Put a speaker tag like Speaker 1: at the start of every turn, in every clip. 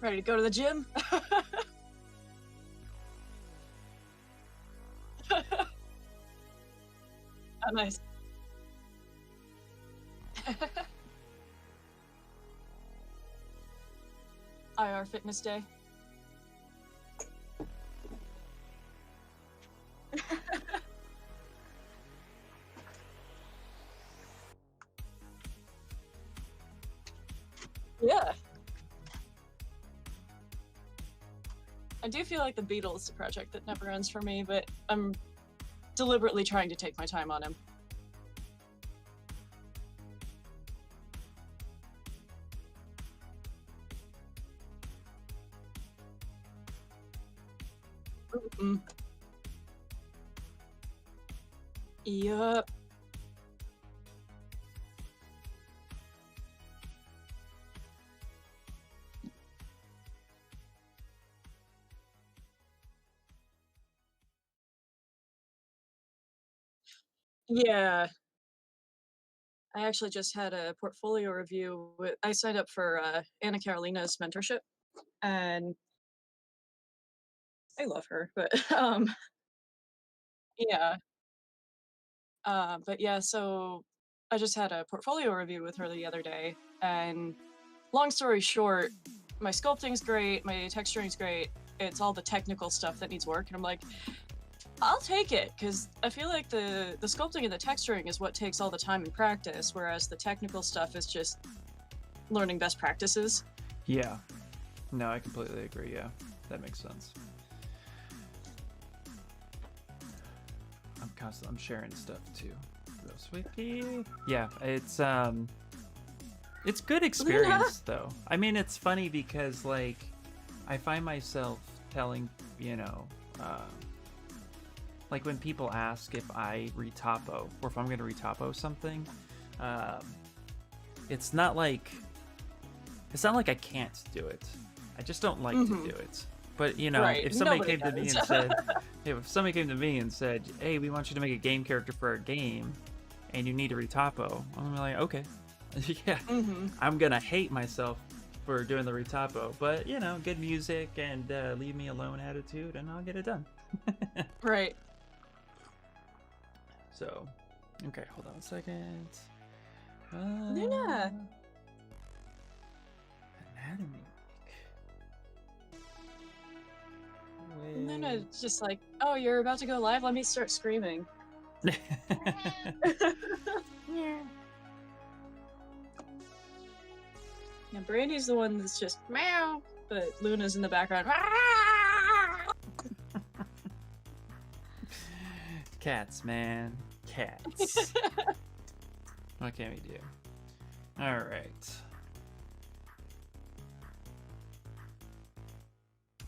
Speaker 1: Ready to go to the gym? Oh, nice. IR Fitness Day. Yeah. I do feel like the Beetle is the project that never ends for me, but I'm deliberately trying to take my time on him. Mm. Yup. Yeah. I actually just had a portfolio review. I signed up for Anna Carolina's mentorship, and I love her. But yeah, but yeah. So I just had a portfolio review with her the other day, and long story short, my sculpting's great, my texturing's great. It's all the technical stuff that needs work, and I'm like, I'll take it because I feel like the sculpting and the texturing is what takes all the time and practice, whereas the technical stuff is just learning best practices.
Speaker 2: Yeah. No, I completely agree. Yeah, that makes sense. I'm sharing stuff too. Real sweetie. Yeah, it's good experience though. I mean, it's funny because like I find myself telling, like when people ask if I retopo or if I'm going to retopo something, um, it's not like I can't do it. I just don't like to do it. But
Speaker 1: Right.
Speaker 2: if somebody
Speaker 1: Nobody
Speaker 2: came to me
Speaker 1: does.
Speaker 2: and said, if somebody came to me and said, "Hey, we want you to make a game character for our game, and you need a retopo," I'm like, okay, yeah, I'm gonna hate myself for doing the retopo, but good music and leave me alone attitude, and I'll get it done.
Speaker 1: Right.
Speaker 2: So, okay, hold on a second.
Speaker 1: Luna.
Speaker 2: Anatomy
Speaker 1: And then it's just like, oh, you're about to go live? Let me start screaming.
Speaker 2: Week.
Speaker 1: Yeah, Brandy's the one that's just meow, but Luna's in the background.
Speaker 2: Cats, man. Cats. What can we do? All right. I'm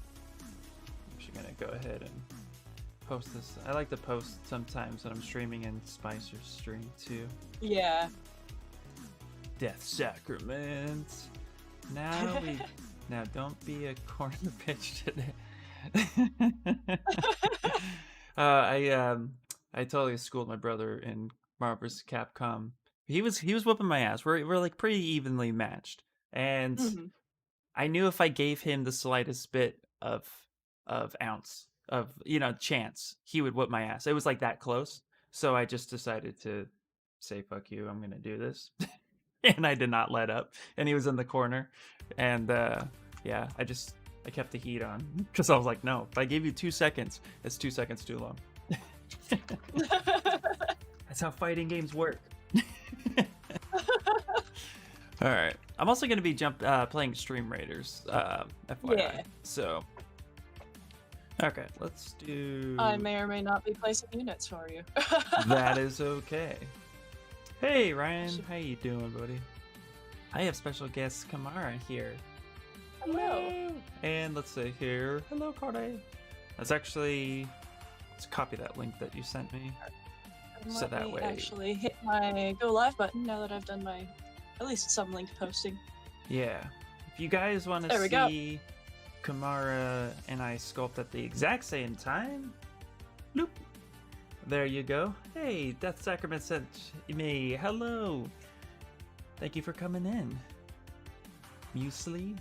Speaker 2: just gonna go ahead and post this. I like to post sometimes when I'm streaming in Spicer's stream too.
Speaker 1: Yeah.
Speaker 2: Death Sacrament. Now don't be a corner bitch today. I totally schooled my brother in Marvel vs. Capcom. He was whooping my ass. We're like pretty evenly matched, and I knew if I gave him the slightest bit of ounce of chance, he would whoop my ass. It was like that close. So I just decided to say fuck you. I'm gonna do this, and I did not let up. And he was in the corner, and yeah, I kept the heat on because I was like, no, if I gave you 2 seconds, it's 2 seconds too long. That's how fighting games work. All right, I'm also going to be playing Stream Raiders, FYI.
Speaker 1: Yeah.
Speaker 2: So, okay, let's do.
Speaker 1: I may or may not be placing units for you.
Speaker 2: That is okay. Hey Ryan, how you doing, buddy? I have special guest Kamara here.
Speaker 1: Hello.
Speaker 2: And let's say here, hello, Corday. Let's copy that link that you sent me. So
Speaker 1: Let
Speaker 2: that
Speaker 1: me
Speaker 2: way,
Speaker 1: actually hit my go live button now that I've done my at least some link posting.
Speaker 2: yeah. If you guys want to see Kamara and I sculpt at the exact same time, bloop. There you go. Hey, Death Sacrament sent me. Hello. Thank you for coming in. Muesli.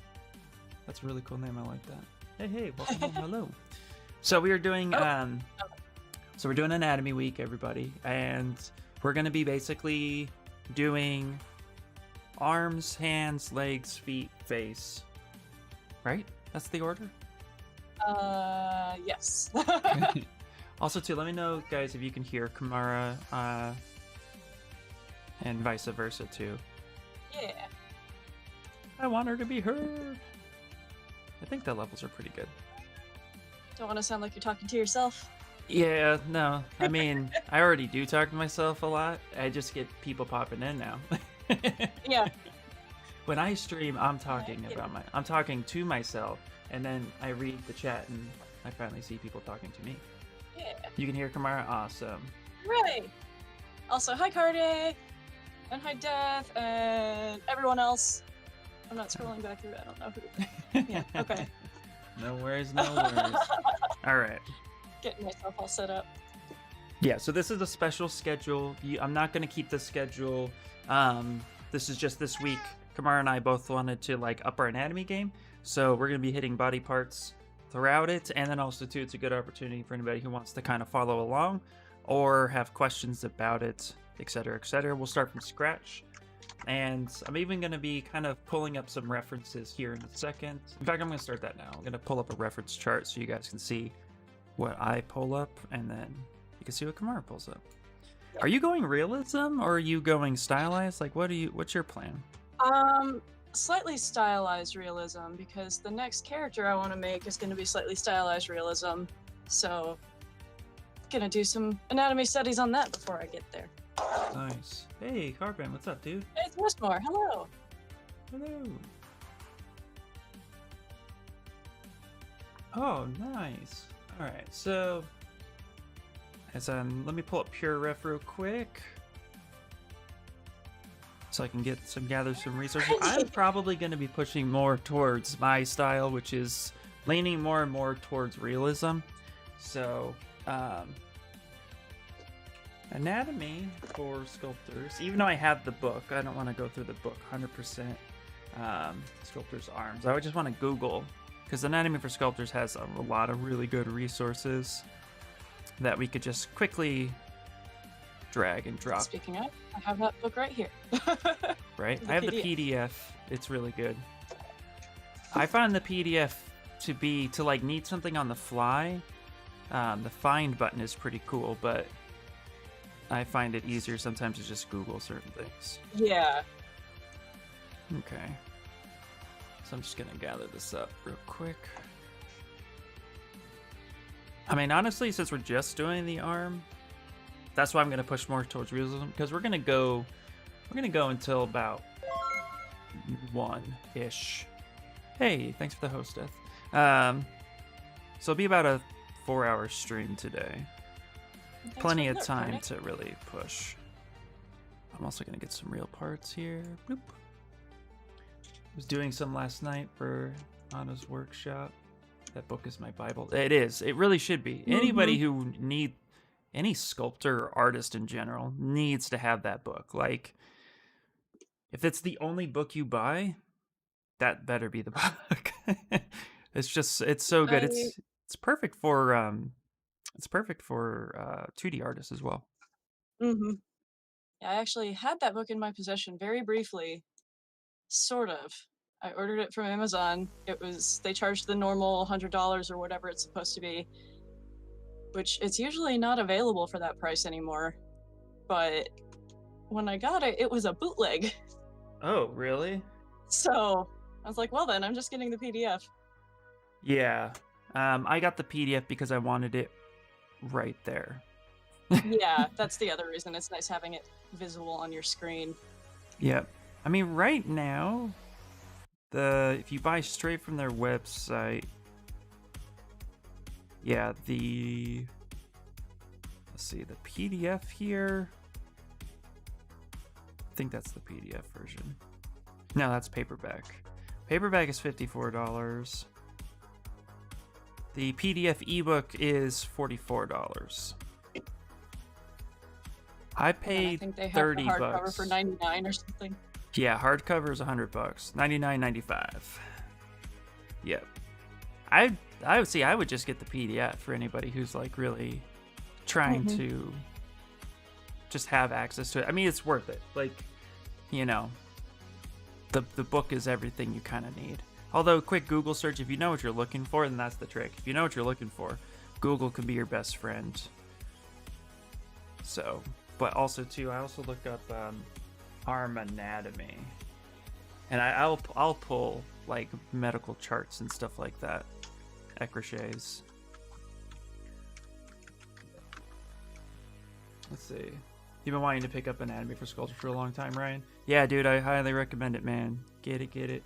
Speaker 2: That's a really cool name. I like that. Hey, welcome home. Hello. So we are doing so we're doing Anatomy Week, everybody, and we're gonna be basically doing arms, hands, legs, feet, face. Right? That's the order?
Speaker 1: Yes.
Speaker 2: Also, too, let me know, guys, if you can hear Kamara, and vice versa, too.
Speaker 1: Yeah.
Speaker 2: I want her to be heard. I think the levels are pretty good.
Speaker 1: Don't want to sound like you're talking to yourself.
Speaker 2: Yeah, no. I mean, I already do talk to myself a lot. I just get people popping in now.
Speaker 1: Yeah.
Speaker 2: When I stream, I'm talking I'm talking to myself, and then I read the chat, and I finally see people talking to me.
Speaker 1: Yeah.
Speaker 2: You can hear Kamara? Awesome.
Speaker 1: Right. Also, hi Cardi, and hi Death, and everyone else. I'm not scrolling back through. I don't know who. Yeah. Okay.
Speaker 2: No worries, no worries. All right.
Speaker 1: Getting myself all set up.
Speaker 2: Yeah, so this is a special schedule. I'm not going to keep the schedule. This is just this week. Kamara and I both wanted to like up our anatomy game, so we're going to be hitting body parts throughout it, and then also too, it's a good opportunity for anybody who wants to kind of follow along or have questions about it, etc., etc. We'll start from scratch, and I'm even going to be kind of pulling up some references here in a second. In fact, I'm going to start that now. I'm going to pull up a reference chart so you guys can see what I pull up, and then you can see what Kamara pulls up. Are you going realism or are you going stylized? Like, what's your plan?
Speaker 1: Slightly stylized realism, because the next character I want to make is going to be slightly stylized realism. So, gonna do some anatomy studies on that before I get there.
Speaker 2: Nice. Hey, Carbon, what's up, dude?
Speaker 1: Hey, it's Westmore. Hello.
Speaker 2: Hello. Oh, nice. All right, so let me pull up Pure Ref real quick, so I can gather some resources. I'm probably going to be pushing more towards my style, which is leaning more and more towards realism. So, anatomy for sculptors. Even though I have the book, I don't want to go through the book 100%. Sculptors' arms. I would just want to Google, because anatomy for sculptors has a lot of really good resources that we could just quickly drag and drop.
Speaker 1: Speaking of, I have that book right here.
Speaker 2: Right? I have the PDF. It's really good. I find the PDF to like need something on the fly. The find button is pretty cool, but I find it easier sometimes to just Google certain things.
Speaker 1: Yeah.
Speaker 2: Okay. So I'm just gonna gather this up real quick. I mean, honestly, since we're just doing the arm, that's why I'm gonna push more towards realism, because we're gonna go until about 1-ish. Hey, thanks for the host, Death. So it'll be about a 4-hour stream today. Plenty of time to really push. I'm also gonna get some real parts here. Bloop. Was doing some last night for Anna's workshop. That book is my Bible. It is. It really should be. Anybody who any sculptor or artist in general needs to have that book. Like, if it's the only book you buy, that better be the book. It's so good. It's perfect for 2D artists as well.
Speaker 1: Yeah, I actually had that book in my possession very briefly. Sort of. I ordered it from Amazon. They charged the normal $100 or whatever it's supposed to be, which it's usually not available for that price anymore. But when I got it, it was a bootleg.
Speaker 2: Oh, really?
Speaker 1: So I was like, well then, I'm just getting the PDF.
Speaker 2: Yeah. I got the PDF because I wanted it right there.
Speaker 1: Yeah, that's the other reason. It's nice having it visible on your screen.
Speaker 2: Yep. I mean, right now, if you buy straight from their website, yeah, let's see, the PDF here, I think that's the PDF version. No, that's paperback. Paperback is $54. The PDF ebook is $44. I paid
Speaker 1: I think they have
Speaker 2: $30
Speaker 1: the hardcover for $99 or something.
Speaker 2: Yeah, hardcover is $100. $99.95. Yep. I would see. I would just get the PDF for anybody who's like really trying
Speaker 1: Mm-hmm.
Speaker 2: to just have access to it. I mean, it's worth it. Like, you know, the book is everything you kind of need. Although, quick Google search, if you know what you're looking for, then that's the trick. If you know what you're looking for, Google can be your best friend. So, but also too, I also look up arm anatomy, and I'll pull like medical charts and stuff like that. Ecrochets. Let's see. You've been wanting to pick up anatomy for sculpture for a long time, Ryan? Yeah, dude, I highly recommend it, man. Get it, get it.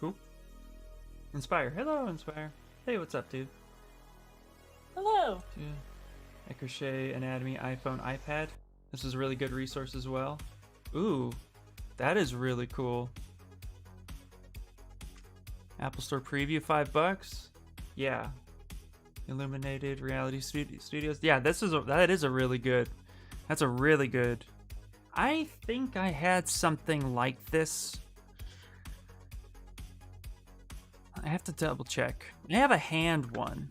Speaker 2: Who? Inspire. Hello, Inspire. Hey, what's up, dude?
Speaker 1: Hello.
Speaker 2: Yeah. Ecrochet, anatomy, iPhone, iPad. This is a really good resource as well. Ooh, that is really cool. Apple Store preview, $5. Yeah. Illuminated Reality Studios. Yeah, that is a really good. That's a really good. I think I had something like this. I have to double check. I have a hand one,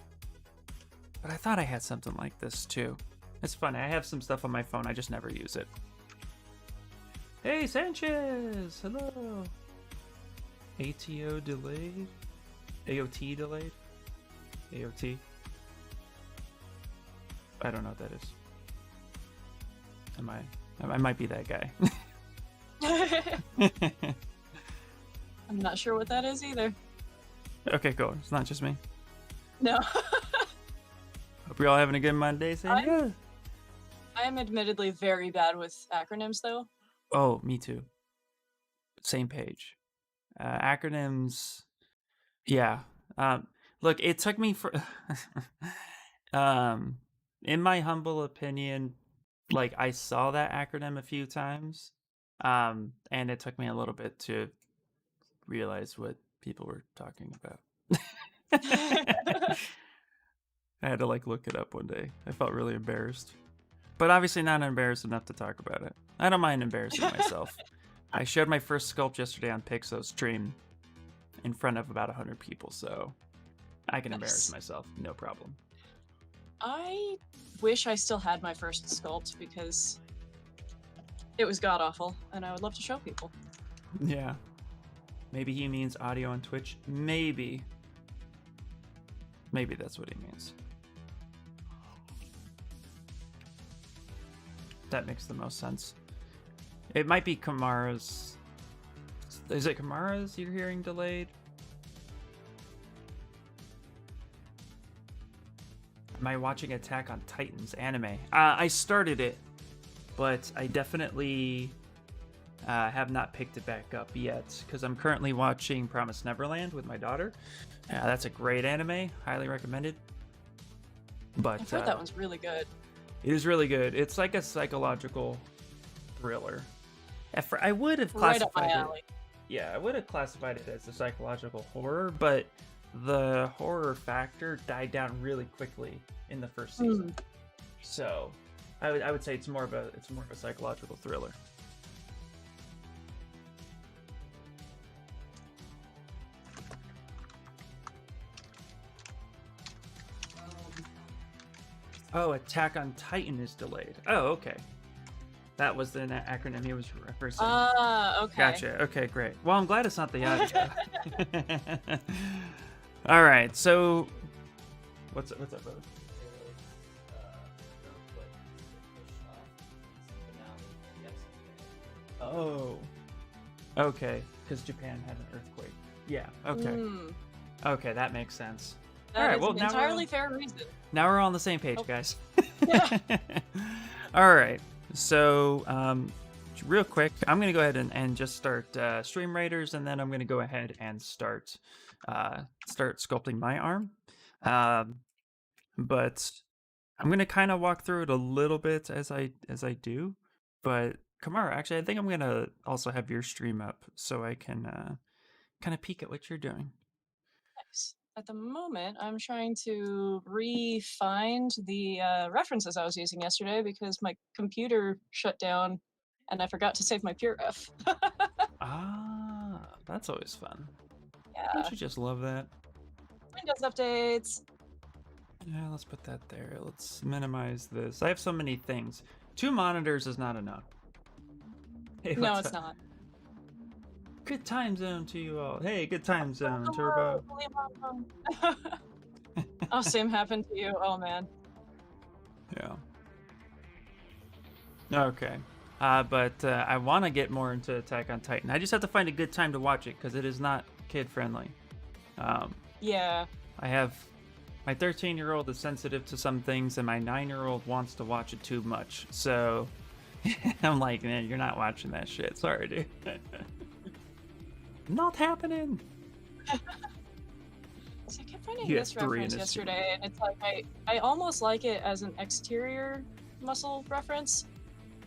Speaker 2: but I thought I had something like this too. It's funny. I have some stuff on my phone. I just never use it. Hey, Sanchez. Hello. ATO delayed. AOT delayed. AOT. I don't know what that is. I might be that guy.
Speaker 1: I'm not sure what that is either.
Speaker 2: Okay, cool. It's not just me.
Speaker 1: No.
Speaker 2: Hope you're all having a good Monday. Yeah.
Speaker 1: I am admittedly very bad with acronyms, though.
Speaker 2: Oh, me too. Same page. Acronyms. Yeah. Look, it took me for. In my humble opinion, like I saw that acronym a few times, and it took me a little bit to realize what people were talking about. I had to like look it up one day. I felt really embarrassed, but obviously not embarrassed enough to talk about it. I don't mind embarrassing myself. I showed my first sculpt yesterday on Pixo's stream in front of about 100 people, so I can embarrass myself, no problem.
Speaker 1: I wish I still had my first sculpt because it was god awful, and I would love to show people.
Speaker 2: Yeah. Maybe he means audio on Twitch. Maybe. Maybe that's what he means. That makes the most sense. It might be Kamara's. Is it Kamara's you're hearing delayed? Am I watching Attack on Titans anime? I started it, but I definitely have not picked it back up yet because I'm currently watching Promised Neverland with my daughter. That's a great anime, highly recommended. But
Speaker 1: I've heard that one's really good.
Speaker 2: It is really good. It's like a psychological thriller. I would have classified
Speaker 1: right up my alley.
Speaker 2: Yeah, I would have classified it as a psychological horror, but the horror factor died down really quickly in the first season. So, I would say it's more of a psychological thriller. Oh, Attack on Titan is delayed. Oh, okay. That was the acronym he was referencing.
Speaker 1: Okay.
Speaker 2: Gotcha. Okay, great. Well, I'm glad it's not the audio. All right. So, what's up, brother? Oh. Okay, because Japan had an earthquake. Yeah. Okay. Okay, that makes sense.
Speaker 1: All right. Well, an entirely fair reason.
Speaker 2: Now we're on the same page, guys. All right. So, real quick, I'm going to go ahead and just start Stream Raiders, and then I'm going to go ahead and start sculpting my arm. But I'm going to kind of walk through it a little bit as I do. But Kamara, actually, I think I'm going to also have your stream up so I can kind of peek at what you're doing.
Speaker 1: Nice. At the moment, I'm trying to re-find the references I was using yesterday because my computer shut down and I forgot to save my PureRef.
Speaker 2: Ah, that's always fun. Don't
Speaker 1: Yeah.
Speaker 2: you just love that?
Speaker 1: Windows updates.
Speaker 2: Yeah, let's put that there. Let's minimize this. I have so many things. 2 monitors is not enough. Hey,
Speaker 1: No,
Speaker 2: what's
Speaker 1: it's
Speaker 2: up?
Speaker 1: not.
Speaker 2: Good time zone to you all. Hey, good time zone,
Speaker 1: Hello,
Speaker 2: Turbo.
Speaker 1: William. Oh, same happened to you. Oh man.
Speaker 2: Yeah. Okay. But I want to get more into Attack on Titan. I just have to find a good time to watch it because it is not kid friendly.
Speaker 1: Yeah.
Speaker 2: I have my 13-year-old is sensitive to some things, and my 9-year-old wants to watch it too much. So I'm like, man, you're not watching that shit. Sorry, dude. Not happening.
Speaker 1: So I kept finding
Speaker 2: You
Speaker 1: this
Speaker 2: have 3 in
Speaker 1: reference
Speaker 2: this
Speaker 1: yesterday, and it's like I almost like it as an exterior muscle reference,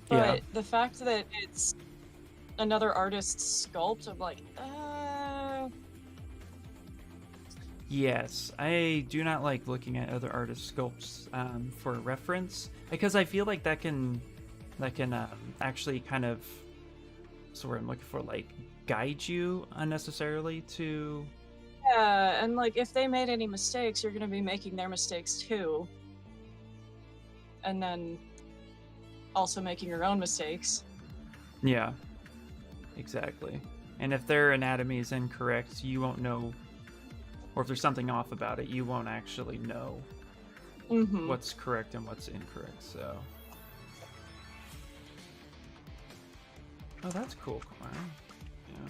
Speaker 1: but
Speaker 2: Yeah.
Speaker 1: the fact that it's another artist's sculpt, I'm like,
Speaker 2: Yes, I do not like looking at other artists' sculpts for reference because I feel like that can actually kind of, what's the word I'm looking for, like guide you unnecessarily to.
Speaker 1: yeah, and like if they made any mistakes, you're gonna be making their mistakes too, and then also making your own mistakes.
Speaker 2: Yeah, exactly. And if their anatomy is incorrect, you won't know, or if there's something off about it, you won't actually know
Speaker 1: Mm-hmm.
Speaker 2: what's correct and what's incorrect. So, oh, that's cool. Wow. Yeah.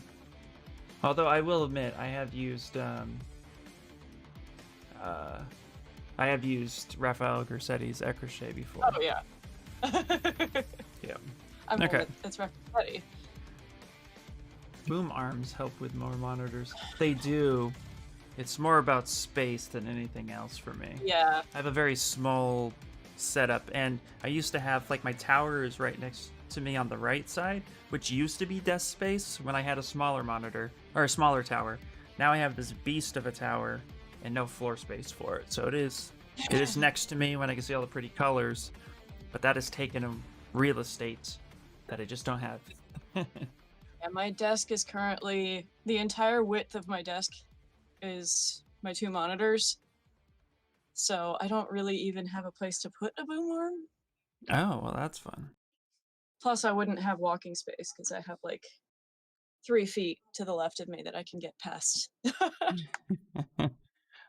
Speaker 2: Although I will admit, I have used Rafael Grassetti's Ecrochet before.
Speaker 1: Oh yeah.
Speaker 2: Yeah.
Speaker 1: I mean,
Speaker 2: Okay.
Speaker 1: it's ready.
Speaker 2: Boom arms help with more monitors. They do. It's more about space than anything else for me.
Speaker 1: Yeah.
Speaker 2: I have a very small setup, and I used to have, like, my tower is right next to me on the right side, which used to be desk space when I had a smaller monitor, or a smaller tower. Now I have this beast of a tower and no floor space for it. So it is next to me when I can see all the pretty colors, but that has taken a real estate that I just don't have.
Speaker 1: Yeah, my desk is currently, the entire width of my desk is my 2 monitors. So I don't really even have a place to put a boom arm.
Speaker 2: Oh, well, that's fun.
Speaker 1: Plus, I wouldn't have walking space because I have like 3 feet to the left of me that I can get past.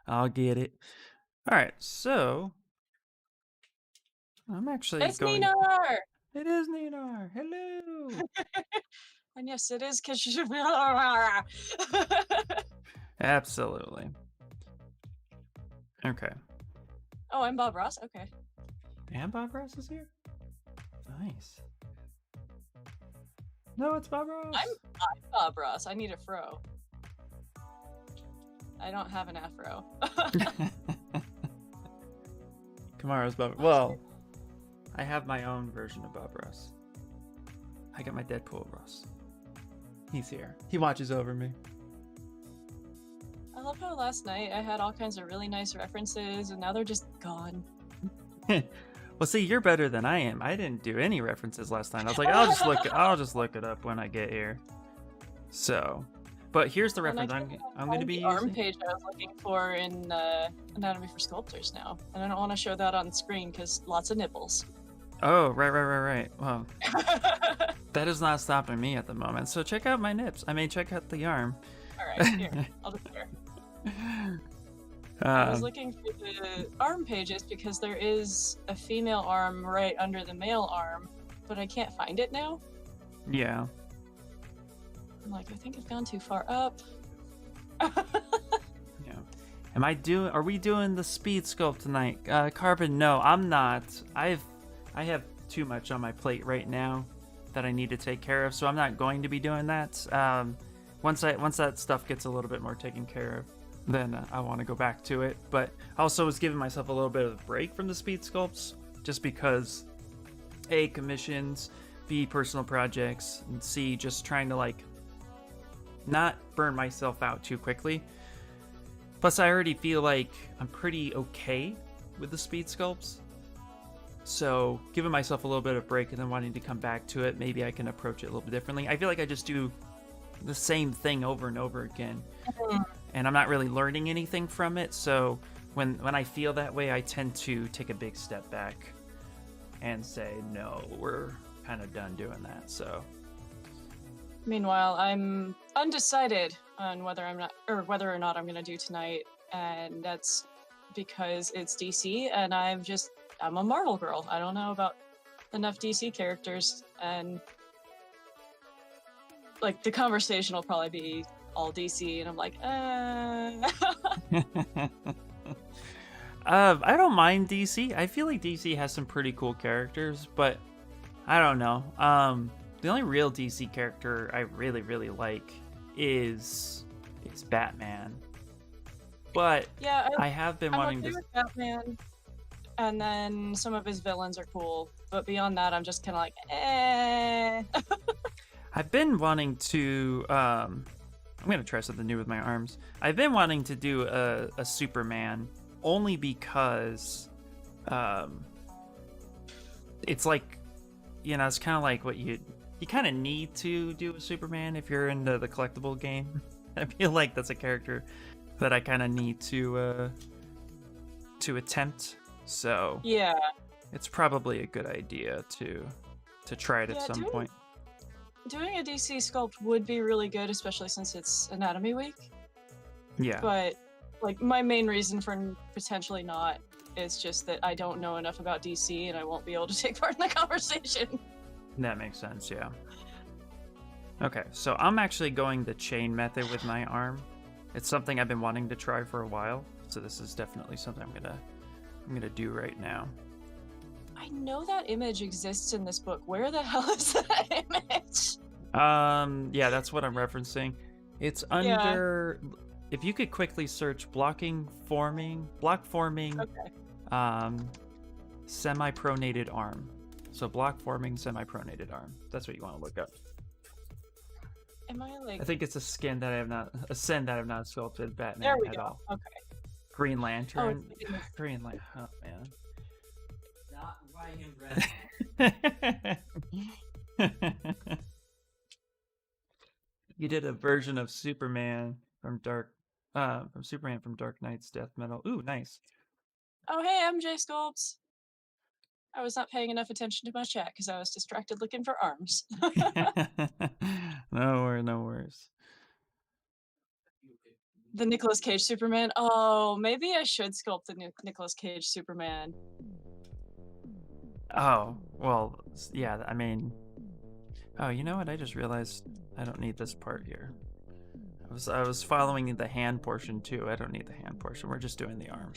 Speaker 2: I'll get it. All right, so I'm actually
Speaker 1: It's
Speaker 2: going.
Speaker 1: Ninar!
Speaker 2: It is Ninar. Hello.
Speaker 1: And yes, it is because you.
Speaker 2: Absolutely. Okay.
Speaker 1: Oh, I'm Bob Ross? Okay.
Speaker 2: And Bob Ross is here? Nice. No, it's Bob Ross.
Speaker 1: I'm Bob Ross. I need a fro. I don't have an afro.
Speaker 2: Kamara's Bob. Well, I have my own version of Bob Ross. I got my Deadpool Ross. He's here. He watches over me.
Speaker 1: I love how last night I had all kinds of really nice references, and now they're just gone.
Speaker 2: Well, see, you're better than I am. I didn't do any references last night. I was like, I'll just look it up when I get here. So, but here's the reference I'm going to be
Speaker 1: the arm
Speaker 2: using.
Speaker 1: page I was looking for in Anatomy for Sculptors now, and I don't want to show that on screen because lots of nipples.
Speaker 2: Oh, right. Well, that is not stopping me at the moment. So check out my nips. I mean, check out the arm.
Speaker 1: All right, here, I'll just share. I was looking for the arm pages because there is a female arm right under the male arm, but I can't find it now.
Speaker 2: Yeah.
Speaker 1: I'm like, I think I've gone too far up.
Speaker 2: Yeah. Are we doing the speed sculpt tonight? Carbon, no, I'm not. I have too much on my plate right now that I need to take care of, so I'm not going to be doing that. Once that stuff gets a little bit more taken care of, then I want to go back to it. But I also was giving myself a little bit of a break from the speed sculpts, just because A, commissions, B, personal projects, and C, just trying to like not burn myself out too quickly. Plus, I already feel like I'm pretty okay with the speed sculpts. So giving myself a little bit of break and then wanting to come back to it, maybe I can approach it a little bit differently. I feel like I just do the same thing over and over again, and I'm not really learning anything from it. So when I feel that way, I tend to take a big step back and say, no, we're kind of done doing that. So
Speaker 1: Meanwhile, I'm undecided on whether or not I'm gonna do tonight, and that's because it's DC, and I'm a Marvel girl. I don't know about enough DC characters, and like the conversation will probably be all DC, and I'm like,
Speaker 2: I don't mind DC. I feel like DC has some pretty cool characters, but I don't know. The only real DC character I really, really like is Batman. But
Speaker 1: yeah,
Speaker 2: I have been wanting
Speaker 1: okay
Speaker 2: to.
Speaker 1: with Batman, and then some of his villains are cool, but beyond that, I'm just kind of like,
Speaker 2: I've been wanting to. I'm gonna try something new with my arms. I've been wanting to do a Superman only because, it's like, it's kind of like what you kind of need to do a Superman if you're into the collectible game. I feel like that's a character that I kind of need to attempt. So
Speaker 1: yeah,
Speaker 2: it's probably a good idea to try it at some point.
Speaker 1: Doing a DC sculpt would be really good, especially since it's Anatomy Week.
Speaker 2: Yeah.
Speaker 1: But like my main reason for potentially not is just that I don't know enough about DC and I won't be able to take part in the conversation.
Speaker 2: That makes sense, yeah. Okay, so I'm actually going the chain method with my arm. It's something I've been wanting to try for a while, so this is definitely something I'm gonna do right now.
Speaker 1: I know that image exists in this book. Where the hell is that image?
Speaker 2: Yeah, that's what I'm referencing. It's under. Yeah. If you could quickly search block forming,
Speaker 1: okay.
Speaker 2: Semi-pronated arm. So block forming semi-pronated arm. That's what you want to look up.
Speaker 1: Am I like?
Speaker 2: I think it's a skin that I have not sculpted Batman
Speaker 1: there we
Speaker 2: at
Speaker 1: go.
Speaker 2: all.
Speaker 1: Okay.
Speaker 2: Green Lantern.
Speaker 1: Oh,
Speaker 2: Green Lantern. Oh man.
Speaker 3: Not why him,
Speaker 2: You did a version of Superman from Dark Knight's Death Metal. Ooh, nice.
Speaker 1: Oh hey, MJ Sculpts. I was not paying enough attention to my chat because I was distracted looking for arms.
Speaker 2: No worries.
Speaker 1: The Nicolas Cage Superman. Oh, maybe I should sculpt the Nicolas Cage Superman.
Speaker 2: Oh, well, yeah, I mean... Oh, you know what? I just realized I don't need this part here. I was following the hand portion too. I don't need the hand portion. We're just doing the arm.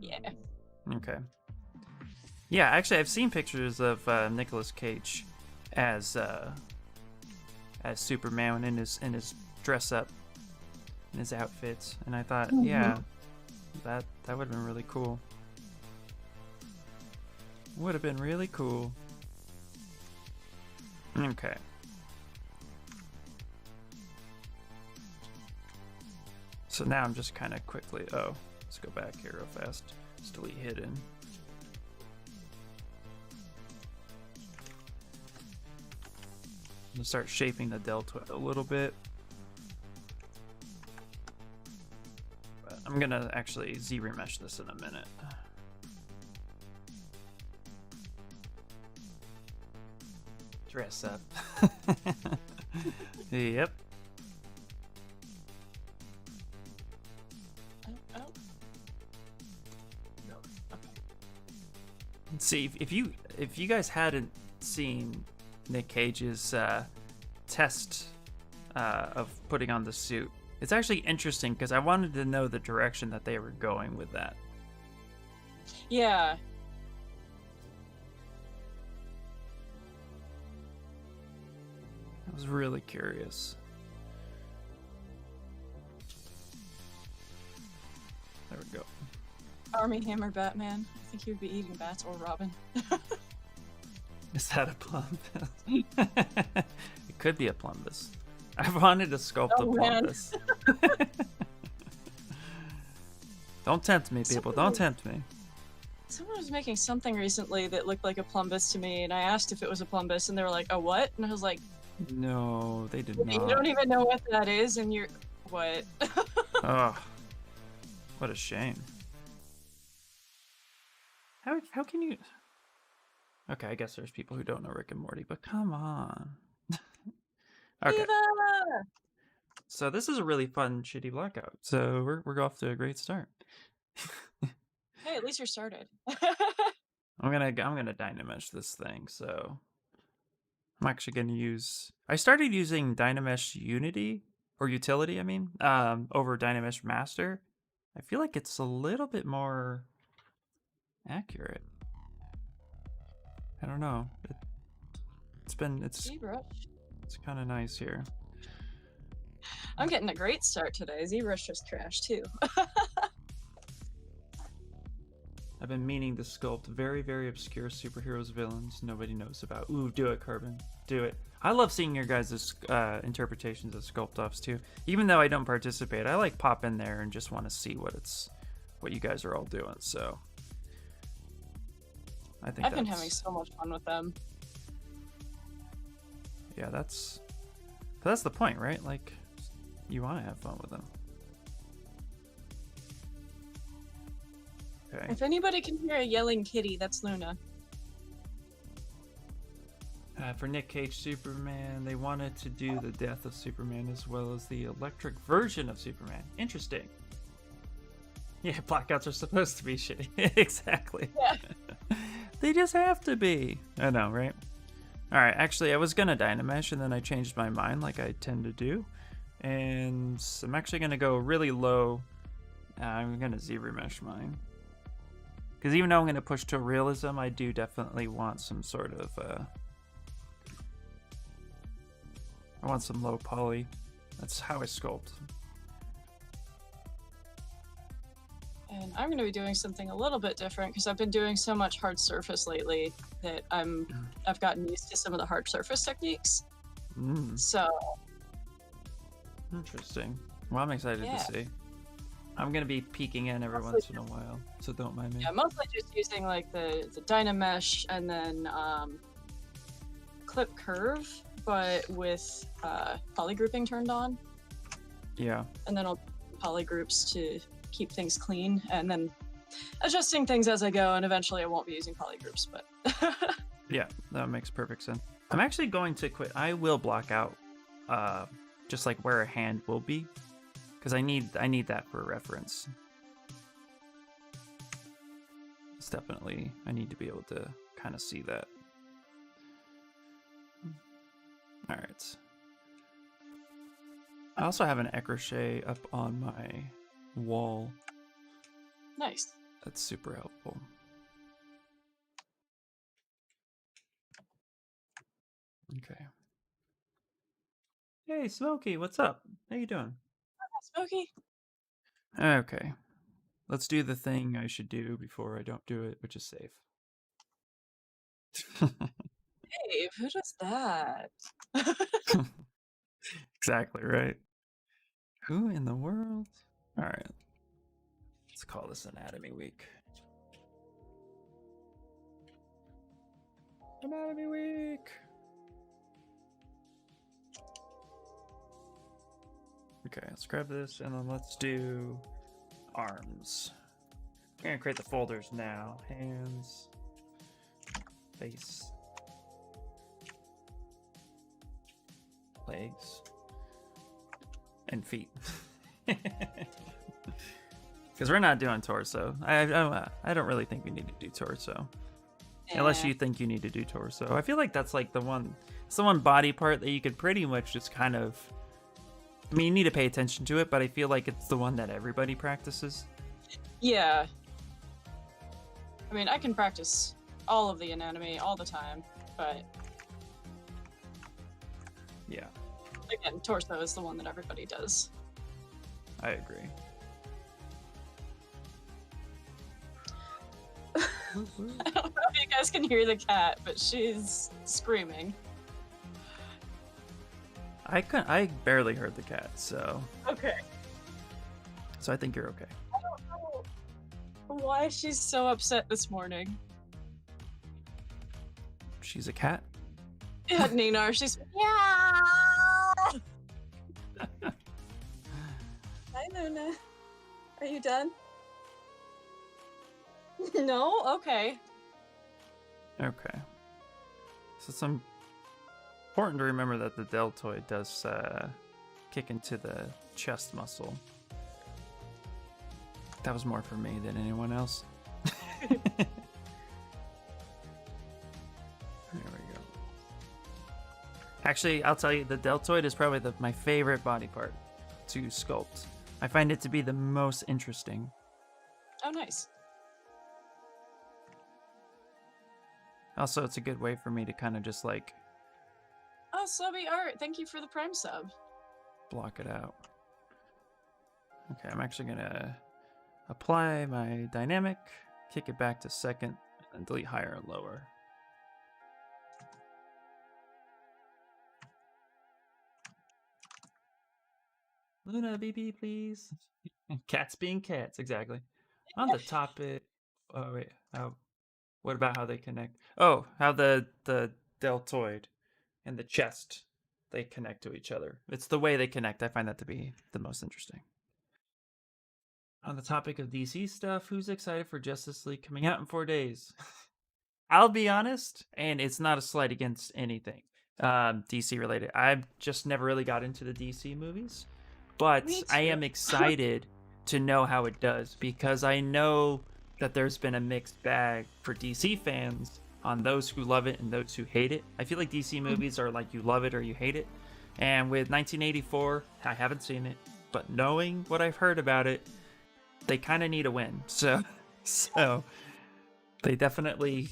Speaker 1: Yeah.
Speaker 2: Okay. Yeah, actually, I've seen pictures of Nicolas Cage as Superman in his dress up, in his outfits, and I thought, yeah, that would have been really cool. Would have been really cool. Okay. So now I'm just kind of quickly. Oh, let's go back here real fast. Just delete hidden. I'm gonna start shaping the delta a little bit. But I'm gonna actually Z-remesh this in a minute. Dress up. Yep.
Speaker 1: Oh.
Speaker 3: no.
Speaker 1: Okay.
Speaker 2: See, if you guys hadn't seen Nick Cage's test of putting on the suit, it's actually interesting because I wanted to know the direction that they were going with that.
Speaker 1: Yeah.
Speaker 2: I was really curious. There we go.
Speaker 1: Army Hammer Batman. I think he would be eating bats or Robin.
Speaker 2: Is that a plumbus? It could be a plumbus. I wanted to sculpt a plumbus. Don't tempt me, people. Don't tempt me.
Speaker 1: Someone was making something recently that looked like a plumbus to me, and I asked if it was a plumbus, and they were like, "A what?" And I was like,
Speaker 2: No, they did
Speaker 1: "You
Speaker 2: not.
Speaker 1: don't even know what that is, and you're what?"
Speaker 2: Oh, what a shame. How can you? Okay, I guess there's people who don't know Rick and Morty, but come on. Okay.
Speaker 1: Eva!
Speaker 2: So this is a really fun shitty blackout. So we're off to a great start.
Speaker 1: Hey, at least you're started.
Speaker 2: I'm gonna Dynamesh this thing. So I'm actually gonna use. I started using Dynamesh Unity or Utility. I mean, over Dynamesh Master. I feel like it's a little bit more accurate. I don't know. It's kind of nice here.
Speaker 1: I'm getting a great start today. ZBrush just crashed too.
Speaker 2: I've been meaning to sculpt very, very obscure superheroes villains nobody knows about. Ooh, do it, Carbon. Do it. I love seeing your guys' interpretations of sculpt offs too. Even though I don't participate, I like pop in there and just want to see what you guys are all doing. So I think
Speaker 1: I've been having so much fun with them.
Speaker 2: Yeah, that's the point, right? Like, you want to have fun with them. Okay.
Speaker 1: If anybody can hear a yelling kitty, that's Luna.
Speaker 2: For Nick Cage Superman, they wanted to do the death of Superman as well as the electric version of Superman. Interesting. Yeah, blackouts are supposed to be shitty. Exactly.
Speaker 1: Yeah.
Speaker 2: They just have to be. I know, right? Alright, actually, I was gonna Dynamesh, and then I changed my mind like I tend to do. And I'm actually gonna go really low. I'm gonna ZBrush mine. Because even though I'm gonna push to realism, I do definitely want some sort of, I want some low poly. That's how I sculpt.
Speaker 1: And I'm going to be doing something a little bit different because I've been doing so much hard surface lately that I've gotten used to some of the hard surface techniques. So
Speaker 2: interesting. Well, I'm excited to see. I'm going to be peeking in every once in a while, so don't mind me.
Speaker 1: Yeah, mostly just using like the Dynamesh and then Clip Curve, but with polygrouping turned on.
Speaker 2: Yeah.
Speaker 1: And then I'll do polygroups to keep things clean, and then adjusting things as I go, and eventually I won't be using polygroups, but
Speaker 2: yeah, that makes perfect sense. I'm actually going to quit. I will block out just like where a hand will be, because I need that for reference. It's definitely, I need to be able to kind of see that. All right. I also have an Ecrochet up on my wall.
Speaker 1: Nice.
Speaker 2: That's super helpful. Okay. Hey, Smokey, what's up? How you doing?
Speaker 1: Smokey.
Speaker 2: Okay. Let's do the thing I should do before I don't do it, which is save.
Speaker 1: Dave, who does that?
Speaker 2: Exactly, right? Who in the world? All right. Let's call this Anatomy Week. Anatomy Week! Okay, let's grab this and then let's do arms. I'm gonna create the folders now. Hands, face, legs, and feet. Because we're not doing torso. I don't really think we need to do torso. Yeah. Unless you think you need to do torso. I feel like that's like the one body part that you could pretty much just kind of... I mean, you need to pay attention to it, but I feel like it's the one that everybody practices.
Speaker 1: Yeah. I mean, I can practice all of the anatomy all the time, but...
Speaker 2: Yeah.
Speaker 1: Again, torso is the one that everybody does.
Speaker 2: I agree.
Speaker 1: I don't know if you guys can hear the cat, but she's screaming.
Speaker 2: I barely heard the cat, so...
Speaker 1: Okay.
Speaker 2: So I think you're okay.
Speaker 1: I don't know Why is she so upset this morning?
Speaker 2: She's a cat.
Speaker 1: Yeah, Nina, she's yeah. Hi, Luna. Are you done? No? Okay.
Speaker 2: Okay. So it's important to remember that the deltoid does kick into the chest muscle. That was more for me than anyone else. There we go. Actually, I'll tell you, the deltoid is probably my favorite body part to sculpt. I find it to be the most interesting.
Speaker 1: Oh, nice.
Speaker 2: Also, it's a good way for me to kind of just like
Speaker 1: Oh, Subby Art, thank you for the Prime sub.
Speaker 2: block it out. Okay, I'm actually gonna apply my dynamic, kick it back to second, and delete higher and lower. Luna, BB, please. Cats being cats, exactly. On the topic. Oh wait. What about how they connect? Oh, how the deltoid and the chest they connect to each other. It's the way they connect. I find that to be the most interesting. On the topic of DC stuff, who's excited for Justice League coming out in 4 days? I'll be honest, and it's not a slight against anything DC related. I've just never really got into the DC movies, but I am excited to know how it does because I know that there's been a mixed bag for DC fans on those who love it and those who hate it. I feel like DC movies are like you love it or you hate it. And with 1984, I haven't seen it, but knowing what I've heard about it, they kind of need a win. So they definitely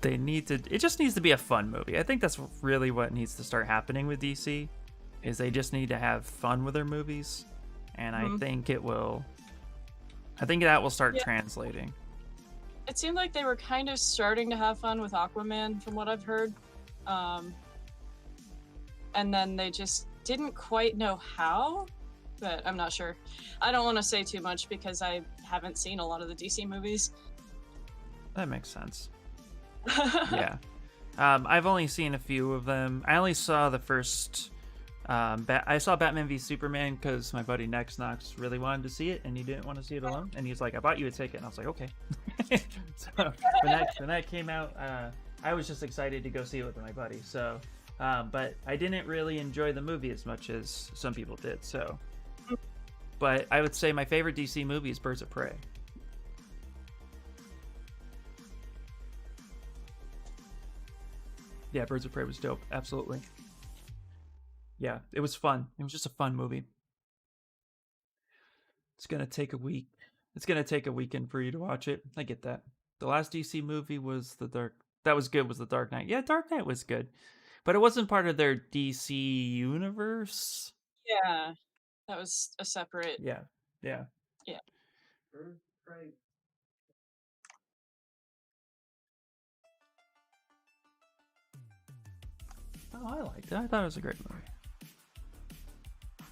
Speaker 2: it just needs to be a fun movie. I think that's really what needs to start happening with DC is they just need to have fun with their movies. And I think that will start translating.
Speaker 1: It seemed like they were kind of starting to have fun with Aquaman, from what I've heard. And then they just didn't quite know how, but I'm not sure. I don't want to say too much because I haven't seen a lot of the DC movies.
Speaker 2: That makes sense. Yeah. I've only seen a few of them. I only saw the first... I saw Batman v Superman because my buddy Nex Knox really wanted to see it and he didn't want to see it alone, and he's like, I bought you a ticket, and I was like, okay. So when that came out, I was just excited to go see it with my buddy. So but I didn't really enjoy the movie as much as some people did. So but I would say my favorite DC movie is Birds of Prey. Yeah, Birds of Prey was dope. Absolutely. Yeah, it was fun. It was just a fun movie. It's going to take a week. It's going to take a weekend for you to watch it. I get that. The last DC movie was The Dark Knight. Yeah, Dark Knight was good. But it wasn't part of their DC universe.
Speaker 1: Yeah. That was a separate...
Speaker 2: Yeah.
Speaker 1: Yeah.
Speaker 3: Right.
Speaker 2: Oh, I liked it. I thought it was a great movie.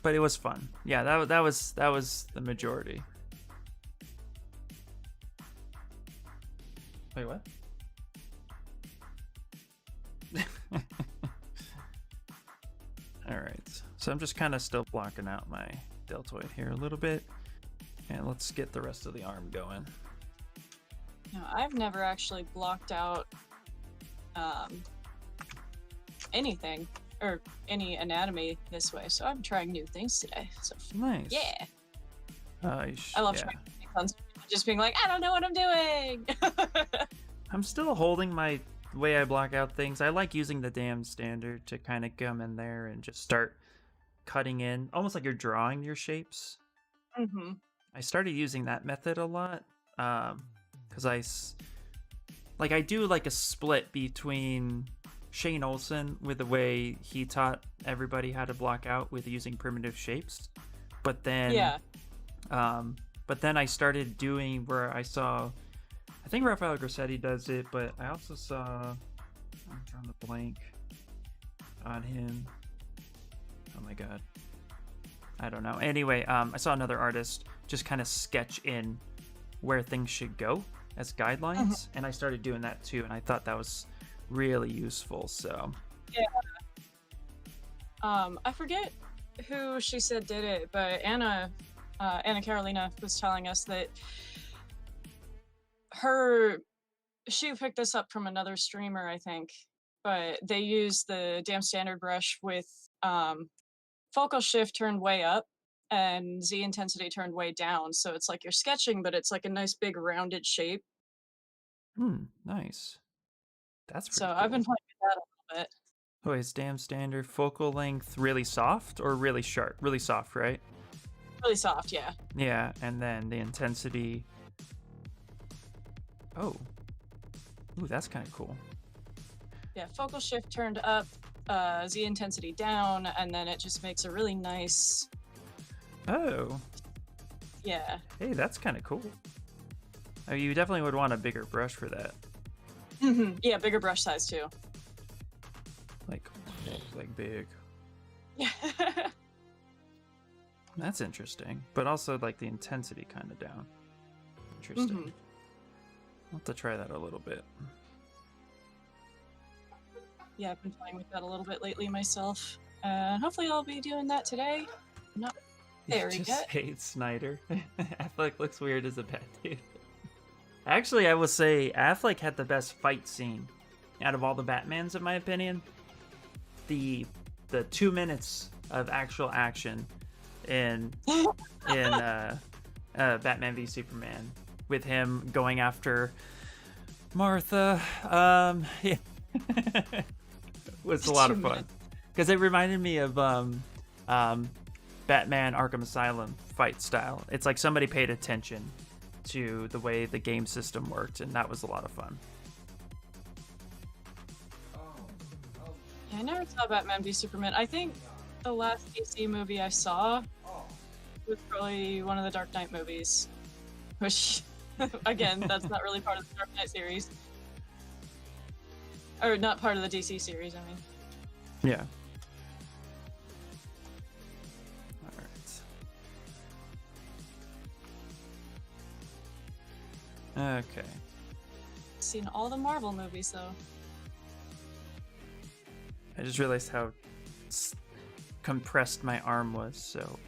Speaker 2: But it was fun. Yeah, that was the majority. Wait, what? All right. So I'm just kind of still blocking out my deltoid here a little bit. And let's get the rest of the arm going.
Speaker 1: No, I've never actually blocked out anything or any anatomy this way, so I'm trying new things today. So
Speaker 2: Nice.
Speaker 1: yeah,
Speaker 2: I
Speaker 1: love trying things on screen, just being like, I don't know what I'm doing.
Speaker 2: I'm still holding my way I block out things. I like using the damn standard to kind of come in there and just start cutting in, almost like you're drawing your shapes.
Speaker 1: Mm-hmm.
Speaker 2: I started using that method a lot because I do like a split between Shane Olson with the way he taught everybody how to block out with using primitive shapes, but then I started doing where I think Rafael Grassetti does it, but I also saw, I'm drawing the blank on him. Oh my god, I don't know. Anyway, I saw another artist just kind of sketch in where things should go as guidelines, and I started doing that too, and I thought that was really useful. So
Speaker 1: Yeah. I forget who she said did it, but Anna Carolina was telling us that she picked this up from another streamer, I think, but they use the damn standard brush with focal shift turned way up and Z intensity turned way down. So it's like you're sketching, but it's like a nice big rounded shape.
Speaker 2: nice. That's
Speaker 1: So
Speaker 2: pretty
Speaker 1: I've been
Speaker 2: cool.
Speaker 1: playing with that a little bit.
Speaker 2: Oh, is damn standard focal length really soft or really sharp? Really soft, right?
Speaker 1: Really soft, yeah.
Speaker 2: Yeah, and then the intensity. Oh. Ooh, that's kind of cool.
Speaker 1: Yeah, focal shift turned up, Z intensity down, and then it just makes a really nice.
Speaker 2: Oh.
Speaker 1: Yeah.
Speaker 2: Hey, that's kind of cool. Oh, you definitely would want a bigger brush for that.
Speaker 1: Yeah, bigger brush size too.
Speaker 2: Like big.
Speaker 1: Yeah.
Speaker 2: That's interesting. But also like the intensity kind of down. Interesting. I'll have to try that a little bit.
Speaker 1: Yeah, I've been playing with that a little bit lately myself. Hopefully I'll be doing that today. No, there we
Speaker 2: Just
Speaker 1: go.
Speaker 2: hate Snyder. Affleck looks weird as a bad dude. Actually, I would say Affleck had the best fight scene out of all the Batmans, in my opinion. The 2 minutes of actual action in Batman v Superman with him going after Martha, yeah, was a lot of fun because it reminded me of Batman Arkham Asylum fight style. It's like somebody paid attention to the way the game system worked, and that was a lot of fun.
Speaker 1: Yeah, I never saw Batman v Superman. I think the last DC movie I saw was probably one of the Dark Knight movies, which, again, that's not really part of the Dark Knight series. Or not part of the DC series, I mean.
Speaker 2: Yeah. Alright. Okay.
Speaker 1: Seen all the Marvel movies, though.
Speaker 2: I just realized how compressed my arm was, so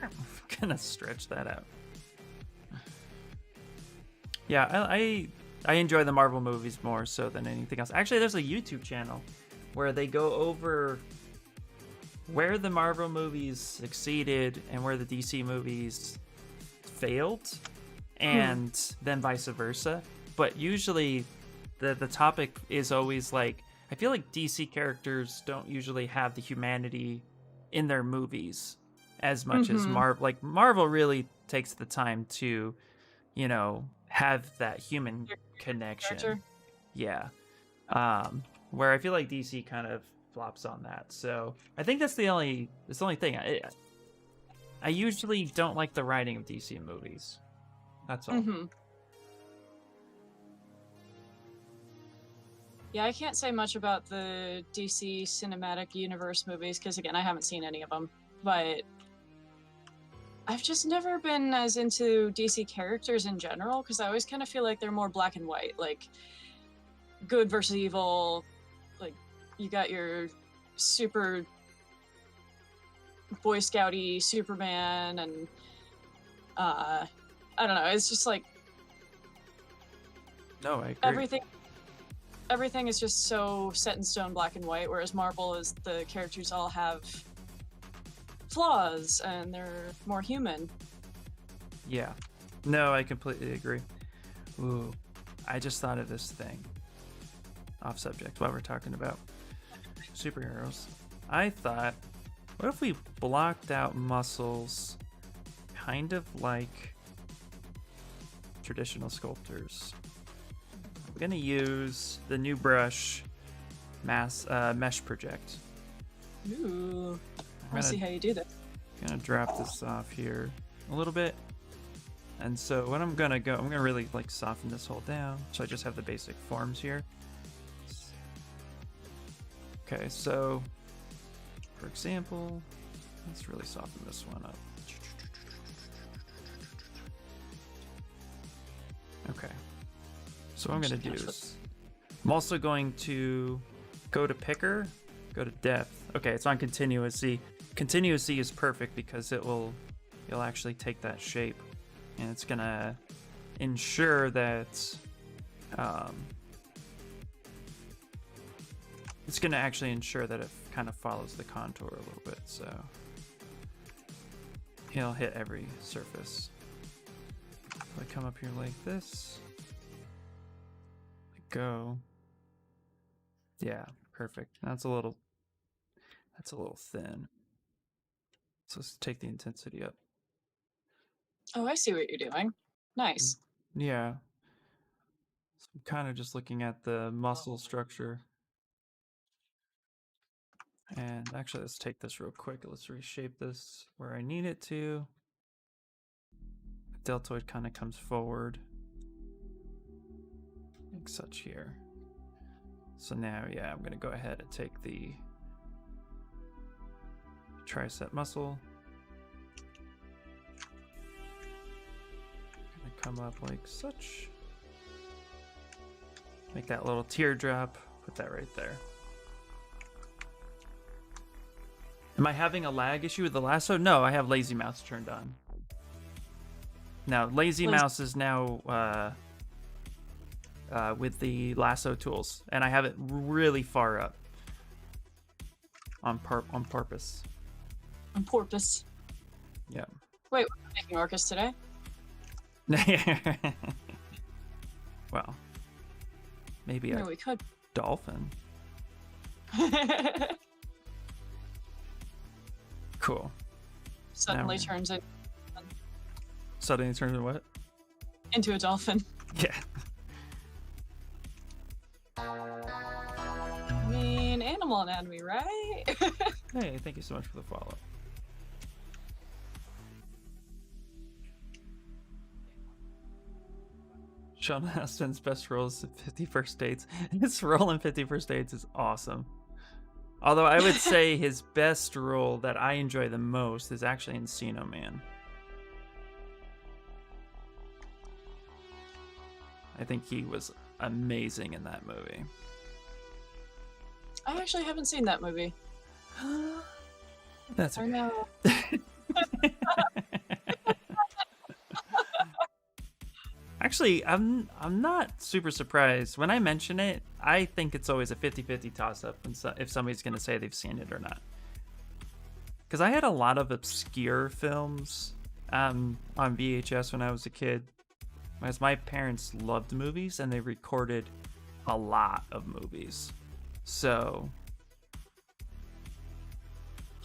Speaker 2: I'm gonna stretch that out. Yeah, I enjoy the Marvel movies more so than anything else. Actually, there's a YouTube channel where they go over where the Marvel movies succeeded and where the DC movies failed, and then vice versa. But usually the topic is always like, I feel like DC characters don't usually have the humanity in their movies as much as Marvel. Like Marvel really takes the time to, you know, have that human connection.
Speaker 1: Character.
Speaker 2: Yeah. Where I feel like DC kind of flops on that. So I think that's the only thing. I usually don't like the writing of DC movies. That's all.
Speaker 1: Yeah, I can't say much about the DC Cinematic Universe movies because, again, I haven't seen any of them. But I've just never been as into DC characters in general because I always kind of feel like they're more black and white, like good versus evil. Like you got your super Boy Scouty Superman, and I don't know. It's just like
Speaker 2: No, I agree.
Speaker 1: Everything is just so set in stone, black and white, whereas Marvel is the characters all have flaws and they're more human.
Speaker 2: Yeah. No, I completely agree. Ooh, I just thought of this thing. Off subject while we're talking about superheroes. I thought, what if we blocked out muscles kind of like traditional sculptors? We're gonna use the new brush mesh project.
Speaker 1: Ooh. Let's see how you do this.
Speaker 2: I'm gonna drop this off here a little bit. And so what I'm gonna really like soften this whole down. So I just have the basic forms here. Okay, so for example, let's really soften this one up. Okay. So what I'm
Speaker 1: Actually
Speaker 2: gonna do
Speaker 1: kinda
Speaker 2: is I'm also going to go to picker, go to depth. Okay, it's on continuous Z. Continuous Z is perfect because it'll actually take that shape, and it's gonna ensure that it's gonna actually ensure that it kind of follows the contour a little bit. So it'll hit every surface. If I come up here like this, go. Yeah, perfect. That's a little thin. So let's take the intensity up.
Speaker 1: Oh, I see what you're doing. Nice.
Speaker 2: Yeah. So I'm kind of just looking at the muscle structure. And actually, let's take this real quick. Let's reshape this where I need it to. The deltoid kind of comes forward. Like such here. So now, yeah, I'm going to go ahead and take the tricep muscle. Gonna come up like such. Make that little teardrop. Put that right there. Am I having a lag issue with the lasso? No, I have lazy mouse turned on. Now, lazy mouse is now with the lasso tools, and I have it really far up on purpose.
Speaker 1: On purpose.
Speaker 2: Yeah.
Speaker 1: Wait, we're making orcas today?
Speaker 2: Well, maybe
Speaker 1: No,
Speaker 2: a
Speaker 1: we could.
Speaker 2: dolphin. Cool.
Speaker 1: Suddenly
Speaker 2: Now-
Speaker 1: turns it
Speaker 2: Suddenly it turns into what?
Speaker 1: into a dolphin.
Speaker 2: Yeah.
Speaker 1: I mean, animal anatomy, right?
Speaker 2: Hey, thank you so much for the follow. Sean Astin's best role is 50 First Dates. His role in 50 First Dates is awesome. Although I would say his best role that I enjoy the most is actually Encino Man. I think he was amazing in that movie.
Speaker 1: I actually haven't seen that movie.
Speaker 2: That's
Speaker 1: I
Speaker 2: okay.
Speaker 1: know.
Speaker 2: Actually, I'm not super surprised. When I mention it, I think it's always a 50-50 toss-up if somebody's going to say they've seen it or not. Because I had a lot of obscure films on VHS when I was a kid. As my parents loved movies, and they recorded a lot of movies. So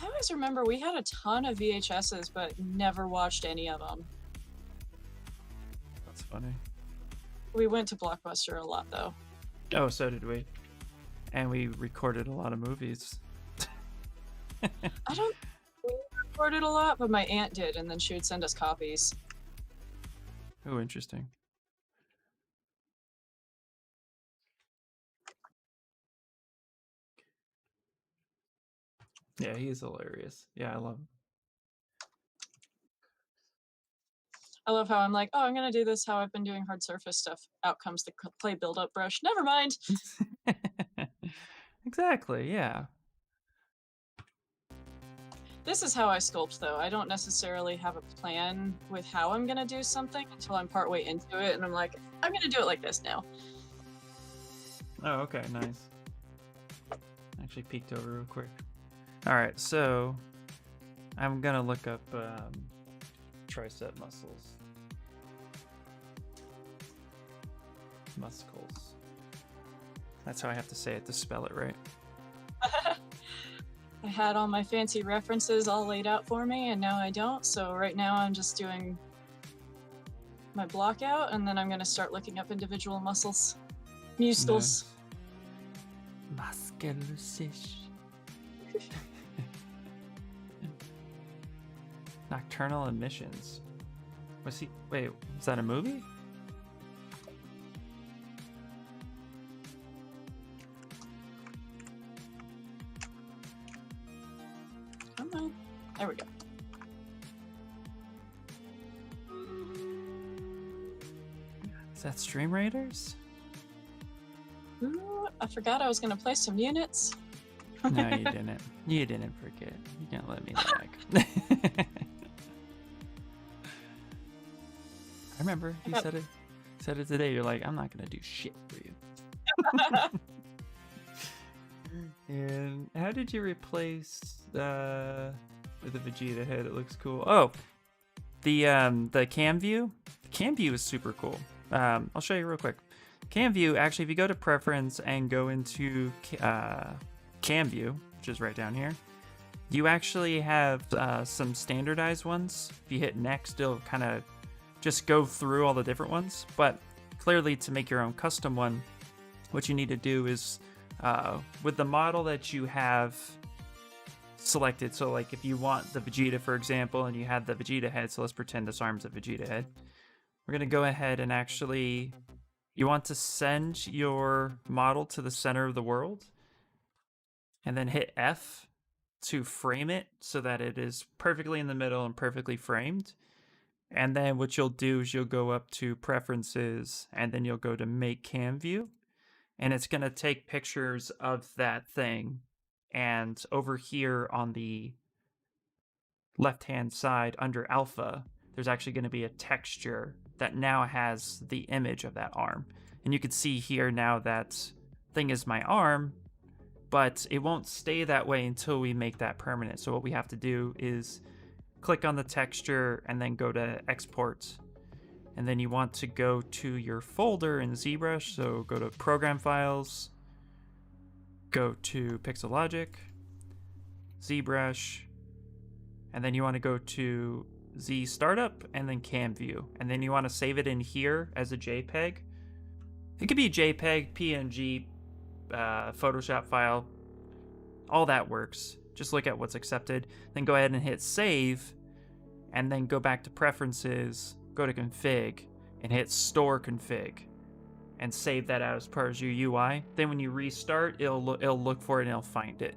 Speaker 1: I always remember we had a ton of VHSs, but never watched any of them.
Speaker 2: that's funny.
Speaker 1: We went to Blockbuster a lot, though.
Speaker 2: Oh, so did we. And we recorded a lot of movies.
Speaker 1: I don't we recorded a lot, but my aunt did, and then she would send us copies.
Speaker 2: Oh, interesting. Yeah, he's hilarious. Yeah, I love him.
Speaker 1: I love how I'm like, oh, I'm gonna do this how I've been doing hard surface stuff. Out comes the clay build-up brush. Never mind.
Speaker 2: Exactly, yeah.
Speaker 1: This is how I sculpt, though. I don't necessarily have a plan with how I'm gonna do something until I'm partway into it, and I'm like, I'm gonna do it like this now.
Speaker 2: Oh, okay, nice. Actually peeked over real quick. Alright, so I'm gonna look up tricep muscles. Muscles. That's how I have to say it to spell it right.
Speaker 1: I had all my fancy references all laid out for me, and now I don't, so right now I'm just doing my block out, and then I'm gonna start looking up individual muscles. Muscles.
Speaker 2: Musculus. Nocturnal Emissions. Was he? Wait, was that a movie?
Speaker 1: Come on. There we go.
Speaker 2: Is that Stream Raiders?
Speaker 1: Ooh, I forgot I was gonna play some units.
Speaker 2: No, you didn't. You didn't forget. You can't let me lag. I remember you said it. Said it today. You're like, I'm not gonna do shit for you. And how did you replace with the Vegeta head? It looks cool. Oh, the cam view. The cam view is super cool. I'll show you real quick. Cam view. Actually, if you go to preference and go into cam view, which is right down here, you actually have some standardized ones. If you hit next, it'll kind of just go through all the different ones. But clearly, to make your own custom one, what you need to do is with the model that you have selected. So like if you want the Vegeta, for example, and you had the Vegeta head, so let's pretend this arm's a Vegeta head. We're going to go ahead and actually, you want to send your model to the center of the world and then hit F to frame it so that it is perfectly in the middle and perfectly framed. And then what you'll do is you'll go up to preferences and then you'll go to make cam view. And it's going to take pictures of that thing. And over here on the left-hand side under alpha, there's actually going to be a texture that now has the image of that arm. And you can see here now that thing is my arm, but it won't stay that way until we make that permanent. So what we have to do is click on the texture and then go to export. And then you want to go to your folder in ZBrush. So go to Program Files, go to Pixelogic, ZBrush, and then you want to go to Z Startup and then Cam View. And then you want to save it in here as a JPEG. It could be a JPEG, PNG, Photoshop file. All that works. Just look at what's accepted. Then go ahead and hit Save, and then go back to Preferences, go to Config, and hit Store Config, and save that out as part of your UI. Then when you restart, it'll look for it and it'll find it.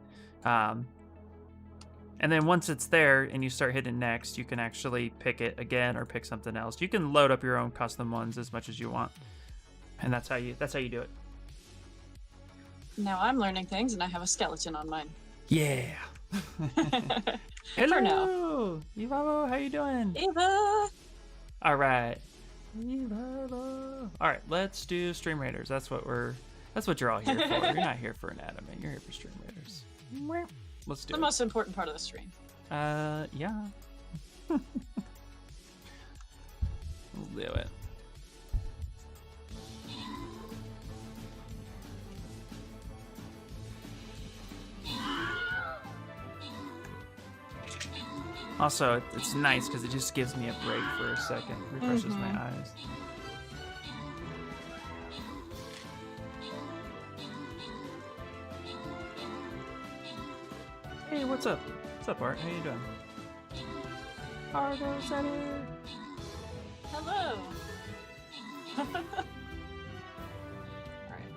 Speaker 2: And then once it's there and you start hitting next, you can actually pick it again or pick something else. You can load up your own custom ones as much as you want, and that's how you do it.
Speaker 1: Now I'm learning things, and I have a skeleton on mine.
Speaker 2: Yeah. Hello.
Speaker 1: For now.
Speaker 2: Eva, how you doing?
Speaker 1: Eva.
Speaker 2: All right. All right, let's do Stream Raiders. That's what you're all here for. You're not here for an anime. You're here for Stream Raiders. Let's do
Speaker 1: the most important part of the stream.
Speaker 2: Yeah. We'll do it. Also, it's nice because it just gives me a break for a second. Refreshes my eyes. Hey, what's up? What's up, Art? How you doing? Argo Center.
Speaker 1: Hello. Alright,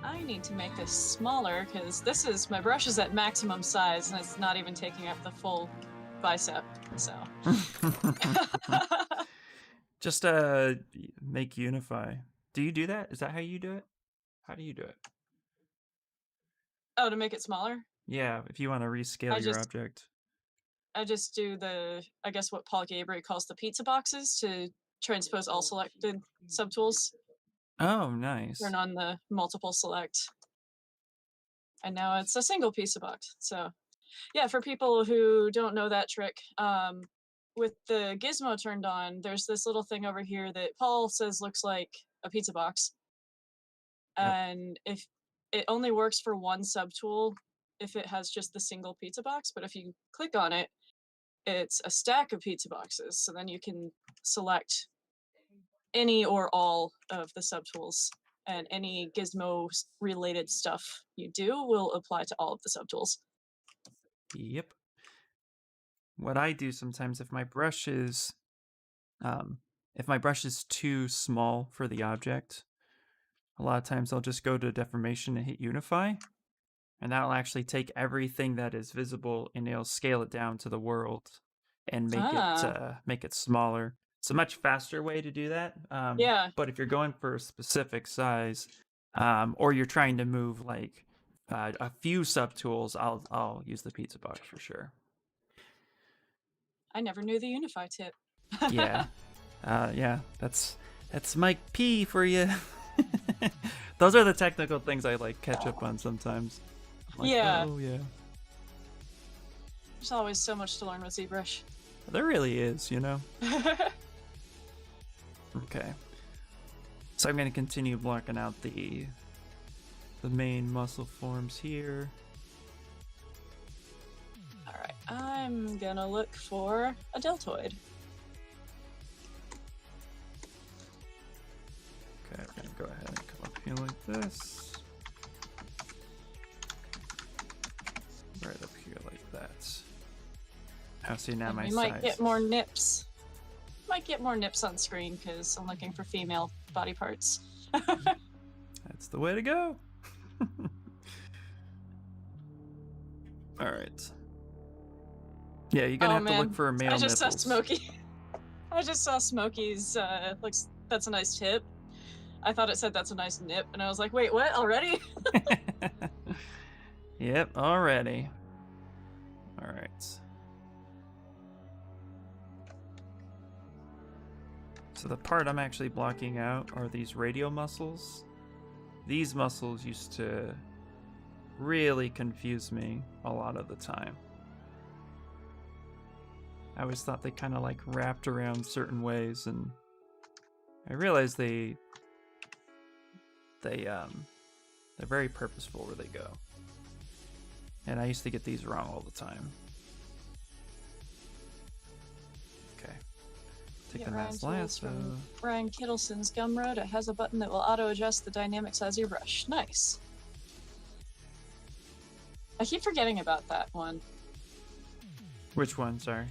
Speaker 1: I need to make this smaller because my brush is at maximum size and it's not even taking up the full bicep, so.
Speaker 2: Just make Unify. Do you do that? Is that how you do it? How do you do it?
Speaker 1: Oh, to make it smaller?
Speaker 2: Yeah, if you want to rescale your object.
Speaker 1: I just do I guess what Paul Gabriel calls the pizza boxes to transpose all selected subtools.
Speaker 2: Oh, nice.
Speaker 1: Turn on the multiple select. And now it's a single pizza box. So, yeah, for people who don't know that trick, with the gizmo turned on, there's this little thing over here that Paul says looks like a pizza box. Yep. And if it only works for one subtool, if it has just the single pizza box, but if you click on it, it's a stack of pizza boxes. So then you can select any or all of the subtools, and any gizmo related stuff you do will apply to all of the subtools.
Speaker 2: Yep. What I do sometimes if my brush is too small for the object, a lot of times I'll just go to deformation and hit Unify, and that'll actually take everything that is visible and it'll scale it down to the world and make it smaller. It's a much faster way to do that.
Speaker 1: Yeah.
Speaker 2: But if you're going for a specific size, or you're trying to move like a few subtools, I'll use the pizza box for sure.
Speaker 1: I never knew the Unify tip.
Speaker 2: Yeah, yeah, that's Mike P for you. Those are the technical things I like catch up on sometimes. Like,
Speaker 1: Yeah.
Speaker 2: oh yeah.
Speaker 1: There's always so much to learn with ZBrush.
Speaker 2: There really is, you know. Okay. So I'm going to continue blocking out the main muscle forms here.
Speaker 1: Alright, I'm gonna look for a deltoid.
Speaker 2: Okay, we're going to go ahead and come up here like this. Right up here like that. Now see, now my
Speaker 1: We
Speaker 2: size.
Speaker 1: might get more nips. Might get more nips on screen because I'm looking for female body parts.
Speaker 2: That's the way to go. All right. Yeah, you're gonna have to look for a male
Speaker 1: I just
Speaker 2: nipples.
Speaker 1: saw Smokey. I just saw Smokey's. Looks. That's a nice tip. I thought it said that's a nice nip, and I was like, wait, what? Already?
Speaker 2: Yep, already. All right. So the part I'm actually blocking out are these radial muscles. These muscles used to really confuse me a lot of the time. I always thought they kind of like wrapped around certain ways, and I realized they're very purposeful where they go. And I used to get these wrong all the time. Okay. Take the
Speaker 1: Ryan
Speaker 2: mass
Speaker 1: tools
Speaker 2: lasso.
Speaker 1: from Brian Kittleson's Gumroad. It has a button that will auto-adjust the dynamics as you brush. Nice. I keep forgetting about that one.
Speaker 2: Which one? Sorry.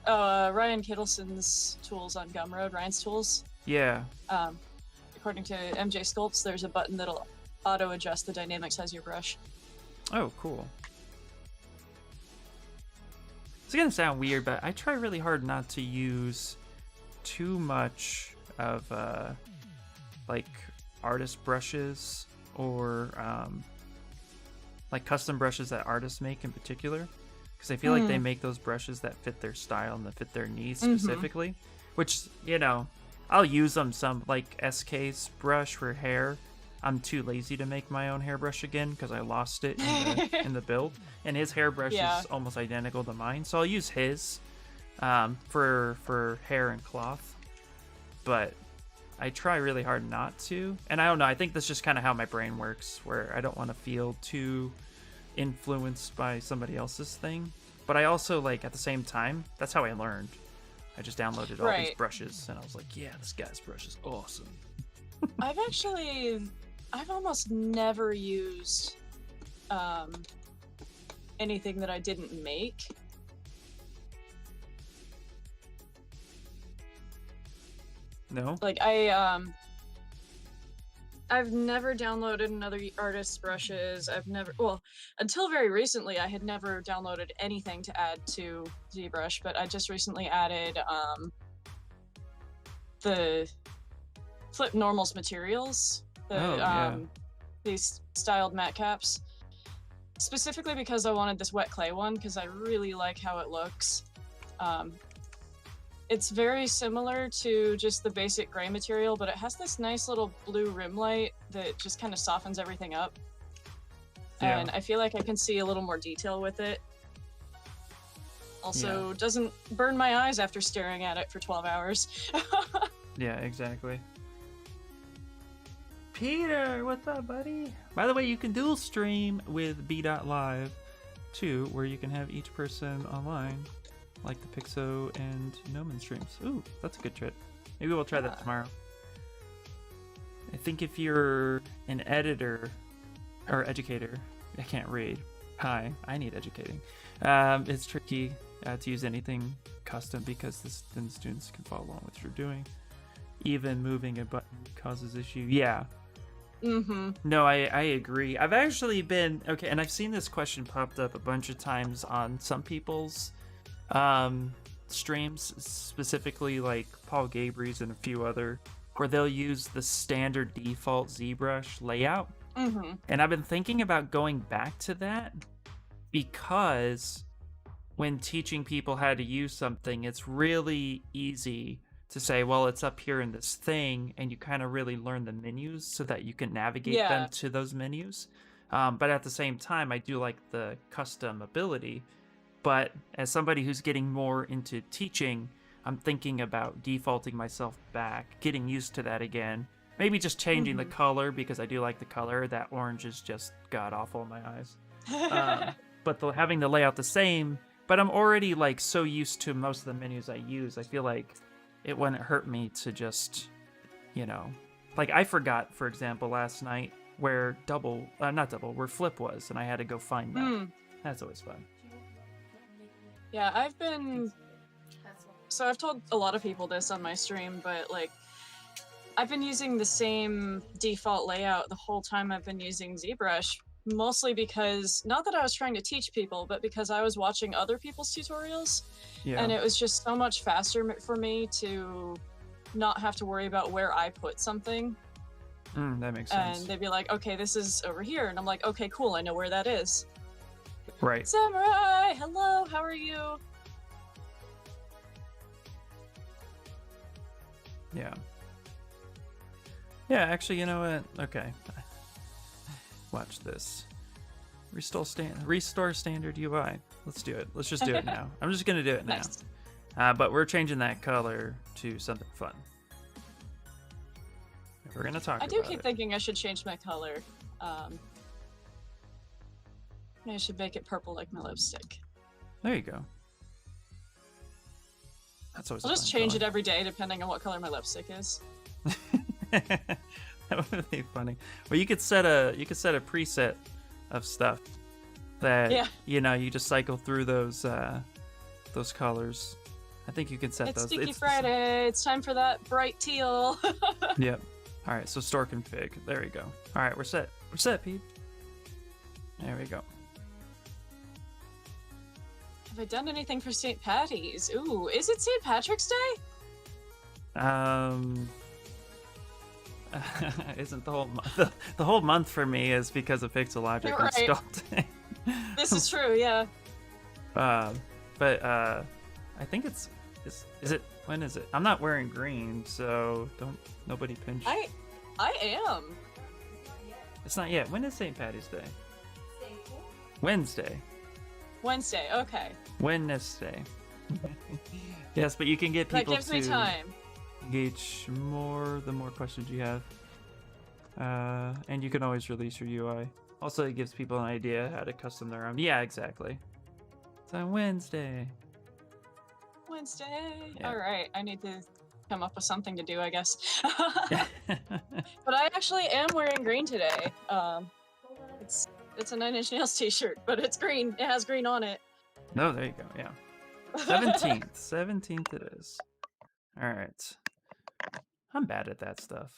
Speaker 1: Ryan Kittleson's tools on Gumroad. Ryan's tools.
Speaker 2: Yeah.
Speaker 1: According to MJ Sculpts, there's a button that'll auto-adjust the dynamics as you brush.
Speaker 2: Oh, cool. It's gonna sound weird, but I try really hard not to use too much of like artist brushes or like custom brushes that artists make in particular, because I feel like they make those brushes that fit their style and that fit their needs specifically. Which, you know, I'll use them some, like SK's brush for hair. I'm too lazy to make my own hairbrush again because I lost it in the build, and his hairbrush is almost identical to mine, so I'll use his for hair and cloth. But I try really hard not to, and I don't know. I think that's just kind of how my brain works, where I don't want to feel too influenced by somebody else's thing. But I also, like, at the same time, that's how I learned. I just downloaded all these brushes, and I was like, yeah, this guy's brush is awesome.
Speaker 1: I've almost never used anything that I didn't make.
Speaker 2: No?
Speaker 1: Like I've never downloaded another artist's brushes. Until very recently, I had never downloaded anything to add to ZBrush, but I just recently added the Flip Normals materials, these styled matte caps, specifically because I wanted this wet clay one, because I really like how it looks. It's very similar to just the basic gray material, but it has this nice little blue rim light that just kind of softens everything up.
Speaker 2: Yeah.
Speaker 1: And I feel like I can see a little more detail with it. Also, doesn't burn my eyes after staring at it for 12 hours.
Speaker 2: Yeah, exactly. Peter, what's up, buddy? By the way, you can dual stream with B.Live too, where you can have each person online, like the Pixo and Noman streams. Ooh, that's a good trip. Maybe we'll try that tomorrow. I think if you're an editor or educator, I can't read. Hi, I need educating. It's tricky to use anything custom because then students can follow along with what you're doing. Even moving a button causes issue. Yeah. No, I agree. I've actually been and I've seen this question popped up a bunch of times on some people's streams, specifically like Paul Gabry's and a few other, where they'll use the standard default ZBrush layout. And I've been thinking about going back to that because when teaching people how to use something, it's really easy to say, well, it's up here in this thing, and you kind of really learn the menus so that you can navigate them to those menus. But at the same time, I do like the custom ability. But as somebody who's getting more into teaching, I'm thinking about defaulting myself back, getting used to that again. Maybe just changing the color, because I do like the color. That orange is just god-awful in my eyes. But having the layout the same, but I'm already like so used to most of the menus I use, I feel like it wouldn't hurt me to just, you know... Like, I forgot, for example, last night where where flip was, and I had to go find that. That's always fun.
Speaker 1: Yeah, so I've told a lot of people this on my stream, but like, I've been using the same default layout the whole time I've been using ZBrush, mostly because, not that I was trying to teach people, but because I was watching other people's tutorials, and it was just so much faster for me to not have to worry about where I put something.
Speaker 2: That makes sense.
Speaker 1: And they'd be like, okay, this is over here, and I'm like, okay, cool, I know where that is.
Speaker 2: Right.
Speaker 1: Samurai, hello, how are you?
Speaker 2: Yeah. Yeah, actually, you know what? Okay. Watch this. Restore standard UI. Let's do it. Let's just do it now. I'm just gonna do it now.
Speaker 1: Nice.
Speaker 2: But we're changing that color to something fun. We're gonna talk about it.
Speaker 1: I do keep thinking I should change my color. Maybe I should make it purple like my lipstick.
Speaker 2: There you go. That's always
Speaker 1: I'll just change it every day depending on what color my lipstick is.
Speaker 2: That would be funny. Well, you could set a preset of stuff that you know, you just cycle through those colors. I think you can set
Speaker 1: it's
Speaker 2: those.
Speaker 1: Sticky Friday. It's time for that bright teal.
Speaker 2: Yep. All right. So store config. There we go. All right. We're set. We're set, Pete. There we go.
Speaker 1: Have I done anything for St. Patty's? Ooh, is it St. Patrick's Day?
Speaker 2: Isn't the whole month? The whole month for me is because of Pixelogic and sculpting.
Speaker 1: This is true, yeah.
Speaker 2: But I think it's is it, when is it? I'm not wearing green, so nobody pinch.
Speaker 1: I am.
Speaker 2: It's not yet. When is St. Patty's Day? Wednesday.
Speaker 1: Wednesday, okay.
Speaker 2: Wednesday. Yes, but you can get people
Speaker 1: that gives me time.
Speaker 2: Engage more the more questions you have. And you can always release your UI. Also, it gives people an idea how to custom their own. Yeah, exactly. It's on Wednesday.
Speaker 1: Wednesday.
Speaker 2: Yeah.
Speaker 1: All right, I need to come up with something to do, I guess. But I actually am wearing green today. It's a Nine Inch Nails t-shirt, but it's green. It has green on it.
Speaker 2: No, there you go. Yeah. 17th. 17th it is. All right. I'm bad at that stuff.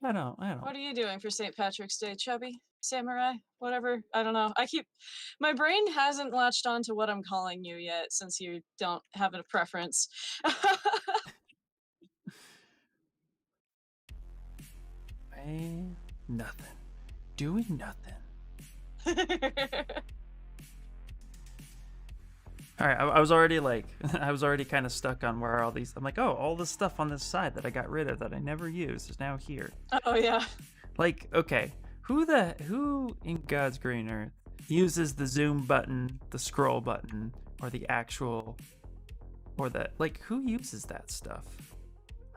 Speaker 2: I don't.
Speaker 1: What are you doing for St. Patrick's Day, Chubby? Samurai? Whatever. I don't know. My brain hasn't latched on to what I'm calling you yet, since you don't have a preference.
Speaker 2: Nothing. Doing nothing. All right, I was already kind of stuck on where all these. I'm like, oh, all this stuff on this side that I got rid of that I never used is now here.
Speaker 1: Oh yeah.
Speaker 2: Like, okay, who in God's green earth uses the zoom button, the scroll button, or the actual, or that, like, who uses that stuff?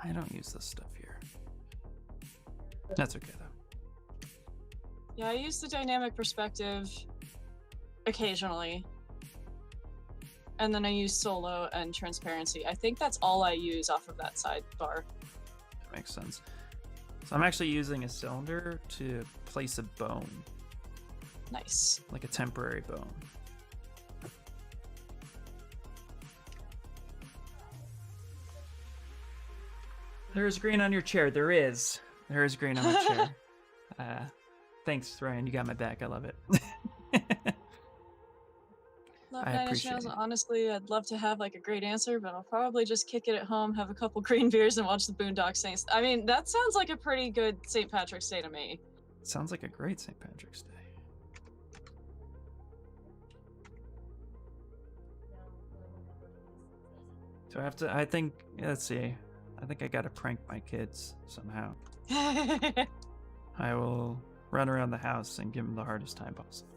Speaker 2: I don't use this stuff here. That's okay though.
Speaker 1: Yeah, I use the dynamic perspective occasionally. And then I use solo and transparency. I think that's all I use off of that sidebar.
Speaker 2: That makes sense. So I'm actually using a cylinder to place a bone.
Speaker 1: Nice.
Speaker 2: Like a temporary bone. There's green on your chair. There is green on my chair. Thanks, Ryan. You got my back. I love it.
Speaker 1: love
Speaker 2: I
Speaker 1: Nine Inch Nails.
Speaker 2: appreciate it.
Speaker 1: Honestly, I'd love to have like a great answer, but I'll probably just kick it at home, have a couple green beers, and watch the Boondock Saints. I mean, that sounds like a pretty good St. Patrick's Day to me.
Speaker 2: Sounds like a great St. Patrick's Day. So I think, let's see. I think I gotta prank my kids somehow. I will run around the house and give them the hardest time possible.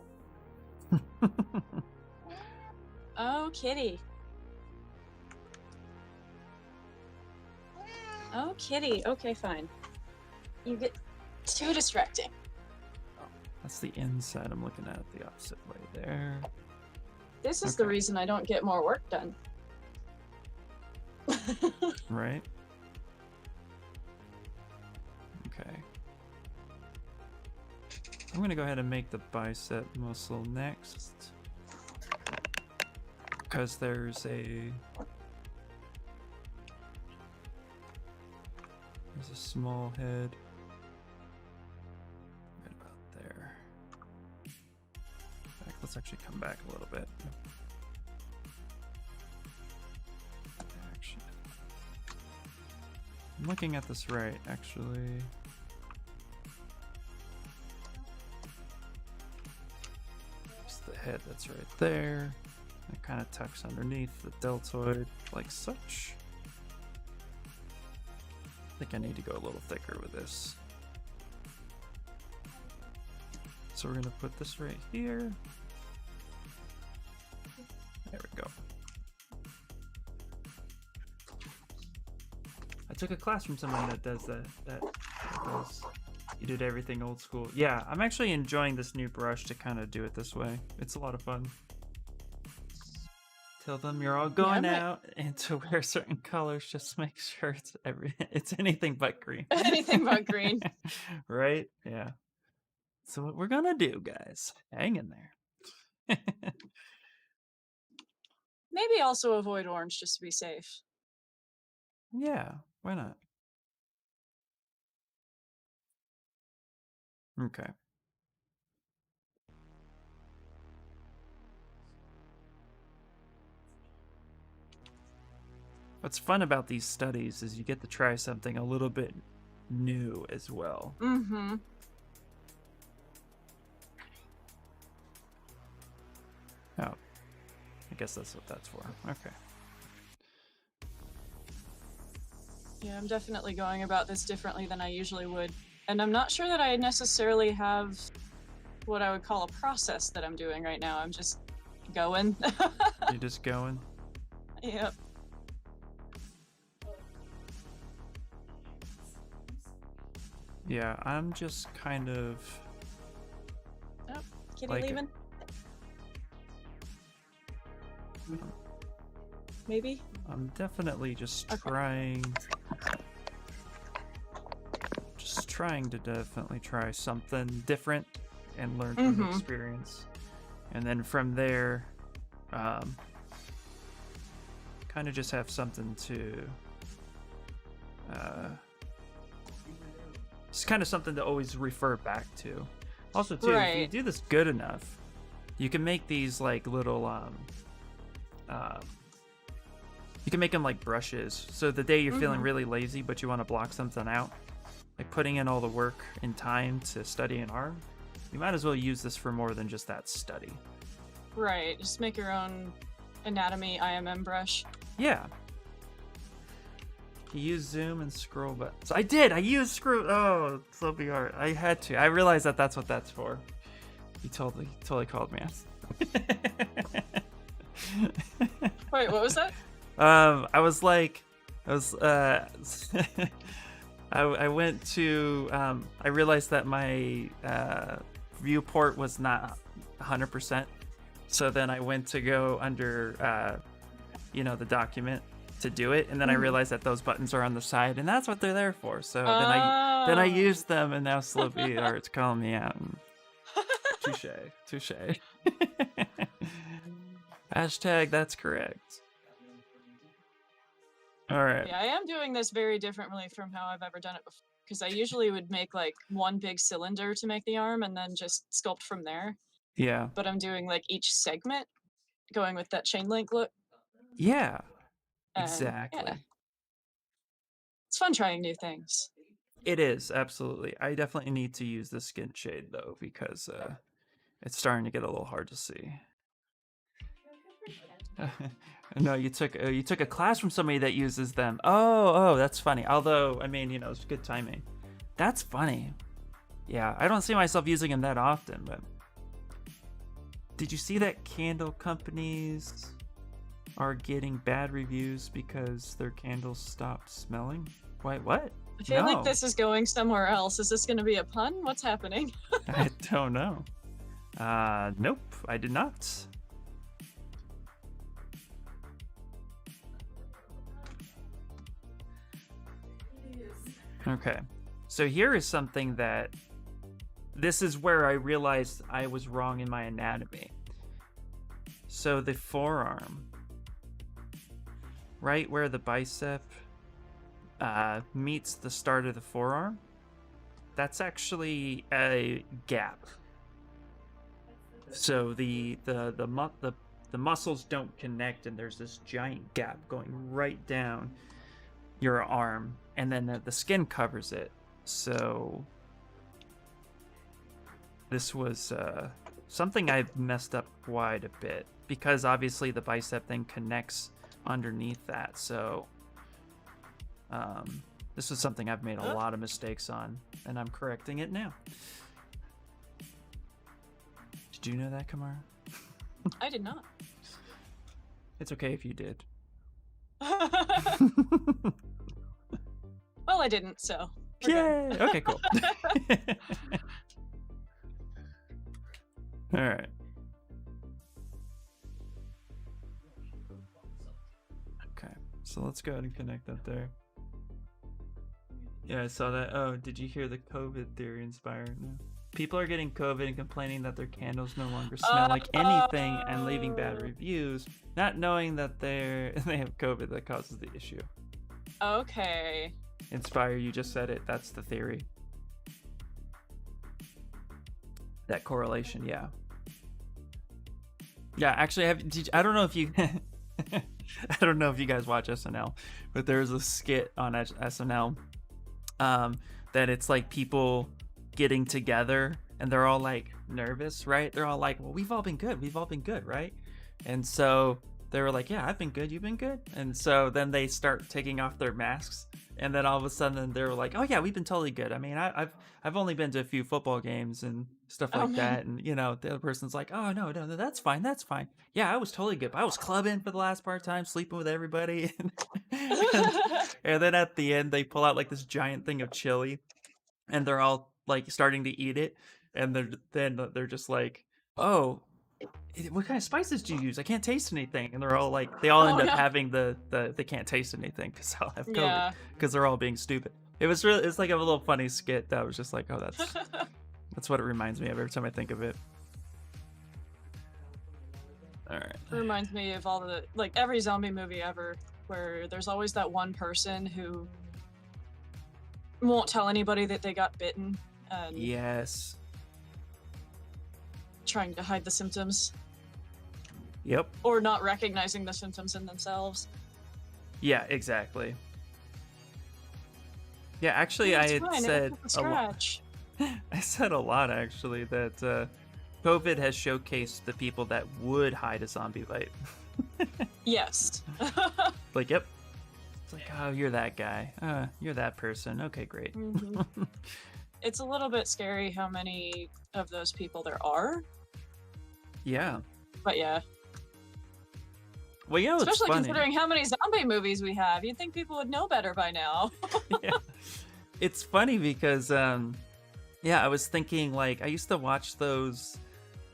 Speaker 1: Oh, kitty. Oh, kitty. Okay, fine. You get too distracting.
Speaker 2: That's the inside. I'm looking at it the opposite way there.
Speaker 1: This is the
Speaker 2: Okay.
Speaker 1: reason I don't get more work done.
Speaker 2: Right? Okay. I'm gonna go ahead and make the bicep muscle next. Because there's a small head right about there. In fact, let's actually come back a little bit. Action. I'm looking at this right, actually. It's the head that's right there. It kind of tucks underneath the deltoid, like such. I think I need to go a little thicker with this. So we're gonna put this right here. There we go. I took a class from someone that does that does. You did everything old school. Yeah, I'm actually enjoying this new brush to kind of do it this way. It's a lot of fun. Tell them you're all going out and to wear certain colors. Just make sure it's anything but green.
Speaker 1: Anything but green.
Speaker 2: Right? Yeah. So what we're gonna do, guys? Hang in there.
Speaker 1: Maybe also avoid orange just to be safe.
Speaker 2: Yeah, why not? Okay. What's fun about these studies is you get to try something a little bit new as well.
Speaker 1: Mm-hmm.
Speaker 2: Oh, I guess that's what that's for. Okay.
Speaker 1: Yeah, I'm definitely going about this differently than I usually would. And I'm not sure that I necessarily have what I would call a process that I'm doing right now. I'm just going.
Speaker 2: You're just going?
Speaker 1: Yep.
Speaker 2: Yeah, I'm just kind of...
Speaker 1: Oh, kitty
Speaker 2: Like it.
Speaker 1: leaving? Maybe?
Speaker 2: I'm definitely just
Speaker 1: Okay.
Speaker 2: trying to definitely try something different and learn from the
Speaker 1: Mhm.
Speaker 2: experience. And then from there, kind of just have something to, it's kind of something to always refer back to. Also, too, if you
Speaker 1: Right.
Speaker 2: do this good enough, you can make these like little, you can make them like brushes. So the day you're feeling
Speaker 1: Mhm.
Speaker 2: really lazy, but you want to block something out, like putting in all the work and time to study an arm, you might as well use this for more than just that study.
Speaker 1: Right. Just make your own anatomy IMM brush.
Speaker 2: Yeah. You use zoom and scroll buttons. I did! I used scroll. Oh, it's so hard. I had to. I realized that that's what that's for. You totally called me out.
Speaker 1: Wait, what was that?
Speaker 2: I was I went to I realized that my viewport was not 100%, so then I went to go under the document to do it, and then I realized that those buttons are on the side, and that's what they're there for. So then I
Speaker 1: Oh.
Speaker 2: used them, and now Sloppy Art's calling me out. And... touche. Hashtag that's correct. All right.
Speaker 1: Yeah, I am doing this very differently from how I've ever done it before. Because I usually would make like one big cylinder to make the arm and then just sculpt from there.
Speaker 2: Yeah.
Speaker 1: But I'm doing like each segment. going with that chain link look.
Speaker 2: Yeah,
Speaker 1: And yeah,
Speaker 2: exactly.
Speaker 1: it's fun trying new things.
Speaker 2: It is, absolutely. I definitely need to use the skin shade though, because it's starting to get a little hard to see. No, you took a class from somebody that uses them. Oh, that's funny. Although, I mean, it's good timing. That's funny. Yeah, I don't see myself using them that often, but did you see that candle companies are getting bad reviews because their candles stopped smelling? Wait, what?
Speaker 1: I feel like
Speaker 2: No.
Speaker 1: this is going somewhere else. Is this going to be a pun? What's happening?
Speaker 2: I don't know. Nope, I did not. Okay, so here is something that this is where I realized I was wrong in my anatomy. So the forearm, right where the bicep meets the start of the forearm, that's actually a gap. So the muscles don't connect, and there's this giant gap going right down your arm, and then the skin covers it. So this was something I've messed up quite a bit, because obviously the bicep then connects underneath that. So this is something I've made a lot of mistakes on, and I'm correcting it now. Did you know that, Kamara?
Speaker 1: I did not.
Speaker 2: It's okay if you did.
Speaker 1: Well, I didn't, so. we're
Speaker 2: Yay!
Speaker 1: good.
Speaker 2: Okay, cool. All right. Okay, so let's go ahead and connect that there. Yeah, I saw that. Oh, did you hear the COVID theory inspired? No. People are getting COVID and complaining that their candles no longer smell like anything and leaving bad reviews, not knowing that they have COVID that causes the issue.
Speaker 1: Okay.
Speaker 2: Inspire, you just said it. That's the theory. That correlation, yeah. Yeah, actually, I don't know if you, I don't know if you guys watch SNL, but there's a skit on SNL that it's like people getting together and they're all like nervous, right? They're all like, well, we've all been good, right? And so they were like, yeah, I've been good, you've been good. And so then they start taking off their masks, and then all of a sudden they were like, oh yeah, we've been totally good. I mean, I've only been to a few football games and stuff
Speaker 1: Oh,
Speaker 2: like
Speaker 1: man.
Speaker 2: that. And the other person's like, oh no, that's fine. Yeah, I was totally good. I was clubbing for the last part time, sleeping with everybody. And then at the end they pull out like this giant thing of chili, and they're all like starting to eat it, and they're just like, oh, what kind of spices do you use? I can't taste anything. And they're all like, they all
Speaker 1: Oh,
Speaker 2: end up
Speaker 1: no.
Speaker 2: having they can't taste anything because they all have COVID,
Speaker 1: Yeah.
Speaker 2: because they're all being stupid. It's like a little funny skit that was just like, oh, that's what it reminds me of every time I think of it. All right.
Speaker 1: It reminds me of all the, like, every zombie movie ever, where there's always that one person who won't tell anybody that they got bitten and
Speaker 2: Yes.
Speaker 1: trying to hide the symptoms,
Speaker 2: Yep.
Speaker 1: or not recognizing the symptoms in themselves.
Speaker 2: Yeah, exactly. Yeah, actually,
Speaker 1: Yeah,
Speaker 2: I
Speaker 1: it's
Speaker 2: had
Speaker 1: fine,
Speaker 2: said
Speaker 1: it was a
Speaker 2: a lot.
Speaker 1: scratch.
Speaker 2: I said a lot, actually, that COVID has showcased the people that would hide a zombie bite.
Speaker 1: Yes.
Speaker 2: Like, yep. It's like, oh, you're that guy. You're that person. Okay, great.
Speaker 1: Mhm. It's a little bit scary how many of those people there are,
Speaker 2: Yeah.
Speaker 1: but yeah.
Speaker 2: Well, it's
Speaker 1: Especially
Speaker 2: funny.
Speaker 1: considering how many zombie movies we have, you'd think people would know better by now.
Speaker 2: Yeah. It's funny because, I was thinking, like, I used to watch those,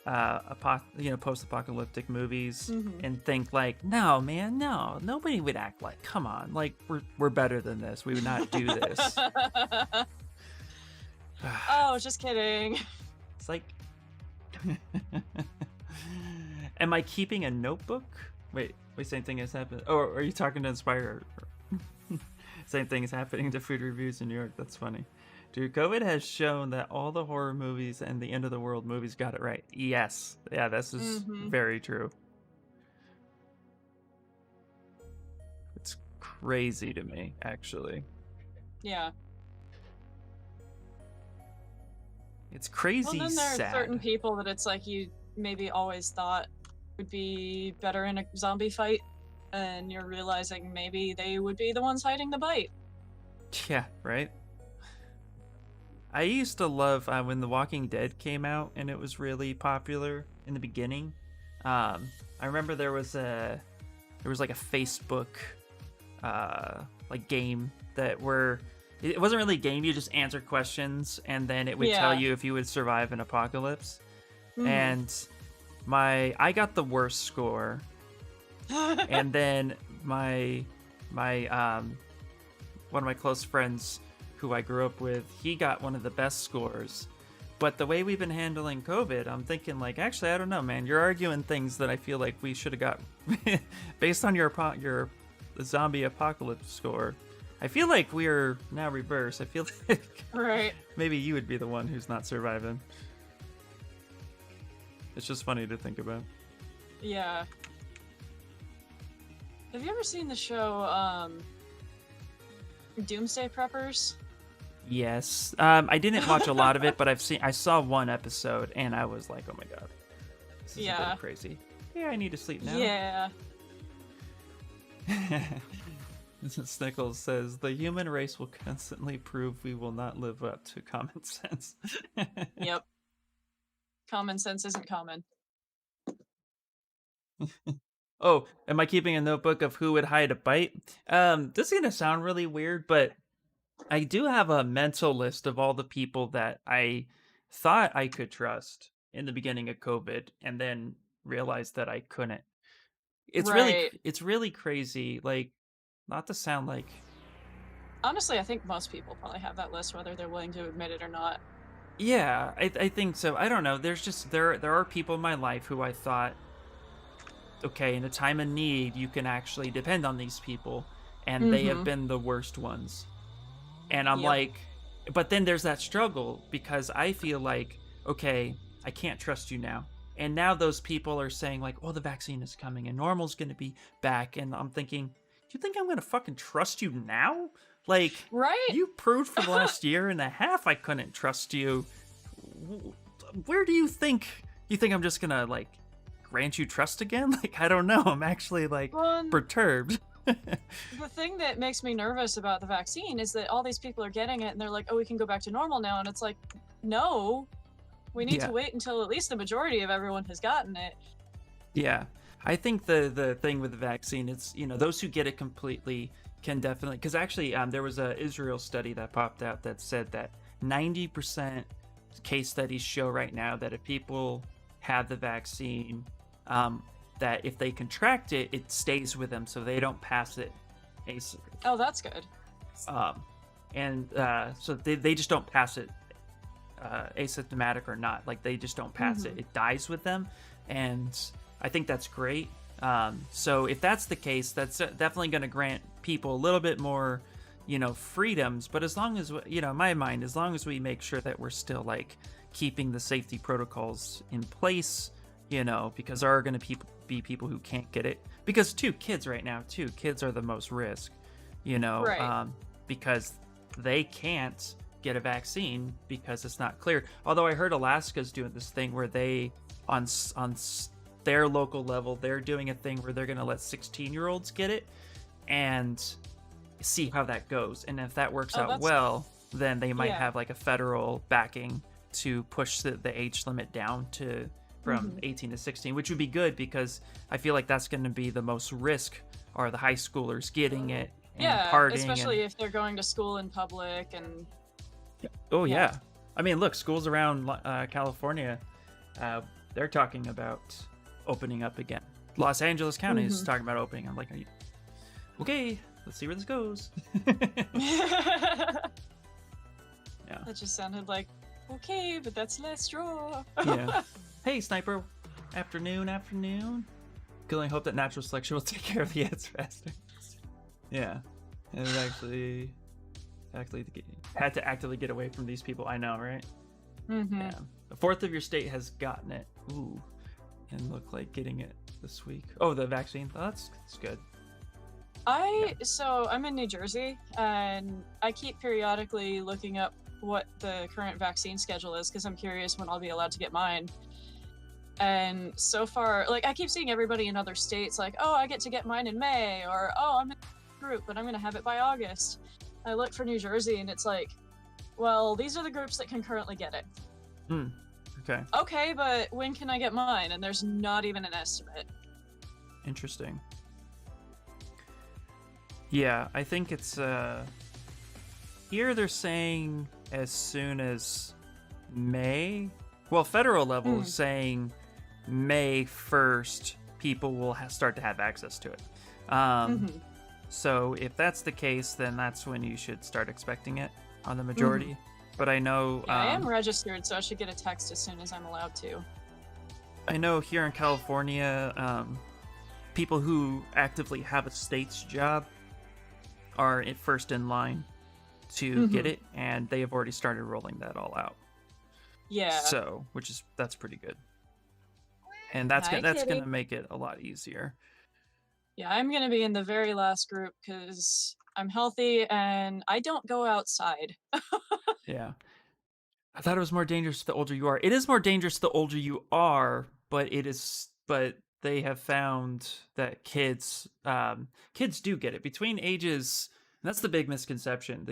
Speaker 2: post-apocalyptic movies
Speaker 1: Mhm.
Speaker 2: and think, like, no, man, no, nobody would act like, come on, like, we're better than this. We would not do this.
Speaker 1: Oh, just kidding.
Speaker 2: It's like, am I keeping a notebook? Wait, same thing has happened. Oh, are you talking to Inspire? Same thing is happening to food reviews in New York. That's funny. Dude, COVID has shown that all the horror movies and the end of the world movies got it right. Yes. Yeah, this is
Speaker 1: Mhm.
Speaker 2: very true. crazy to me, actually.
Speaker 1: Yeah.
Speaker 2: It's crazy
Speaker 1: Well, then there
Speaker 2: sad.
Speaker 1: are certain people that it's like you maybe always thought would be better in a zombie fight, and you're realizing maybe they would be the ones hiding the bite.
Speaker 2: Yeah, right? I used to love when The Walking Dead came out and it was really popular in the beginning. I remember there was like a Facebook like game that where it wasn't really a game, you just answer questions and then it would tell
Speaker 1: Yeah.
Speaker 2: you if you would survive an apocalypse.
Speaker 1: Mhm.
Speaker 2: And I got the worst score, and then my one of my close friends who I grew up with, he got one of the best scores. But the way we've been handling COVID, I'm thinking like, actually, I don't know, man. You're arguing things that I feel like we should have got based on your zombie apocalypse score. I feel like we're now reversed. I feel like
Speaker 1: Right.
Speaker 2: maybe you would be the one who's not surviving. It's just funny to think about.
Speaker 1: Yeah. Have you ever seen the show Doomsday Preppers?
Speaker 2: Yes. I didn't watch a lot of it, but I saw one episode and I was like, oh my god. This is a
Speaker 1: Yeah.
Speaker 2: bit crazy. Yeah, I need to sleep now.
Speaker 1: Yeah.
Speaker 2: Snickles says, the human race will constantly prove we will not live up to common sense.
Speaker 1: Yep. Common sense isn't common.
Speaker 2: Oh, am I keeping a notebook of who would hide a bite? This is gonna sound really weird, but I do have a mental list of all the people that I thought I could trust in the beginning of COVID and then realized that I couldn't.
Speaker 1: Right.
Speaker 2: It's really crazy. Like, not to sound like,
Speaker 1: Honestly, I think most people probably have that list, whether they're willing to admit it or not.
Speaker 2: yeah, I think so. I don't know. There's just there are people in my life who I thought, okay, in a time of need, you can actually depend on these people, and they have
Speaker 1: Mhm.
Speaker 2: been the worst ones. And I'm
Speaker 1: Yep.
Speaker 2: like, but then there's that struggle because I feel like, okay, I can't trust you now. And now those people are saying like, oh, the vaccine is coming and normal's going to be back. And I'm thinking, do you think I'm going to fucking trust you now? Like,
Speaker 1: Right?
Speaker 2: you proved for the last year and a half I couldn't trust you. Where do you think I'm just going to like grant you trust again? Like, I don't know. I'm actually like
Speaker 1: Well, and
Speaker 2: perturbed.
Speaker 1: the thing that makes me nervous about the vaccine is that all these people are getting it and they're like, oh, we can go back to normal now. And it's like, no, we need
Speaker 2: Yeah.
Speaker 1: to wait until at least the majority of everyone has gotten it.
Speaker 2: Yeah, I think the thing with the vaccine is, you know, those who get it completely can definitely, because actually there was a Israel study that popped out that said that 90% case studies show right now that if people have the vaccine, that if they contract it, it stays with them, so they don't pass it asynchronously.
Speaker 1: Oh, that's good.
Speaker 2: So they just don't pass it asymptomatic or not, like they just don't pass it,
Speaker 1: Mhm.
Speaker 2: it dies with them. And I think that's great. So if that's the case, that's definitely going to grant people a little bit more, you know, freedoms. But as long as, you know, in my mind, as long as we make sure that we're still like keeping the safety protocols in place, you know, because there are going to be people who can't get it, because kids right now, kids are the most risk, you know,
Speaker 1: Right.
Speaker 2: because they can't get a vaccine because it's not clear. Although I heard Alaska's doing this thing where they on their local level, they're doing a thing where they're going to let 16-year-olds get it and see how that goes. And if that works
Speaker 1: Oh,
Speaker 2: out
Speaker 1: that's
Speaker 2: well, then they might
Speaker 1: Yeah.
Speaker 2: have like a federal backing to push the age limit down to from
Speaker 1: Mhm.
Speaker 2: 18 to 16, which would be good because I feel like that's going to be the most risk are the high schoolers getting it and
Speaker 1: Yeah,
Speaker 2: partying.
Speaker 1: especially if they're going to school in public and
Speaker 2: Oh
Speaker 1: Yeah.
Speaker 2: yeah. I mean, look, schools around California, they're talking about opening up again. Los Angeles County is
Speaker 1: Mhm.
Speaker 2: talking about opening. I'm like, are you... okay, let's see where this goes.
Speaker 1: that
Speaker 2: Yeah.
Speaker 1: just sounded like okay, but that's less straw.
Speaker 2: Yeah. Hey, Sniper. Afternoon. Can only hope that natural selection will take care of the ants faster. Yeah. And it actually had to actively get away from these people. I know, right?
Speaker 1: Mm-hmm.
Speaker 2: Yeah. A fourth of your state has gotten it. Ooh. And look like getting it this week. Oh, the vaccine. Oh, that's good.
Speaker 1: So I'm in New Jersey, and I keep periodically looking up what the current vaccine schedule is because I'm curious when I'll be allowed to get mine. And so far, like, I keep seeing everybody in other states like, oh, I get to get mine in May, or oh, I'm in a group, but I'm gonna have it by August. I look for New Jersey, and it's like, well, these are the groups that can currently get it.
Speaker 2: Okay.
Speaker 1: Okay, but when can I get mine? And there's not even an estimate.
Speaker 2: Interesting. Yeah, I think it's here they're saying as soon as May. Well, federal level is saying May 1st people will start to have access to it. So if that's the case, then that's when you should start expecting it on the majority. But I know
Speaker 1: I am registered, so I should get a text as soon as I'm allowed to.
Speaker 2: I know here in California, people who actively have a state's job are first in line to get it, and they have already started rolling that all out.
Speaker 1: Yeah.
Speaker 2: So, that's pretty good, and that's gonna make it a lot easier.
Speaker 1: Yeah, I'm gonna be in the very last group because I'm healthy and I don't go outside.
Speaker 2: Yeah. I thought it was more dangerous the older you are. It is more dangerous the older you are, but they have found that kids do get it between ages. And that's the big misconception.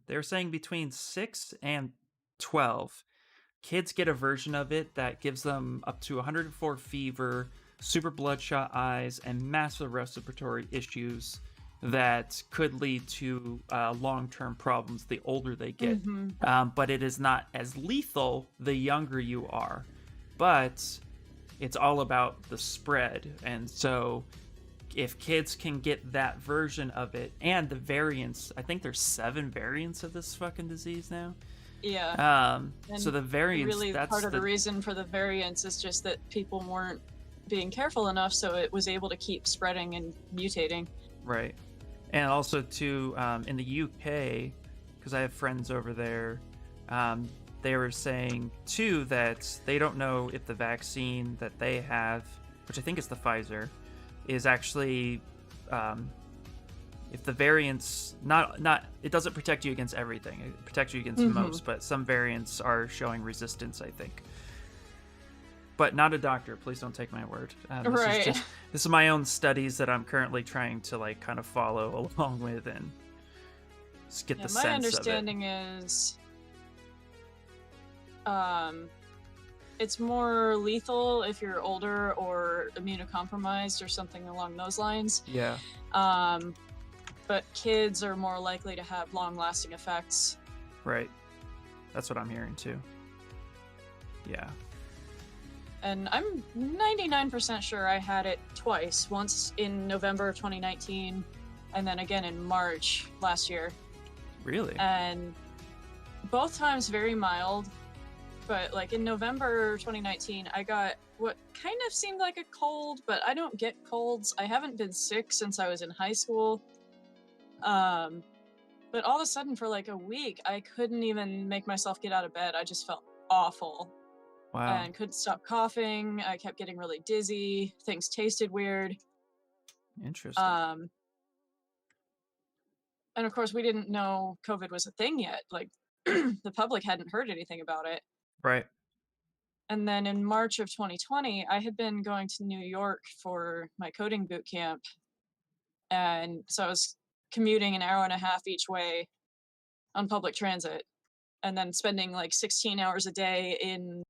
Speaker 2: They're saying between 6 and 12, kids get a version of it that gives them up to 104 fever, super bloodshot eyes, and massive respiratory issues that could lead to long-term problems the older they get. But it is not as lethal the younger you are. But it's all about the spread. And so if kids can get that version of it and the variants, I think there's 7 variants of this fucking disease now.
Speaker 1: Yeah.
Speaker 2: So the variants,
Speaker 1: really
Speaker 2: that's
Speaker 1: part of the reason for the variants is just that people weren't being careful enough, so it was able to keep spreading and mutating.
Speaker 2: Right. And also too, in the UK, because I have friends over there, they were saying too that they don't know if the vaccine that they have, which I think is the Pfizer, is actually if the variants it doesn't protect you against everything. It protects you against most, but some variants are showing resistance, I think. But not a doctor. Please don't take my word. This is my own studies that I'm currently trying to like kind of follow along with and just get the sense of it.
Speaker 1: My understanding is, it's more lethal if you're older or immunocompromised or something along those lines.
Speaker 2: Yeah.
Speaker 1: But kids are more likely to have long-lasting effects.
Speaker 2: Right. That's what I'm hearing too. Yeah.
Speaker 1: And I'm 99% sure I had it twice. Once in November of 2019, and then again in March last year.
Speaker 2: Really?
Speaker 1: And both times very mild. But like in November 2019, I got what kind of seemed like a cold, but I don't get colds. I haven't been sick since I was in high school. But all of a sudden for like a week, I couldn't even make myself get out of bed. I just felt awful.
Speaker 2: Wow.
Speaker 1: And couldn't stop coughing. I kept getting really dizzy. Things tasted weird.
Speaker 2: Interesting.
Speaker 1: And of course, we didn't know COVID was a thing yet. Like, the public hadn't heard anything about it.
Speaker 2: Right.
Speaker 1: And then in March of 2020, I had been going to New York for my coding boot camp. And so I was commuting an hour and a half each way on public transit. And then spending like 16 hours a day in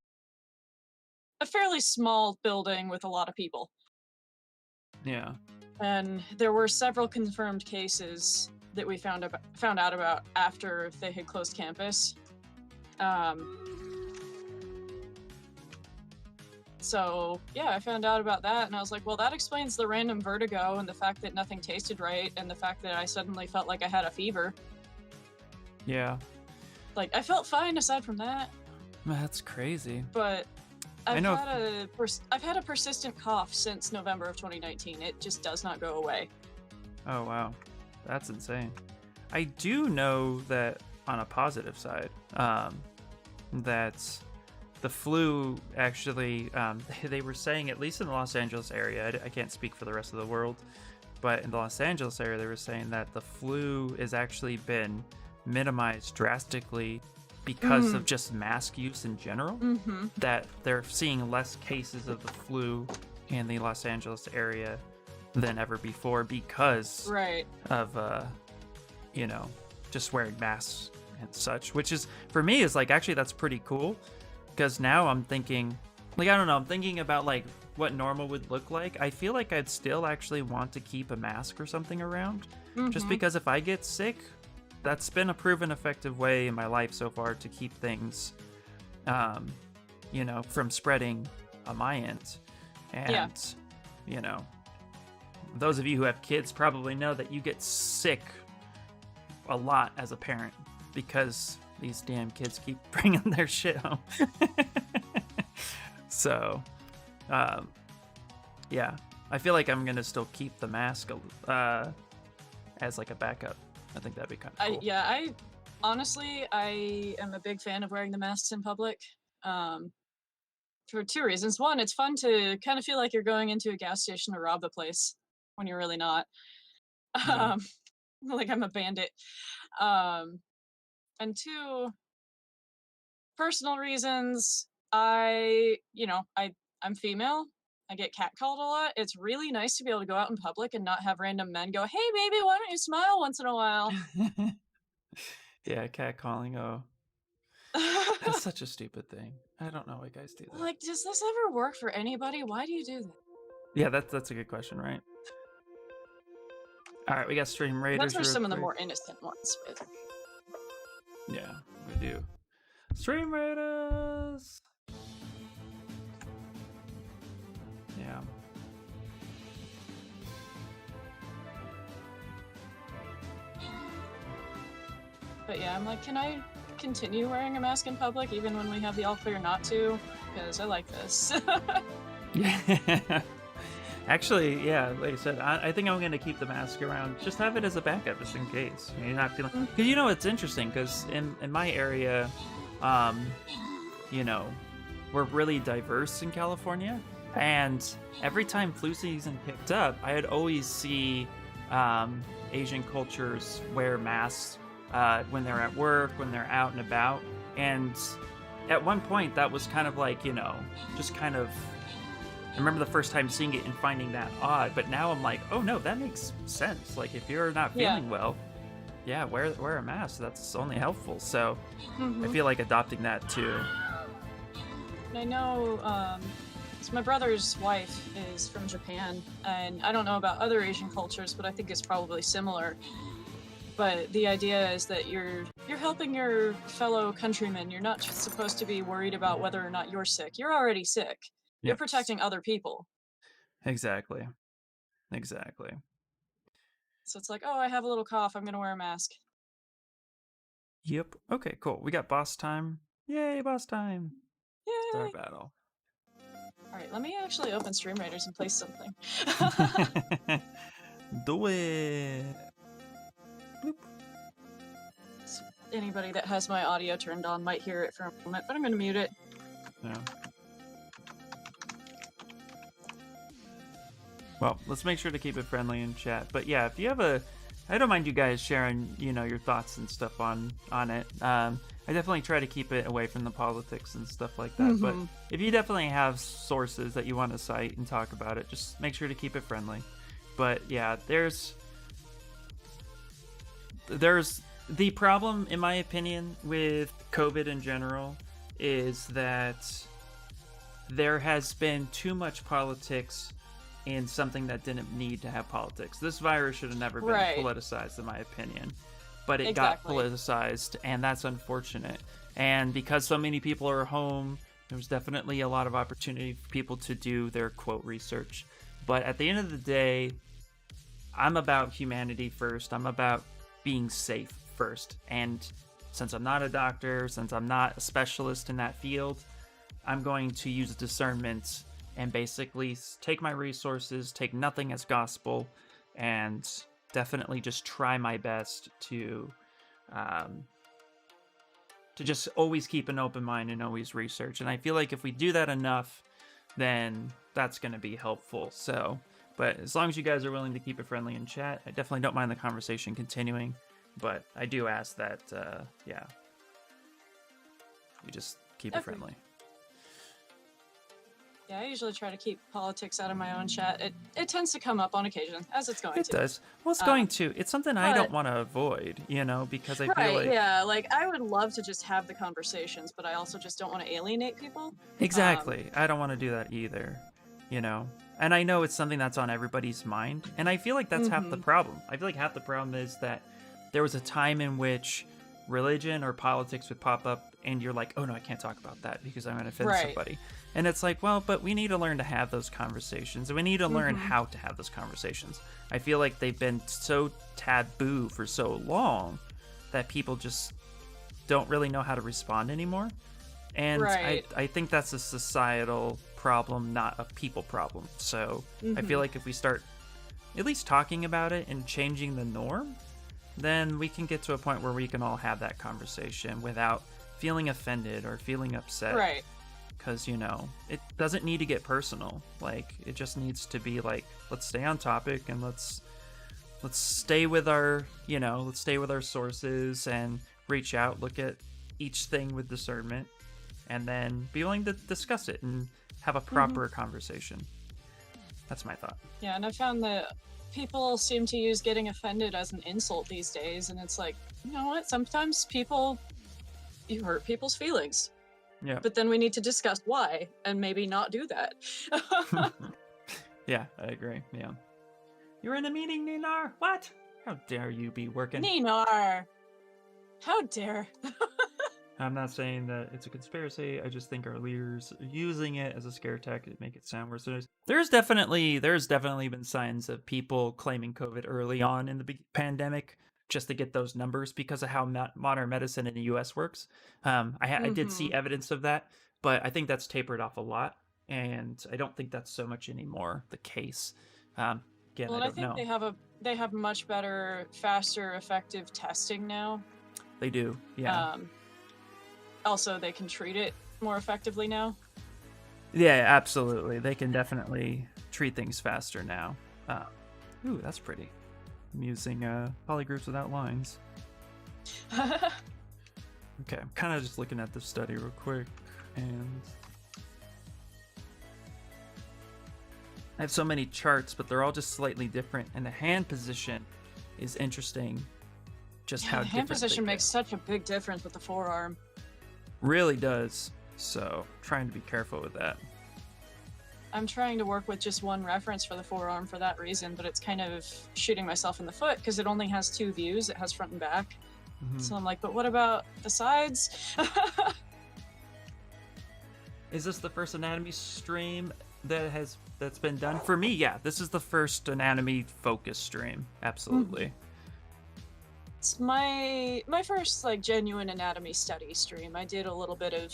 Speaker 1: a fairly small building with a lot of people.
Speaker 2: Yeah.
Speaker 1: And there were several confirmed cases that we found out about after they had closed campus. So yeah, I found out about that and I was like, well, that explains the random vertigo and the fact that nothing tasted right and the fact that I suddenly felt like I had a fever.
Speaker 2: Yeah.
Speaker 1: Like, I felt fine aside from that.
Speaker 2: That's crazy.
Speaker 1: But I've had a persistent cough since November of 2019. It just does not go away.
Speaker 2: Oh, wow. That's insane. I do know that on a positive side, that the flu actually, they were saying, at least in the Los Angeles area, I can't speak for the rest of the world, But in the Los Angeles area, they were saying that the flu has actually been minimized drastically because of just mask use in general. That they're seeing less cases of the flu in the Los Angeles area than ever before because of just wearing masks and such, which is, for me, is like, actually that's pretty cool, because now I'm thinking, like, I don't know, I'm thinking about like what normal would look like. I feel like I'd still actually want to keep a mask or something around, just because if I get sick, that's been a proven effective way in my life so far to keep things from spreading on my end. And those of you who have kids probably know that you get sick a lot as a parent because these damn kids keep bringing their shit home. So, I feel like I'm gonna still keep the mask as like a backup. I think that'd be kind of cool.
Speaker 1: I honestly am a big fan of wearing the masks in public. For two reasons. One, it's fun to kind of feel like you're going into a gas station to rob the place when you're really not. Like I'm a bandit. And two, personal reasons. I'm female. I get catcalled a lot. It's really nice to be able to go out in public and not have random men go, "Hey, baby, why don't you smile once in a while?"
Speaker 2: Yeah, catcalling. Oh, that's such a stupid thing. I don't know why guys do that.
Speaker 1: Like, does this ever work for anybody? Why do you do that?
Speaker 2: Yeah, that's a good question, right? All right, we got Stream Raiders.
Speaker 1: That's for some of the more innocent ones. But...
Speaker 2: yeah, we do. Stream Raiders. Yeah.
Speaker 1: But yeah, I'm like, can I continue wearing a mask in public even when we have the all clear not to? Because I like this.
Speaker 2: Yeah. Actually, yeah, like I said, I think I'm going to keep the mask around. Just have it as a backup, just in case. You're not feeling... Because, it's interesting, because in my area, we're really diverse in California. And every time flu season picked up, I'd always see Asian cultures wear masks when they're at work, when they're out and about. And at one point, that was kind of like, just kind of... I remember the first time seeing it and finding that odd, but now I'm like, oh no, that makes sense. Like, if you're not feeling well, wear a mask. That's only helpful. So I feel like adopting that too.
Speaker 1: I know, so my brother's wife is from Japan, and I don't know about other Asian cultures, but I think it's probably similar. But the idea is that you're helping your fellow countrymen. You're not just supposed to be worried about whether or not you're sick. You're already sick. You're protecting other people.
Speaker 2: Exactly.
Speaker 1: So it's like, oh, I have a little cough. I'm going to wear a mask.
Speaker 2: Yep. Okay, cool. We got boss time. Yay, boss time.
Speaker 1: Yay.
Speaker 2: Star battle.
Speaker 1: All right, let me actually open Stream Raiders and play something.
Speaker 2: Do it. Boop.
Speaker 1: So anybody that has my audio turned on might hear it for a moment, but I'm going to mute it.
Speaker 2: Yeah. Well, let's make sure to keep it friendly in chat. But yeah, if you have I don't mind you guys sharing, your thoughts and stuff on it. I definitely try to keep it away from the politics and stuff like that. But if you definitely have sources that you want to cite and talk about it, just make sure to keep it friendly. But yeah, there's the problem, in my opinion, with COVID in general is that there has been too much politics in something that didn't need to have politics. This virus should have never been politicized, in my opinion. But it got politicized, and that's unfortunate. And because so many people are home, there's definitely a lot of opportunity for people to do their quote research. But at the end of the day, I'm about humanity first. I'm about being safe first. And since I'm not a doctor, since I'm not a specialist in that field, I'm going to use discernment and basically take my resources, take nothing as gospel, and definitely just try my best to just always keep an open mind and always research. And I feel like if we do that enough, then that's going to be helpful. So But as long as you guys are willing to keep it friendly in chat, I definitely don't mind the conversation continuing. But I do ask that, yeah, we just keep it friendly.
Speaker 1: Yeah, I usually try to keep politics out of my own chat. It tends to come up on occasion, as it's going to.
Speaker 2: It does. Well, it's going to. It's something I don't want to avoid, because I feel like...
Speaker 1: yeah, like, I would love to just have the conversations, but I also just don't want to alienate people.
Speaker 2: Exactly. I don't want to do that either, And I know it's something that's on everybody's mind, and I feel like that's half the problem. I feel like half the problem is that there was a time in which religion or politics would pop up, and you're like, oh no, I can't talk about that because I'm going to offend somebody. And it's like, well, but we need to learn to have those conversations, and we need to learn how to have those conversations. I feel like they've been so taboo for so long that people just don't really know how to respond anymore. And I think that's a societal problem, not a people problem. So I feel like if we start at least talking about it and changing the norm, then we can get to a point where we can all have that conversation without feeling offended or feeling upset.
Speaker 1: Right.
Speaker 2: Because, it doesn't need to get personal. Like, it just needs to be like, let's stay on topic and let's stay with our, let's stay with our sources and reach out, look at each thing with discernment, and then be willing to discuss it and have a proper conversation. That's my thought.
Speaker 1: Yeah, and I found that people seem to use getting offended as an insult these days, and it's like, you know what? Sometimes you hurt people's feelings.
Speaker 2: Yeah.
Speaker 1: But then we need to discuss why, and maybe not do that.
Speaker 2: Yeah, I agree. Yeah. You're in a meeting, Ninar? What? How dare you be working?
Speaker 1: Ninar! How dare?
Speaker 2: I'm not saying that it's a conspiracy. I just think our leaders are using it as a scare tactic to make it sound worse than it is. There's definitely been signs of people claiming COVID early on in the pandemic just to get those numbers because of how modern medicine in the U.S. works. I did see evidence of that, but I think that's tapered off a lot, and I don't think that's so much anymore the case. Again,
Speaker 1: well,
Speaker 2: I don't know.
Speaker 1: They have much better, faster, effective testing now.
Speaker 2: They do, yeah.
Speaker 1: Also, they can treat it more effectively now.
Speaker 2: Yeah, absolutely. They can definitely treat things faster now. Ooh, that's pretty. I'm using polygroups without lines. Okay, I'm kind of just looking at this study real quick, and I have so many charts, but they're all just slightly different, and the hand position is interesting. Just how different.
Speaker 1: Hand position makes such a big difference with the forearm.
Speaker 2: Really does. So, trying to be careful with that.
Speaker 1: I'm trying to work with just one reference for the forearm for that reason, but it's kind of shooting myself in the foot because it only has two views. It has front and back. So I'm like, but what about the sides?
Speaker 2: Is this the first anatomy stream that's been done? For me, yeah. This is the first anatomy focus stream. Absolutely.
Speaker 1: It's my first genuine anatomy study stream. I did a little bit of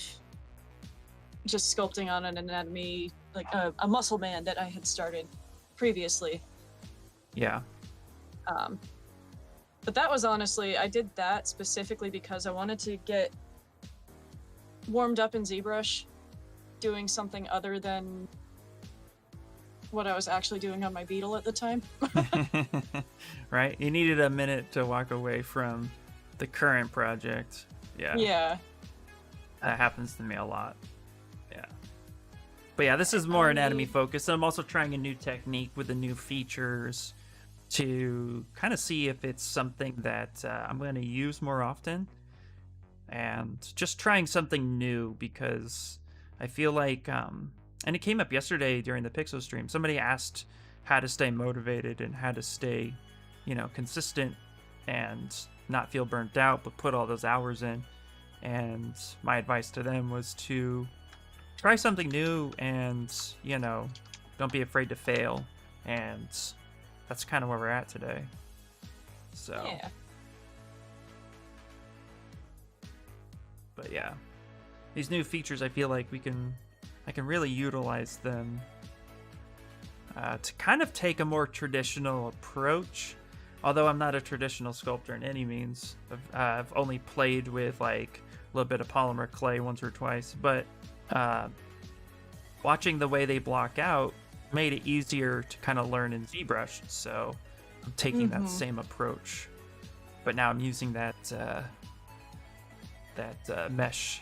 Speaker 1: just sculpting on an anatomy, a muscle man that I had started previously.
Speaker 2: Yeah.
Speaker 1: But that was honestly, I did that specifically because I wanted to get warmed up in ZBrush, doing something other than what I was actually doing on my Beetle at the time.
Speaker 2: Right? You needed a minute to walk away from the current project. Yeah.
Speaker 1: Yeah.
Speaker 2: That happens to me a lot. Yeah. But yeah, this is more anatomy focused. I'm also trying a new technique with the new features to kind of see if it's something that I'm going to use more often. And just trying something new because I feel like, and it came up yesterday during the Pixel stream, somebody asked how to stay motivated and how to stay, consistent and not feel burnt out, but put all those hours in. And my advice to them was to try something new and, don't be afraid to fail. And that's kind of where we're at today. So.
Speaker 1: Yeah.
Speaker 2: But yeah, these new features, I feel like I can really utilize them to kind of take a more traditional approach. Although I'm not a traditional sculptor in any means. I've only played with a little bit of polymer clay once or twice, but watching the way they block out made it easier to kind of learn in ZBrush. So I'm taking that
Speaker 1: Mm-hmm.
Speaker 2: same approach, but now I'm using that mesh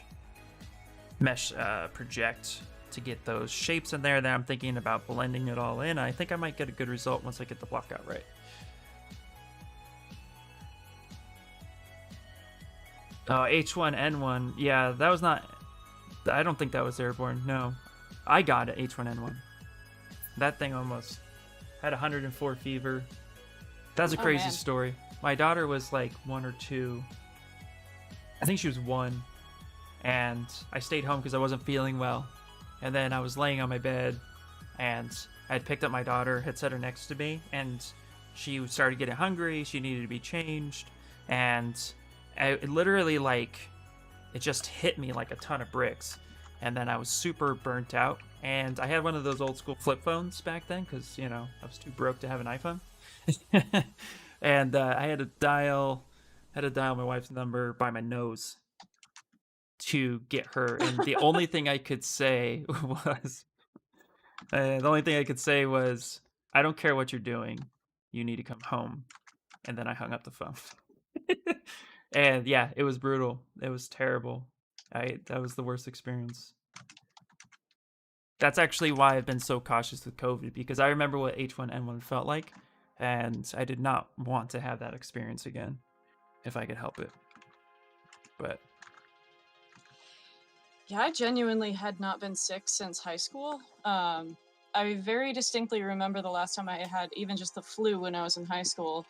Speaker 2: project to get those shapes in there. Then I'm thinking about blending it all in. I think I might get a good result once I get the block out right. Oh, H1N1. Yeah, that was not... I don't think that was airborne. No. I got it, H1N1. That thing almost had 104 fever. That's a
Speaker 1: Oh,
Speaker 2: crazy
Speaker 1: man.
Speaker 2: story. My daughter was like 1 or 2. I think she was 1. And I stayed home because I wasn't feeling well. And then I was laying on my bed, and I had picked up my daughter, had set her next to me, and she started getting hungry. She needed to be changed. And it literally, like, it just hit me like a ton of bricks. And then I was super burnt out. And I had one of those old school flip phones back then because, you know, I was too broke to have an iPhone. And I had to dial my wife's number by my nose to get her. And the only thing I could say was, I don't care what you're doing. You need to come home. And then I hung up the phone. And yeah, it was brutal. It was terrible. That was the worst experience. That's actually why I've been so cautious with COVID, because I remember what H1N1 felt like, and I did not want to have that experience again if I could help it. But
Speaker 1: Yeah, I genuinely had not been sick since high school. I very distinctly remember the last time I had even just the flu when I was in high school,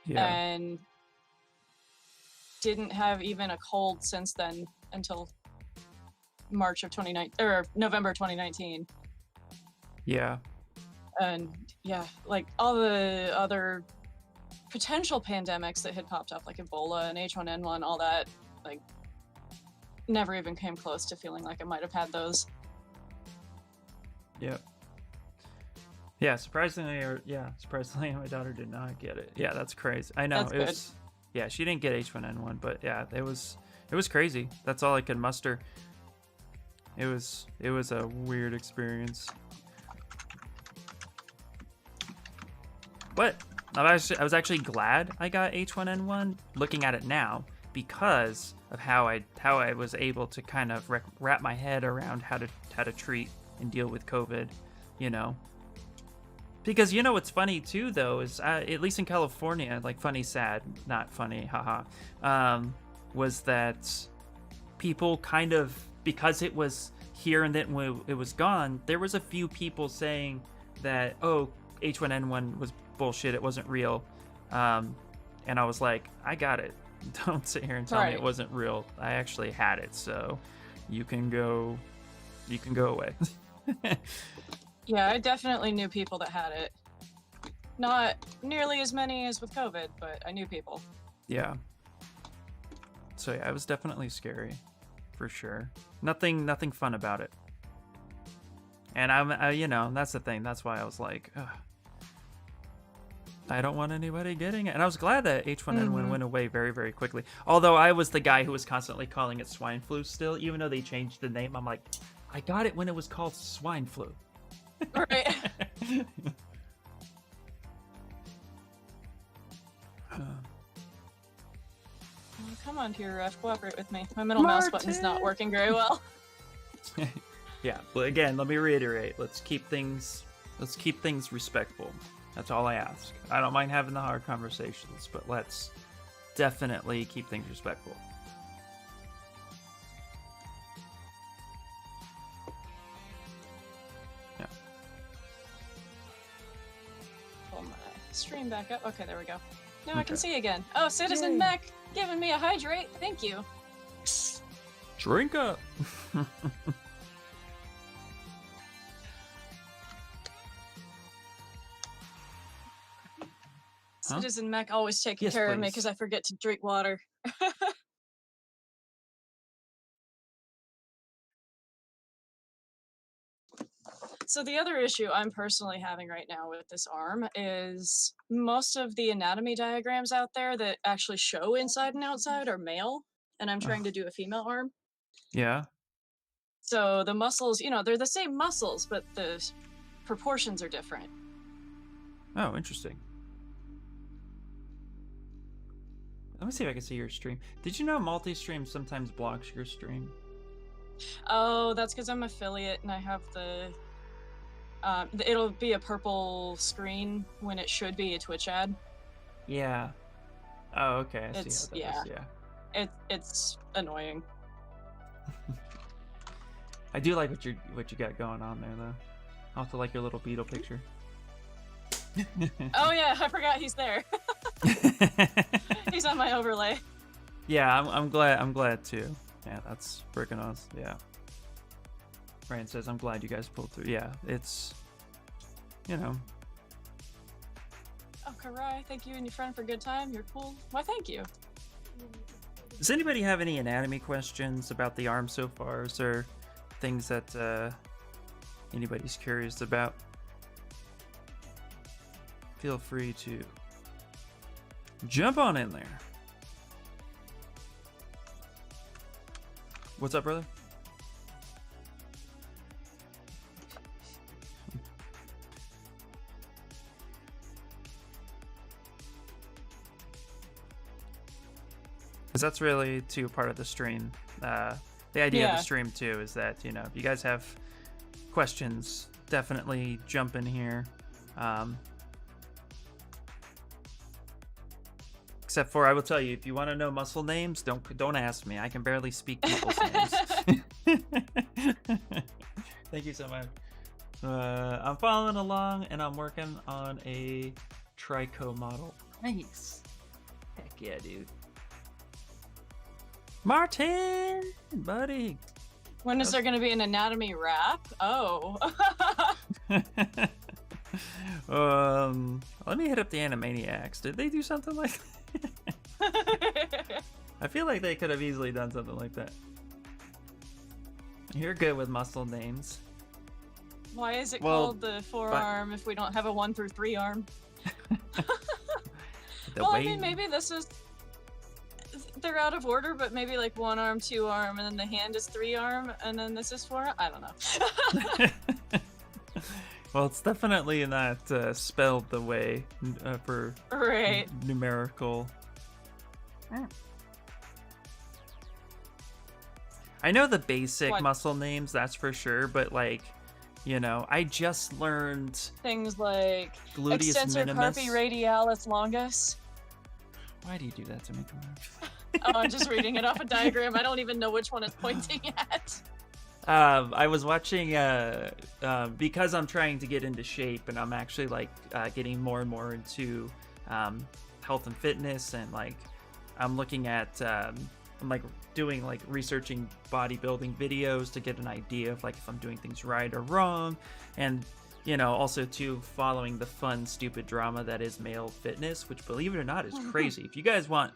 Speaker 2: yeah,
Speaker 1: and didn't have even a cold since then until March of 2019 or November 2019.
Speaker 2: yeah,
Speaker 1: And yeah, like all the other potential pandemics that had popped up, like Ebola and H1N1, all that, like never even came close to feeling like I might have had those.
Speaker 2: yeah. Surprisingly, my daughter did not get it. Yeah, that's crazy. I know.
Speaker 1: That's
Speaker 2: It
Speaker 1: good.
Speaker 2: was, yeah, she didn't get H1N1, but yeah, it was crazy. That's all I could muster. It was a weird experience. But I was actually glad I got H1N1 looking at it now, because of how I was able to kind of wrap my head around how to treat and deal with COVID, you know. Because, you know, what's funny too, though, is at least in California, like funny, sad, not funny, haha, was that people kind of, because it was here and then when it was gone, there was a few people saying that, oh, H1N1 was bullshit, it wasn't real. And I was like, I got it. Don't sit here and tell me it
Speaker 1: Right.
Speaker 2: wasn't real. I actually had it, so you can go away.
Speaker 1: Yeah, I definitely knew people that had it. Not nearly as many as with COVID, but I knew people.
Speaker 2: Yeah. So yeah, it was definitely scary, for sure. Nothing fun about it. And you know, that's the thing. That's why I was like, ugh, I don't want anybody getting it. And I was glad that H1N1 went away very, very quickly. Although I was the guy who was constantly calling it swine flu still, even though they changed the name. I'm like, I got it when it was called swine flu.
Speaker 1: Right. Oh, come on, TRF, cooperate with me. My middle mouse button's not
Speaker 2: Martin!
Speaker 1: working very well.
Speaker 2: Yeah, but again, let me reiterate. Let's keep things respectful. That's all I ask. I don't mind having the hard conversations, but let's definitely keep things respectful. Yeah.
Speaker 1: Pull my stream back up. Okay, there we go. Now I can
Speaker 2: Okay.
Speaker 1: see again. Oh, Citizen
Speaker 2: Yay.
Speaker 1: Mech giving me a hydrate. Thank you.
Speaker 2: Drink up. Huh?
Speaker 1: Citizen Mech always taking
Speaker 2: Yes,
Speaker 1: care of me
Speaker 2: please.
Speaker 1: because I forget to drink water. So the other issue I'm personally having right now with this arm is most of the anatomy diagrams out there that actually show inside and outside are male, and I'm trying to do a female arm.
Speaker 2: Yeah.
Speaker 1: So the muscles, you know, they're the same muscles, but proportions are different.
Speaker 2: Oh, interesting. Let me see if I can see your stream. Did you know multi-stream sometimes blocks your stream?
Speaker 1: Oh, that's because I'm affiliate and I have the. It'll be a purple screen when it should be a Twitch ad.
Speaker 2: Yeah. Oh, okay. I
Speaker 1: It's
Speaker 2: see how that is. Yeah.
Speaker 1: It's annoying.
Speaker 2: I do like what you got going on there, though. I also like your little beetle picture.
Speaker 1: Oh yeah, I forgot he's there. He's on my overlay.
Speaker 2: Yeah, I'm glad too. Yeah, that's freaking awesome. Yeah. Ryan says, I'm glad you guys pulled through. Yeah, it's, you know.
Speaker 1: Oh, Karai, thank you and your friend for a good time. You're cool. Why, thank you.
Speaker 2: Does anybody have any anatomy questions about the arm so far? Is there things that anybody's curious about? Feel free to jump on in there. What's up, brother? Because that's really too part of the stream. The idea of the stream too is that, you know, if you guys have questions, definitely jump in here. Except for, I will tell you, if you want to know muscle names, don't ask me. I can barely speak people's names. Thank you so much. I'm following along, and I'm working on a Trico model. Nice. Heck yeah, dude. Martin, buddy.
Speaker 1: When is there going to be an anatomy wrap? Oh.
Speaker 2: Let me hit up the Animaniacs. Did they do something like that? I feel like they could have easily done something like that. You're good with muscle names.
Speaker 1: Why is it called the forearm if we don't have a 1 through 3 arm? I mean, maybe this is... They're out of order, but maybe like 1 arm, 2 arm, and then the hand is 3 arm, and then this is 4 arm? I don't know.
Speaker 2: Well, it's definitely not spelled the way for numerical. I know the basic muscle names, that's for sure, but like, you know, I just learned
Speaker 1: things like
Speaker 2: gluteus
Speaker 1: extensor
Speaker 2: minimus.
Speaker 1: carpi radialis longus.
Speaker 2: Why do you do that to me,
Speaker 1: Oh, I'm just reading it off a diagram. I don't even know which one it's pointing at.
Speaker 2: I was watching because I'm trying to get into shape, and I'm actually like getting more and more into health and fitness, and like I'm looking at I'm like doing like researching bodybuilding videos to get an idea of like if I'm doing things right or wrong, and you know, also too following the fun stupid drama that is male fitness, which believe it or not is crazy. If you guys want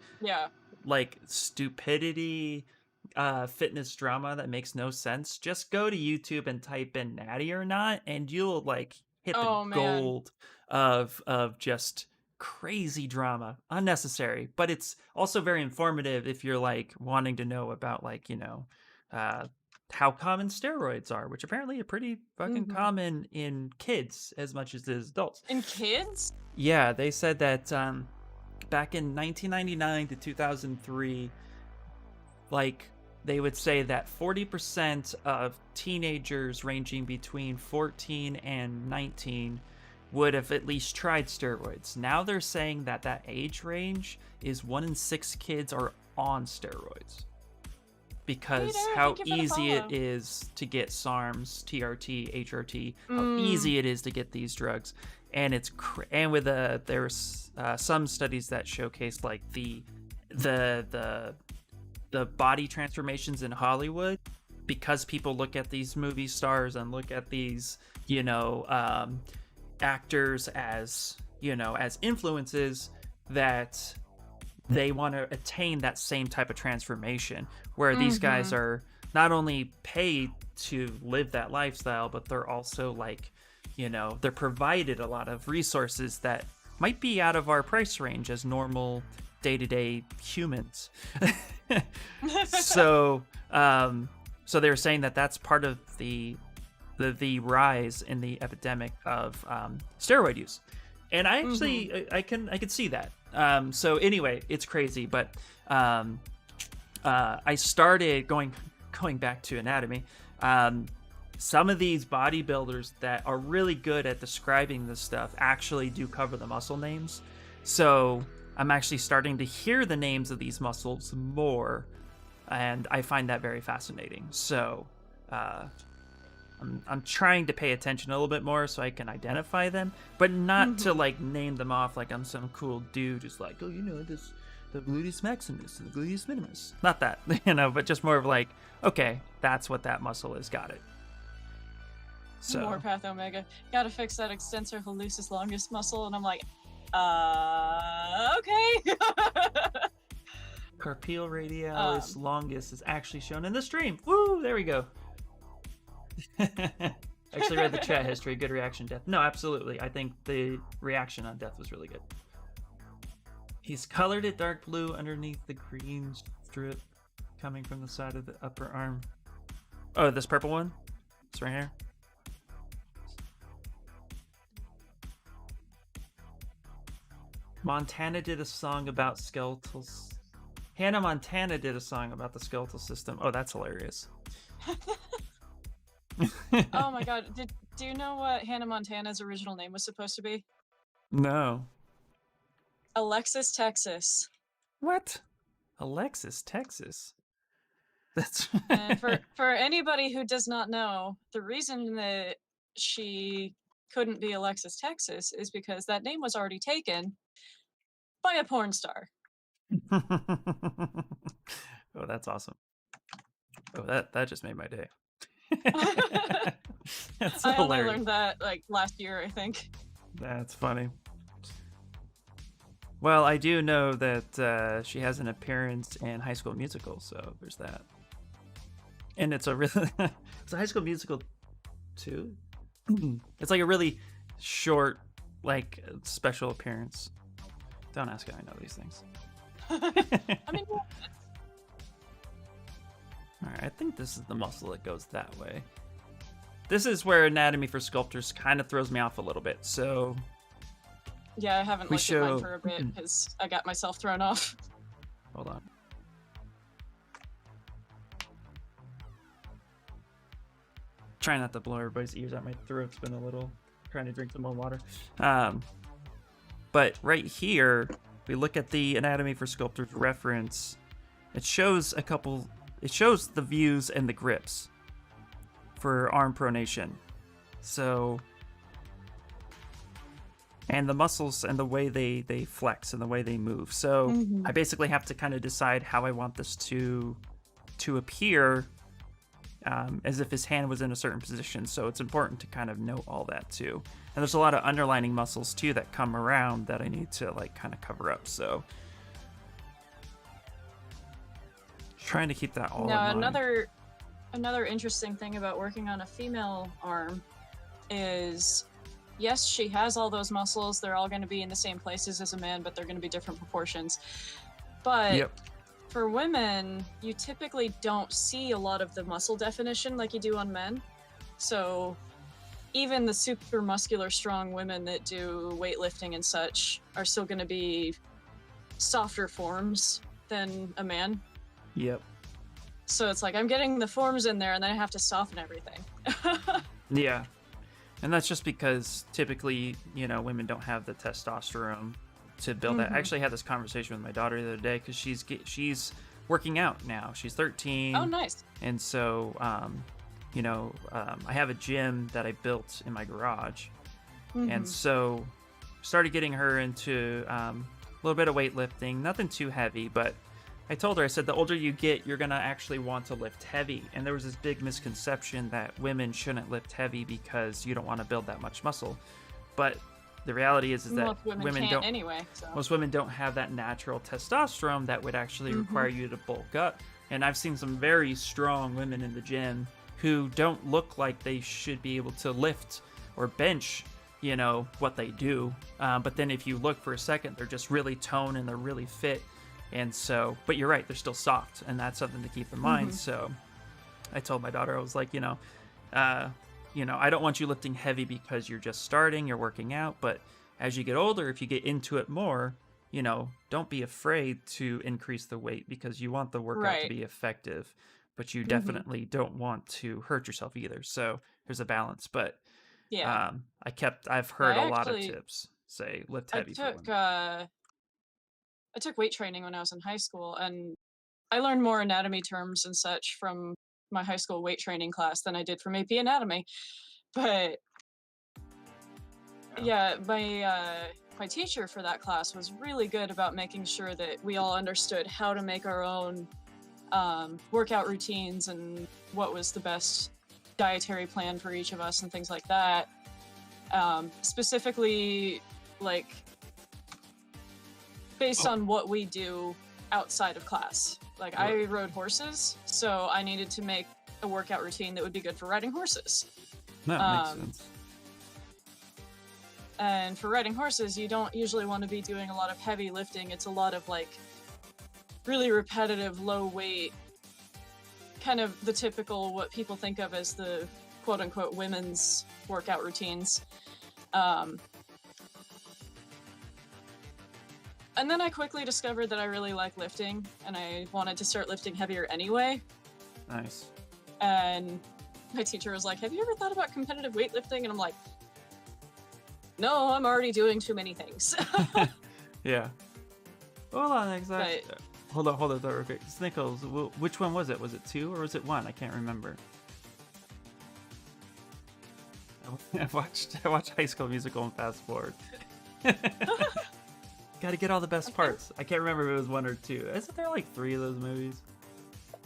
Speaker 2: like stupidity fitness drama that makes no sense, just go to YouTube and type in Natty or Not, and you'll like hit the gold of just crazy drama. Unnecessary, but it's also very informative if you're like wanting to know about like, you know, how common steroids are, which apparently are pretty fucking common in kids as much as it is adults.
Speaker 1: In kids?
Speaker 2: Yeah, they said that back in 1999 to 2003, like they would say that 40% of teenagers ranging between 14 and 19 would have at least tried steroids. Now they're saying that that age range is 1 in 6 kids are on steroids. Because how easy it is to get SARMs, TRT, HRT, how easy it is to get these drugs, and it's and with there's some studies that showcase like the body transformations in Hollywood, because people look at these movie stars and look at these, you know, actors as, you know, as influences, that they want to attain that same type of transformation, where these guys are not only paid to live that lifestyle, but they're also like, you know, they're provided a lot of resources that might be out of our price range as normal day-to-day humans. So they were saying that that's part of the the rise in the epidemic of steroid use, and I actually I can see that. So anyway, it's crazy, but I started going back to anatomy. Some of these bodybuilders that are really good at describing this stuff actually do cover the muscle names. So I'm actually starting to hear the names of these muscles more, and I find that very fascinating. So I'm trying to pay attention a little bit more so I can identify them, but not to like name them off like I'm some cool dude who's like, oh, you know, this the gluteus maximus and the gluteus minimus. Not that, you know, but just more of like, okay, that's what that muscle is. Got it. So
Speaker 1: More path omega. Gotta fix that extensor hallucis longus muscle, and I'm like, okay.
Speaker 2: carpial radialis longus is actually shown in the stream. Woo! There we go. Actually read the chat history. Good reaction, Death. No, absolutely. I think the reaction on Death was really good. He's colored it dark blue underneath the green strip coming from the side of the upper arm. Oh, this purple one? It's right here. Montana did a song about skeletals. Hannah Montana did a song about the skeletal system. Oh, that's hilarious.
Speaker 1: Oh my god, do you know what Hannah Montana's original name was supposed to be?
Speaker 2: No.
Speaker 1: Alexis Texas.
Speaker 2: What? Alexis, Texas. That's
Speaker 1: And for anybody who does not know, the reason that she couldn't be Alexis Texas is because that name was already taken by a porn star.
Speaker 2: Oh, that's awesome. Oh, that just made my day. That's
Speaker 1: I only
Speaker 2: hilarious.
Speaker 1: learned that like last year, I think.
Speaker 2: That's funny. Well, I do know that she has an appearance in High School Musical, so there's that. And it's a really it's a High School Musical 2. It's like a really short, like special appearance. Don't ask how I know these things.
Speaker 1: I mean,
Speaker 2: All right, I think this is the muscle that goes that way. This is where Anatomy for Sculptors kind of throws me off a little bit. So
Speaker 1: yeah, I haven't
Speaker 2: We
Speaker 1: looked at mine
Speaker 2: show-
Speaker 1: for a bit because I got myself thrown off.
Speaker 2: hold on. Trying not to blow everybody's ears out. My throat's been a little. Trying to drink some more water. But right here, we look at the Anatomy for Sculptors reference. It shows a couple. It shows the views and the grips for arm pronation. So, and the muscles and the way they flex and the way they move. So I basically have to kind of decide how I want this to appear, as if his hand was in a certain position. So it's important to kind of know all that too. And there's a lot of underlining muscles too that come around that I need to like kind of cover up. So trying to keep that all in
Speaker 1: Now,
Speaker 2: mind.
Speaker 1: another interesting thing about working on a female arm is, yes, she has all those muscles. They're all going to be in the same places as a man, but they're going to be different proportions. But
Speaker 2: Yep.
Speaker 1: for women, you typically don't see a lot of the muscle definition like you do on men. So even the super muscular, strong women that do weightlifting and such are still going to be softer forms than a man.
Speaker 2: Yep.
Speaker 1: So it's like I'm getting the forms in there and then I have to soften everything.
Speaker 2: Yeah. And that's just because typically, you know, women don't have the testosterone to build that. I actually had this conversation with my daughter the other day because she's working out now. She's 13.
Speaker 1: Oh, nice.
Speaker 2: And so, you know, I have a gym that I built in my garage. And so started getting her into a little bit of weightlifting, nothing too heavy, but I told her, I said, the older you get, you're going to actually want to lift heavy. And there was this big misconception that women shouldn't lift heavy because you don't want to build that much muscle. But the reality is that
Speaker 1: Most women can't
Speaker 2: don't
Speaker 1: anyway. So.
Speaker 2: most women don't have that natural testosterone that would actually require you to bulk up. And I've seen some very strong women in the gym who don't look like they should be able to lift or bench, you know, what they do. But then if you look for a second, they're just really toned and they're really fit. And so, but you're right, they're still soft, and that's something to keep in mind. So I told my daughter, I was like, you know, you know, I don't want you lifting heavy because you're just starting, you're working out, but as you get older, if you get into it more, you know, don't be afraid to increase the weight because you want the workout to
Speaker 1: Right.
Speaker 2: be effective, but you
Speaker 1: Hmm.
Speaker 2: definitely don't want to hurt yourself either. So there's a balance. But
Speaker 1: Yeah.
Speaker 2: I've
Speaker 1: Yeah,
Speaker 2: heard a lot of tips say lift
Speaker 1: I
Speaker 2: heavy for
Speaker 1: took
Speaker 2: women.
Speaker 1: uh I took weight training when I was in high school, and I learned more anatomy terms and such from my high school weight training class than I did from AP anatomy. But
Speaker 2: Yeah.
Speaker 1: yeah, my teacher for that class was really good about making sure that we all understood how to make our own workout routines and what was the best dietary plan for each of us and things like that. Specifically, like based
Speaker 2: Oh,
Speaker 1: on what we do outside of class. Like
Speaker 2: right.
Speaker 1: I rode horses, so I needed to make a workout routine that would be good for riding horses.
Speaker 2: That makes
Speaker 1: Um,
Speaker 2: sense.
Speaker 1: and for riding horses, you don't usually want to be doing a lot of heavy lifting. It's a lot of like really repetitive, low weight, kind of the typical what people think of as the quote unquote women's workout routines. Um, and then I quickly discovered that I really like lifting and I wanted to start lifting heavier anyway.
Speaker 2: Nice.
Speaker 1: And my teacher was like, "Have you ever thought about competitive weightlifting?" And I'm like, "No, I'm already doing too many things."
Speaker 2: Yeah. Hold on, exactly.
Speaker 1: But
Speaker 2: Hold on, real quick. Snickles, which one was it? Was it 2 or was it 1? I can't remember. I watched High School Musical and fast forward. Got to get all the best parts. I can't remember if it was 1 or 2. Isn't there like 3 of those movies?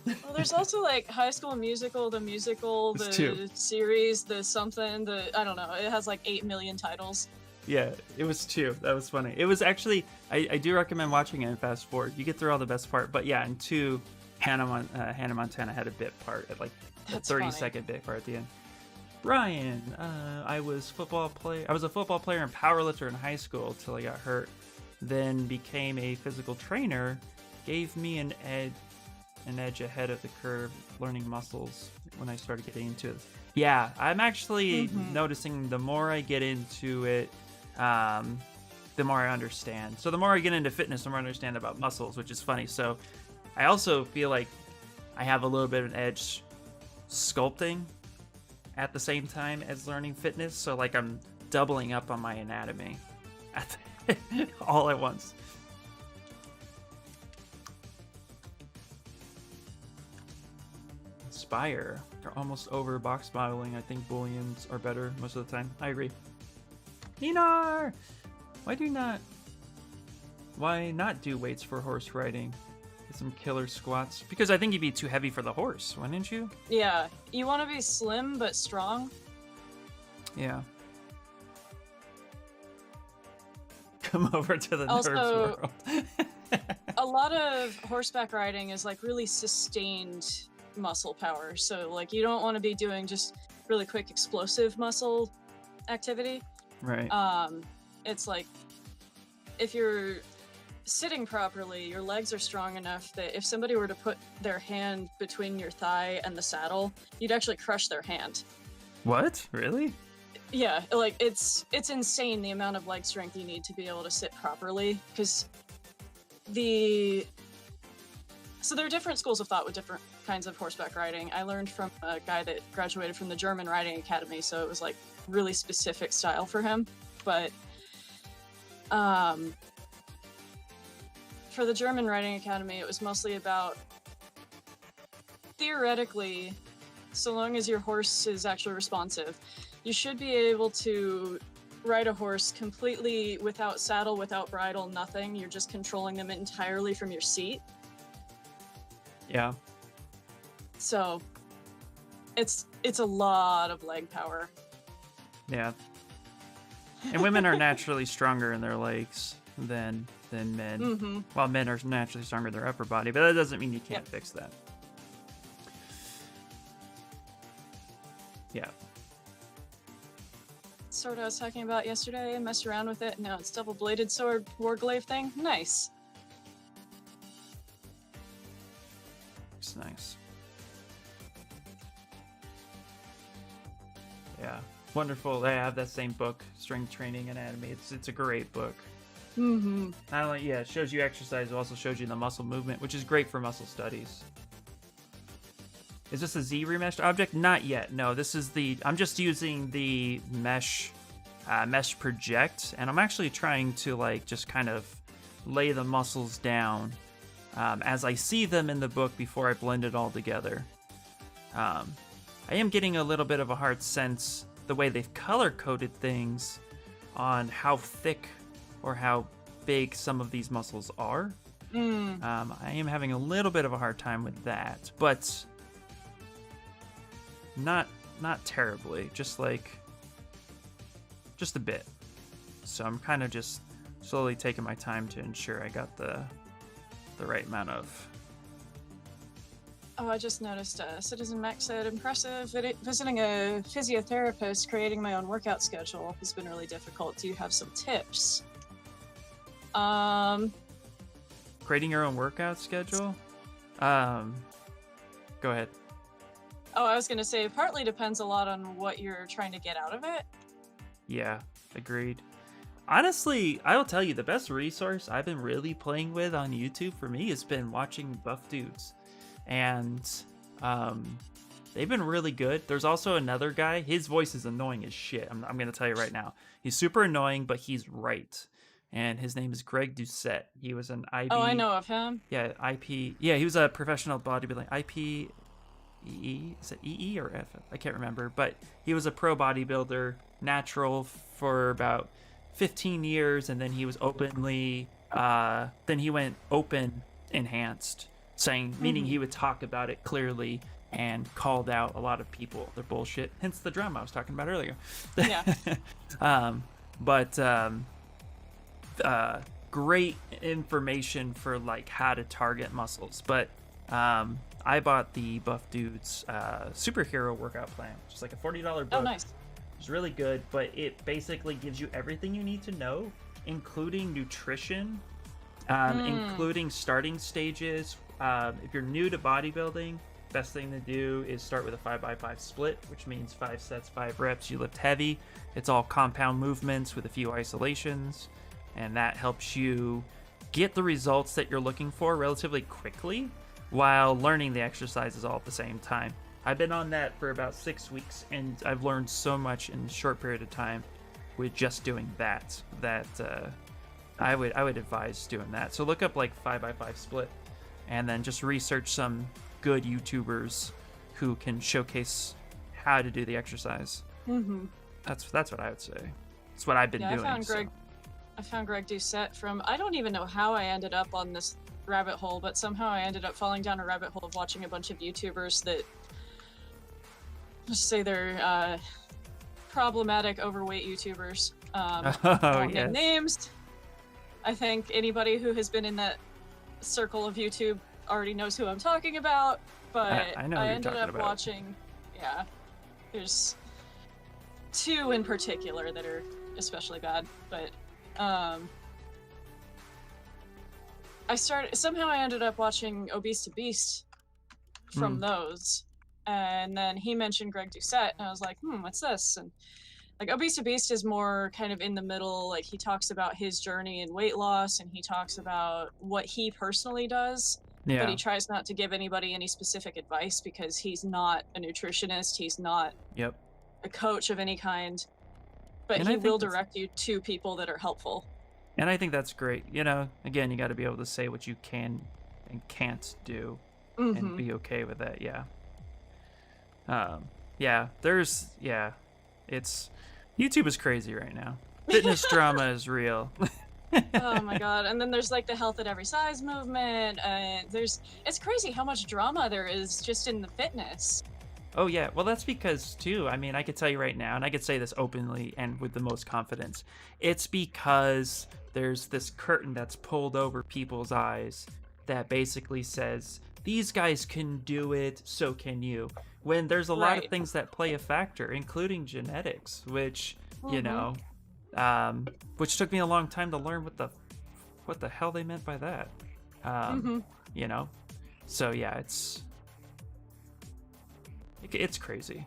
Speaker 1: well, there's also like High School Musical, the musical,
Speaker 2: It's
Speaker 1: the
Speaker 2: 2.
Speaker 1: series, the something, the I don't know. It has like 8 million titles.
Speaker 2: Yeah, it was 2. That was funny. It was actually, I do recommend watching it in fast forward. You get through all the best part. But yeah, in 2, Hannah Montana had a bit part at like a
Speaker 1: That's
Speaker 2: 30-second bit part at the end. Ryan, I was a football player and powerlifter in high school till I got hurt. Then became a physical trainer, gave me an edge ahead of the curve, learning muscles when I started getting into it. Yeah, I'm actually noticing the more I get into it, the more I understand. So the more I get into fitness, the more I understand about muscles, which is funny. So I also feel like I have a little bit of an edge sculpting at the same time as learning fitness. So like I'm doubling up on my anatomy all at once. Inspire. They're almost over box modeling. I think booleans are better most of the time. I agree. Ninar! Why not do weights for horse riding? Get some killer squats. Because I think you'd be too heavy for the horse, wouldn't you?
Speaker 1: Yeah, you want to be slim but strong.
Speaker 2: Yeah. Come over to the
Speaker 1: Also,
Speaker 2: nerds world.
Speaker 1: a lot of horseback riding is like really sustained muscle power. So like you don't want to be doing just really quick explosive muscle activity.
Speaker 2: Right.
Speaker 1: It's like if you're sitting properly, your legs are strong enough that if somebody were to put their hand between your thigh and the saddle, you'd actually crush their hand.
Speaker 2: What? Really?
Speaker 1: Yeah, like it's insane the amount of leg strength you need to be able to sit properly because so there are different schools of thought with different kinds of horseback riding. I learned from a guy that graduated from the German Riding Academy, so it was like really specific style for him. But for the German Riding Academy, it was mostly about theoretically, so long as your horse is actually responsive, you should be able to ride a horse completely without saddle, without bridle, nothing. You're just controlling them entirely from your seat.
Speaker 2: Yeah.
Speaker 1: So it's a lot of leg power.
Speaker 2: Yeah. And women are naturally stronger in their legs than men.
Speaker 1: Mm-hmm.
Speaker 2: While men are naturally stronger in their upper body, but that doesn't mean you can't fix that. Yeah.
Speaker 1: Sword I was talking about yesterday, messed around with it. Now it's double-bladed sword warglaive thing. Nice.
Speaker 2: It's nice. Yeah, wonderful. I have that same book, Strength Training Anatomy. It's a great book.
Speaker 1: Mm-hmm.
Speaker 2: Not only, yeah, it shows you exercise, it also shows you the muscle movement, which is great for muscle studies. Is this a Z remeshed object? Not yet. No, this is I'm just using the mesh project, and I'm actually trying to like just kind of lay the muscles down as I see them in the book before I blend it all together. I am getting a little bit of a hard sense the way they've color coded things on how thick or how big some of these muscles are. I am having a little bit of a hard time with that, but not terribly, just a bit. So I'm kind of just slowly taking my time to ensure I got the right amount of.
Speaker 1: Oh, I just noticed Citizen Max said, impressive. Visiting a physiotherapist, creating my own workout schedule has been really difficult. Do you have some tips?
Speaker 2: Creating your own workout schedule? Go ahead.
Speaker 1: Oh, I was going to say, it partly depends a lot on what you're trying to get out of it.
Speaker 2: Yeah, agreed. Honestly, I'll tell you, the best resource I've been really playing with on YouTube for me has been watching buff dudes. And they've been really good. There's also another guy. His voice is annoying as shit. I'm going to tell you right now. He's super annoying, but he's right. And his name is Greg Doucette. He was an IB.
Speaker 1: Oh, I know of him.
Speaker 2: Yeah, IP. Yeah, he was a professional bodybuilding. IP. Is it EE or F? I can't remember. But he was a pro bodybuilder, natural for about 15 years. And then he was openly, then he went open enhanced, meaning he would talk about it clearly and called out a lot of people, their bullshit. Hence the drama I was talking about earlier.
Speaker 1: Yeah.
Speaker 2: Great information for like how to target muscles. But I bought the Buff Dudes superhero workout plan, which is like a $40 book.
Speaker 1: Oh, nice.
Speaker 2: It's really good, but it basically gives you everything you need to know, including nutrition, including starting stages. If you're new to bodybuilding, best thing to do is start with a 5x5 split, which means 5 sets, 5 reps. You lift heavy. It's all compound movements with a few isolations, and that helps you get the results that you're looking for relatively quickly while learning the exercises all at the same time. I've been on that for about 6 weeks, and I've learned so much in a short period of time with just doing that I would advise doing that. So look up like 5x5 split, and then just research some good YouTubers who can showcase how to do the exercise.
Speaker 1: Mm-hmm.
Speaker 2: That's what I would say. It's what I've been doing.
Speaker 1: I found Greg Doucette from, I don't even know how I ended up on this rabbit hole, but somehow I ended up falling down a rabbit hole of watching a bunch of YouTubers that, let's say they're problematic overweight YouTubers. Yes. Names. I think anybody who has been in that circle of YouTube already knows who I'm talking about, but
Speaker 2: I know
Speaker 1: I
Speaker 2: who you're
Speaker 1: ended
Speaker 2: talking
Speaker 1: up
Speaker 2: about.
Speaker 1: watching, yeah, there's 2 in particular that are especially bad, but somehow I ended up watching Obese to Beast from those, and then he mentioned Greg Doucette, and I was like, what's this? And like Obese to Beast is more kind of in the middle. Like he talks about his journey in weight loss, and he talks about what he personally does.
Speaker 2: Yeah.
Speaker 1: But he tries not to give anybody any specific advice because he's not a nutritionist. He's not a coach of any kind. But he will direct you to people that are helpful.
Speaker 2: And I think that's great. You know, again, you got to be able to say what you can and can't do and be okay with that. Yeah. It's YouTube is crazy right now. Fitness drama is real.
Speaker 1: Oh my god. And then there's like the health at every size movement, and it's crazy how much drama there is just in the fitness.
Speaker 2: Oh yeah, well that's because too, I mean, I could tell you right now, and I could say this openly and with the most confidence, it's because there's this curtain that's pulled over people's eyes that basically says, these guys can do it, so can you. When there's a lot of things that play a factor, including genetics, which, you know, which took me a long time to learn what the hell they meant by that. You know? So yeah, it's crazy.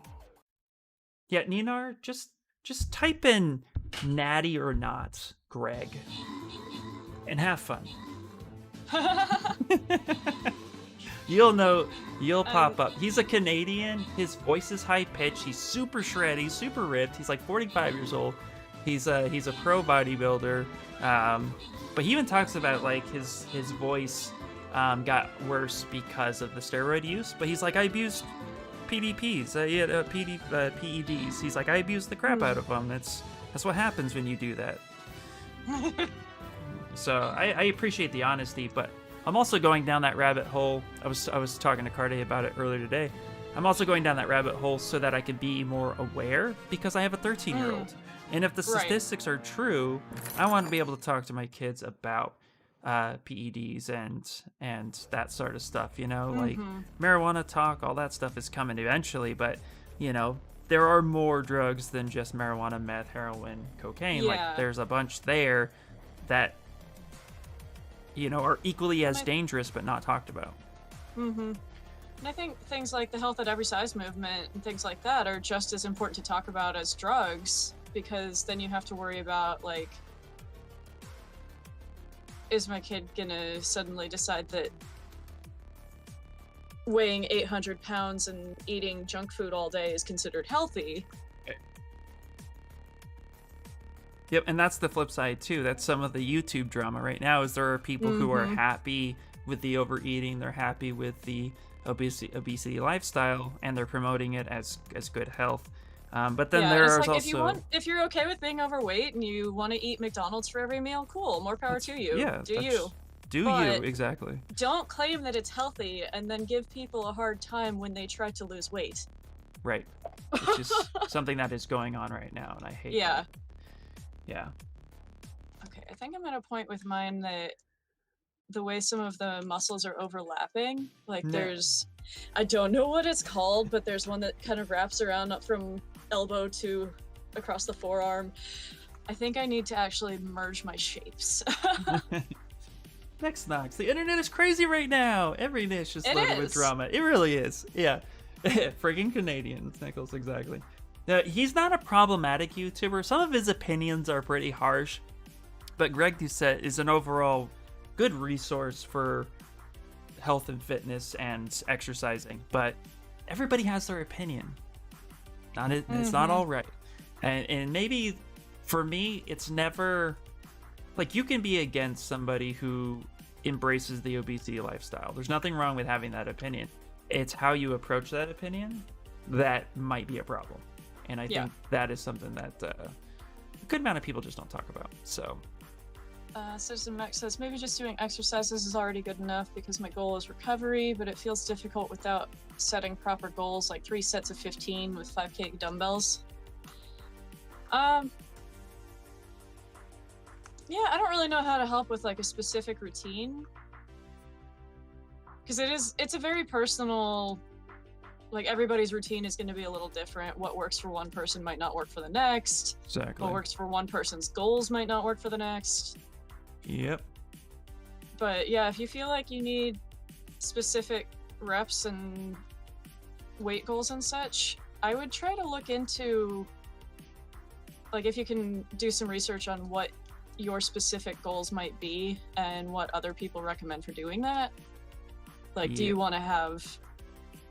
Speaker 2: Yeah, Ninar, just type in natty or not, Greg, and have fun. You'll know, you'll pop up. He's a Canadian. His voice is high pitched. He's super shredded. He's super ripped. He's like 45 years old. He's a pro bodybuilder. But he even talks about like his voice got worse because of the steroid use. But he's like, I abused PDPs, PEDs. He's like, I abused the crap out of them. That's what happens when you do that. So I appreciate the honesty, but I'm also going down that rabbit hole. I was talking to Carde about it earlier today. I'm also going down that rabbit hole so that I could be more aware because I have a 13-year-old. And if the statistics are true, I want to be able to talk to my kids about PEDs and that sort of stuff, you know, like marijuana talk, all that stuff is coming eventually, but you know, there are more drugs than just marijuana, meth, heroin, cocaine.
Speaker 1: Yeah.
Speaker 2: Like there's a bunch there that, you know, are equally as dangerous but not talked about.
Speaker 1: And I think things like the Health at Every Size movement and things like that are just as important to talk about as drugs, because then you have to worry about, like, is my kid gonna suddenly decide that weighing 800 pounds and eating junk food all day is considered healthy?
Speaker 2: Yep, and that's the flip side too. That's some of the YouTube drama right now, is there are people who are happy with the overeating, they're happy with the obesity lifestyle, and they're promoting it as good health. But then there's
Speaker 1: like,
Speaker 2: also,
Speaker 1: if you're okay with being overweight and you want to eat McDonald's for every meal, cool, more power to you.
Speaker 2: Yeah, do
Speaker 1: But
Speaker 2: you, exactly.
Speaker 1: Don't claim that it's healthy and then give people a hard time when they try to lose weight.
Speaker 2: Right. Which is something that is going on right now, and I hate that. Yeah.
Speaker 1: Okay, I think I'm at a point with mine that the way some of the muscles are overlapping, like there's, I don't know what it's called, but there's one that kind of wraps around up from elbow to across the forearm. I think I need to actually merge my shapes.
Speaker 2: Next Knox, the internet is crazy right now. Every niche is loaded with drama. It really is. Yeah. Friggin' Canadians, Nichols, exactly. He's not a problematic YouTuber. Some of his opinions are pretty harsh, but Greg Doucette is an overall good resource for health and fitness and exercising. But everybody has their opinion. It's not all right. And maybe for me, it's never like, you can be against somebody who embraces the obesity lifestyle. There's nothing wrong with having that opinion. It's how you approach that opinion that might be a problem. And I think that is something that a good amount of people just don't talk about. So,
Speaker 1: Citizen Max says, maybe just doing exercises is already good enough because my goal is recovery, but it feels difficult without setting proper goals, like 3 sets of 15 with 5K dumbbells. Yeah, I don't really know how to help with like a specific routine, because it's a very personal, like, everybody's routine is going to be a little different. What works for one person might not work for the next.
Speaker 2: Exactly.
Speaker 1: What works for one person's goals might not work for the next.
Speaker 2: Yep.
Speaker 1: But yeah, if you feel like you need specific reps and weight goals and such, I would try to look into, like, if you can do some research on what your specific goals might be and what other people recommend for doing that. Like, do you want to have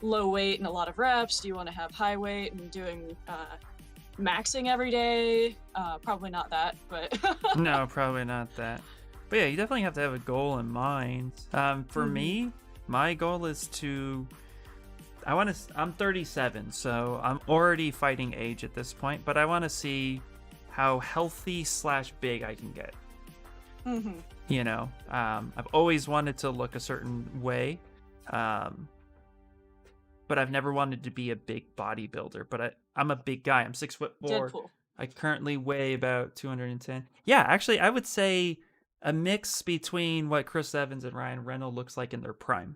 Speaker 1: low weight and a lot of reps? Do you want to have high weight and doing maxing every day? Probably not that, but
Speaker 2: no, probably not that. But yeah, you definitely have to have a goal in mind. For me, my goal is to, I'm 37, so I'm already fighting age at this point, but I want to see how healthy / big I can get. You know, I've always wanted to look a certain way, but I've never wanted to be a big bodybuilder. But I'm a big guy. I'm 6'4".
Speaker 1: Deadpool.
Speaker 2: I currently weigh about 210. Yeah, actually, I would say a mix between what Chris Evans and Ryan Reynolds looks like in their prime.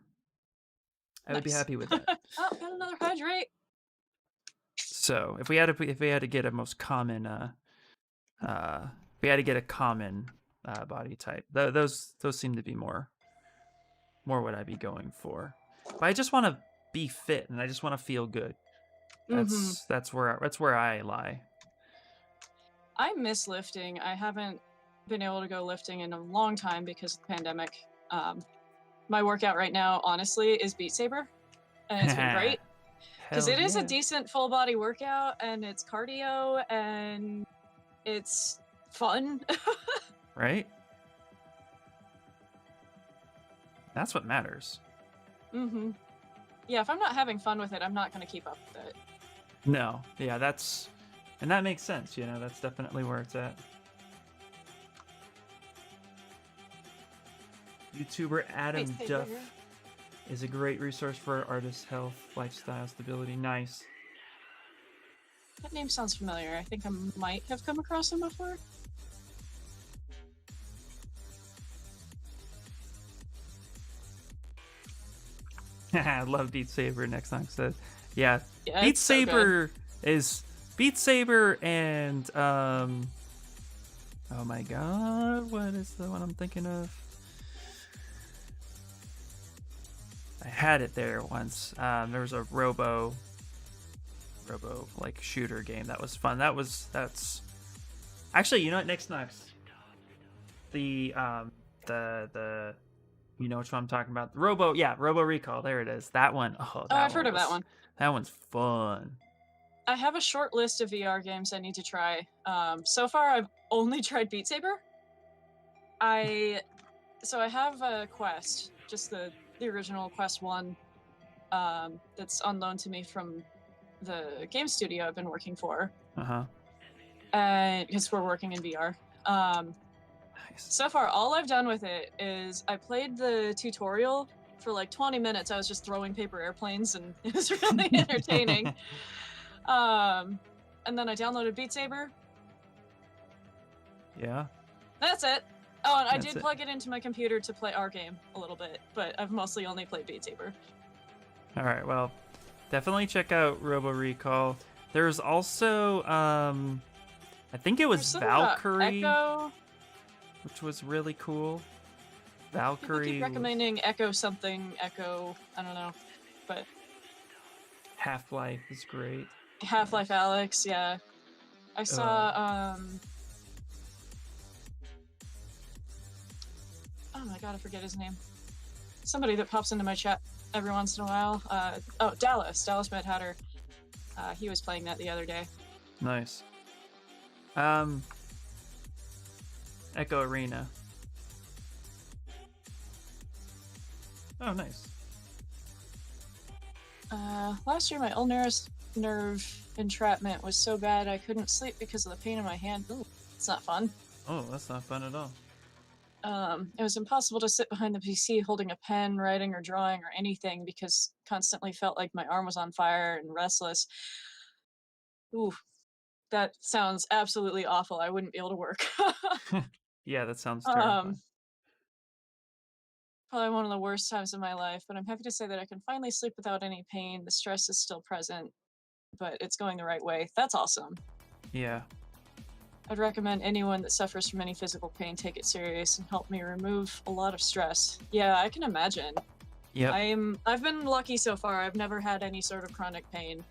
Speaker 2: I would be happy with that.
Speaker 1: Oh, got another hydrate.
Speaker 2: So if we had to get a most common, we had to get a common body type, those seem to be more what I'd be going for. But I just want to be fit and I just want to feel good.
Speaker 1: Mm-hmm.
Speaker 2: That's where I lie.
Speaker 1: I miss lifting. I haven't been able to go lifting in a long time because of the pandemic. My workout right now, honestly, is Beat Saber, and it's been great because
Speaker 2: Hell
Speaker 1: it is a
Speaker 2: yeah.
Speaker 1: decent full body workout, and it's cardio, and it's fun.
Speaker 2: Right? That's what matters.
Speaker 1: Mm-hmm. Yeah, if I'm not having fun with it, I'm not going to keep up with it.
Speaker 2: No, yeah, and that makes sense. That's definitely where it's at. YouTuber Adam
Speaker 1: Beat
Speaker 2: Duff
Speaker 1: Saber.
Speaker 2: is a great resource for artist health, lifestyle stability. Nice.
Speaker 1: That name sounds familiar. I think I might have come across him before.
Speaker 2: I love Beat Saber. Next time said, yeah,
Speaker 1: Yeah,
Speaker 2: Beat
Speaker 1: it's so good.
Speaker 2: Saber is Beat Saber and oh my god, what is the one I'm thinking of? I had it there once. There was a Robo like shooter game that was fun. That's actually, you know what, Nick Snux? The you know which one I'm talking about? Robo Recall. There it is. That one. Oh,
Speaker 1: I've heard of that one.
Speaker 2: That one's fun.
Speaker 1: I have a short list of VR games I need to try. So far, I've only tried Beat Saber. So I have a Quest, just the original Quest 1, that's on loan to me from the game studio I've been working for. Because we're working in VR.
Speaker 2: Nice.
Speaker 1: So far, all I've done with it is I played the tutorial for like 20 minutes. I was just throwing paper airplanes, and it was really entertaining. And then I downloaded Beat Saber.
Speaker 2: Yeah.
Speaker 1: That's it. Oh, and I
Speaker 2: That's
Speaker 1: did
Speaker 2: it.
Speaker 1: plug it into my computer to play our game a little bit, but I've mostly only played Beat Saber.
Speaker 2: All right. Well, definitely check out Robo Recall. There's also I think it was
Speaker 1: There's something about
Speaker 2: Valkyrie,
Speaker 1: Echo.
Speaker 2: which was really cool.
Speaker 1: People
Speaker 2: Valkyrie
Speaker 1: keep recommending Echo something, Echo, I don't know, but
Speaker 2: Half-Life is great.
Speaker 1: Half-Life Alyx, yeah. I saw, oh my god, I forget his name. Somebody that pops into my chat every once in a while. Dallas Mad Hatter. He was playing that the other day.
Speaker 2: Nice. Echo Arena. Oh, nice.
Speaker 1: Last year my ulnar nerve entrapment was so bad I couldn't sleep because of the pain in my hand. Ooh, it's not fun.
Speaker 2: Oh, that's not fun at all.
Speaker 1: It was impossible to sit behind the PC holding a pen, writing or drawing or anything because constantly felt like my arm was on fire and restless. Ooh, that sounds absolutely awful. I wouldn't be able to work.
Speaker 2: Yeah, that sounds terrifying.
Speaker 1: Probably one of the worst times of my life, but I'm happy to say that I can finally sleep without any pain. The stress is still present, but it's going the right way. That's awesome.
Speaker 2: Yeah.
Speaker 1: I'd recommend anyone that suffers from any physical pain take it serious and help me remove a lot of stress. Yeah, I can imagine.
Speaker 2: Yep.
Speaker 1: I've been lucky so far. I've never had any sort of chronic pain,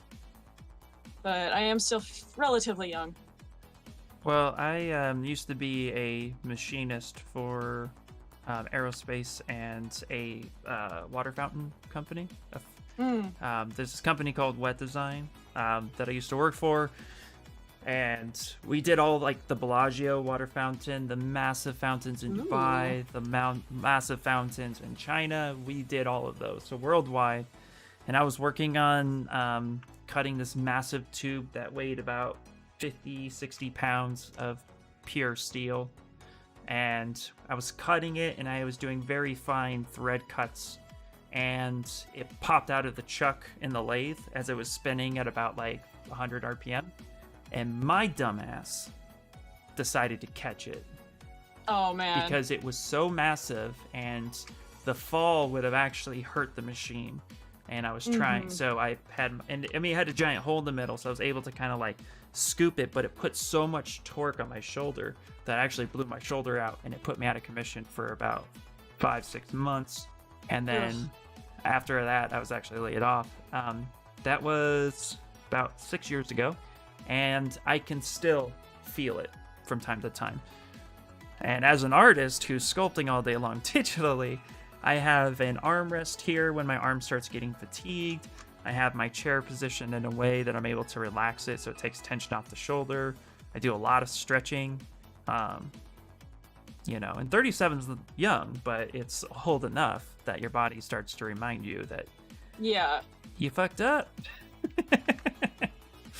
Speaker 1: but I am still relatively young.
Speaker 2: Well, I used to be a machinist for aerospace and a water fountain company. There's this company called Wet Design that I used to work for, and we did all like the Bellagio water fountain, the massive fountains in Dubai, the massive fountains in China. We did all of those, so worldwide. And I was working on cutting this massive tube that weighed about 50-60 pounds of pure steel, and I was cutting it, and I was doing very fine thread cuts, and it popped out of the chuck in the lathe as it was spinning at about like 100 RPM, and my dumbass decided to catch it.
Speaker 1: Oh man.
Speaker 2: Because it was so massive, and the fall would have actually hurt the machine. And I was trying, so I had, and I mean, it had a giant hole in the middle, so I was able to kind of like scoop it, but it put so much torque on my shoulder that I actually blew my shoulder out, and it put me out of commission for about 5-6 months. And then after that, I was actually laid off. That was about 6 years ago, and I can still feel it from time to time. And as an artist who's sculpting all day long digitally, I have an armrest here when my arm starts getting fatigued. I have my chair positioned in a way that I'm able to relax it so it takes tension off the shoulder. I do a lot of stretching. And 37's young, but it's old enough that your body starts to remind you that
Speaker 1: Yeah.
Speaker 2: you fucked up.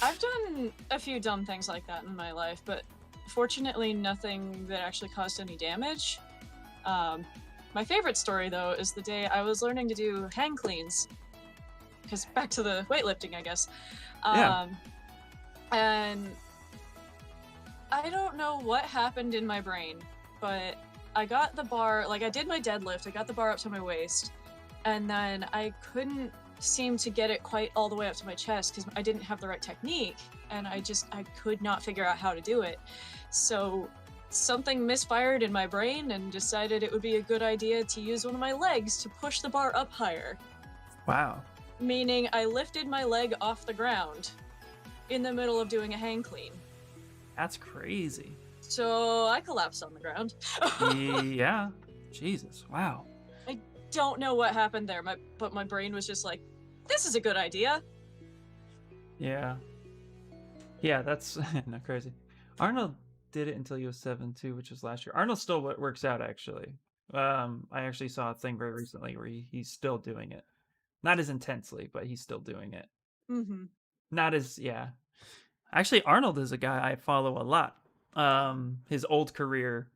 Speaker 1: I've done a few dumb things like that in my life, but fortunately nothing that actually caused any damage. My favorite story, though, is the day I was learning to do hang cleans. Because back to the weightlifting, I guess.
Speaker 2: Yeah.
Speaker 1: And I don't know what happened in my brain, but I got the bar, like I did my deadlift, I got the bar up to my waist, and then I couldn't seem to get it quite all the way up to my chest because I didn't have the right technique, and I could not figure out how to do it. So something misfired in my brain and decided it would be a good idea to use one of my legs to push the bar up higher.
Speaker 2: Wow.
Speaker 1: Meaning I lifted my leg off the ground in the middle of doing a hang clean.
Speaker 2: That's crazy.
Speaker 1: So I collapsed on the ground.
Speaker 2: Yeah. Jesus. Wow.
Speaker 1: Don't know what happened there, but my brain was just like, this is a good idea.
Speaker 2: Yeah. Yeah, that's not crazy. Arnold did it until he was 7 too, which was last year. Arnold still works out, actually. I actually saw a thing very recently where he's still doing it. Not as intensely, but he's still doing it.
Speaker 1: Mm-hmm.
Speaker 2: Not as, yeah. Actually, Arnold is a guy I follow a lot. His old career.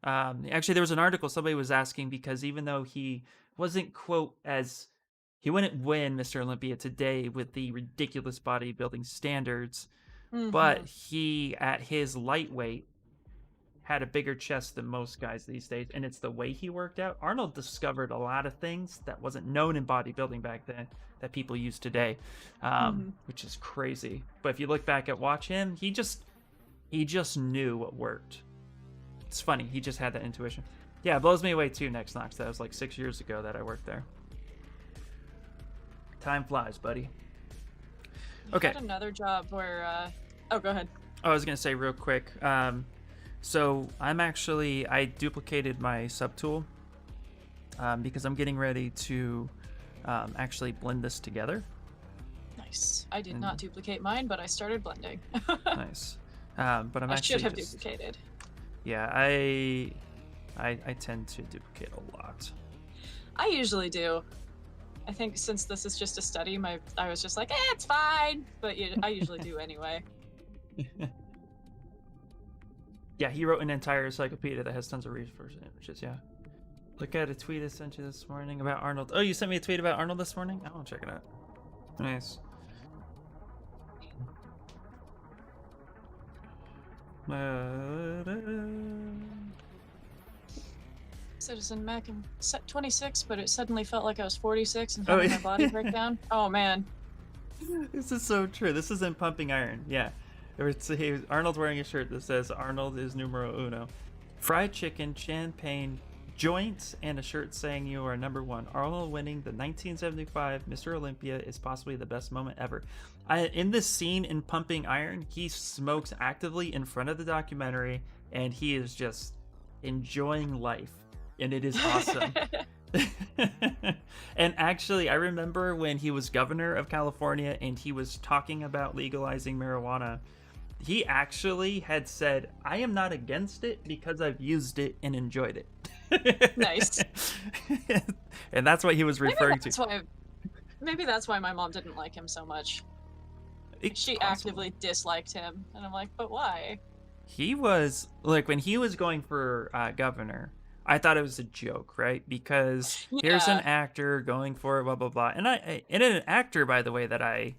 Speaker 2: Actually, there was an article somebody was asking because even though he wasn't, quote, he wouldn't win Mr. Olympia today with the ridiculous bodybuilding standards, but he, at his lightweight, had a bigger chest than most guys these days, and it's the way he worked out. Arnold discovered a lot of things that wasn't known in bodybuilding back then that people use today, which is crazy. But if you look back at watch him, he just knew what worked. It's funny, he just had that intuition. Yeah, it blows me away too, Next Knox. That was like 6 years ago that I worked there. Time flies, buddy. Okay.
Speaker 1: I had another job where, oh, go ahead.
Speaker 2: I was gonna say real quick. So I duplicated my subtool because I'm getting ready to actually blend this together.
Speaker 1: Nice. I did not duplicate mine, but I started blending.
Speaker 2: Nice. But I
Speaker 1: should have duplicated.
Speaker 2: Yeah, I tend to duplicate a lot.
Speaker 1: I usually do. I think since this is just a study, I was just like, it's fine. But I usually do anyway.
Speaker 2: Yeah, he wrote an entire encyclopedia that has tons of resources, images. Yeah. Look at a tweet I sent you this morning about Arnold. Oh, you sent me a tweet about Arnold this morning? I want to check it out. Nice.
Speaker 1: Citizen Mac, I'm 26, but it suddenly felt like I was 46 and having my body break down. Oh, man.
Speaker 2: This is so true. This isn't Pumping Iron. Yeah. Arnold's wearing a shirt that says Arnold is numero uno. Fried chicken, champagne, joints, and a shirt saying you are number one. Arnold winning the 1975 Mr. Olympia is possibly the best moment ever. In this scene in Pumping Iron, he smokes actively in front of the documentary, and he is just enjoying life. And it is awesome. And actually, I remember when he was governor of California and he was talking about legalizing marijuana, he actually had said, I am not against it because I've used it and enjoyed it.
Speaker 1: Nice.
Speaker 2: And that's what he was referring to.
Speaker 1: Maybe that's why my mom didn't like him so much. She actively disliked him. And I'm like, but why?
Speaker 2: He was, like, when he was going for governor, I thought it was a joke, right? Because here's an actor going for it, blah, blah, blah. And an actor, by the way, that I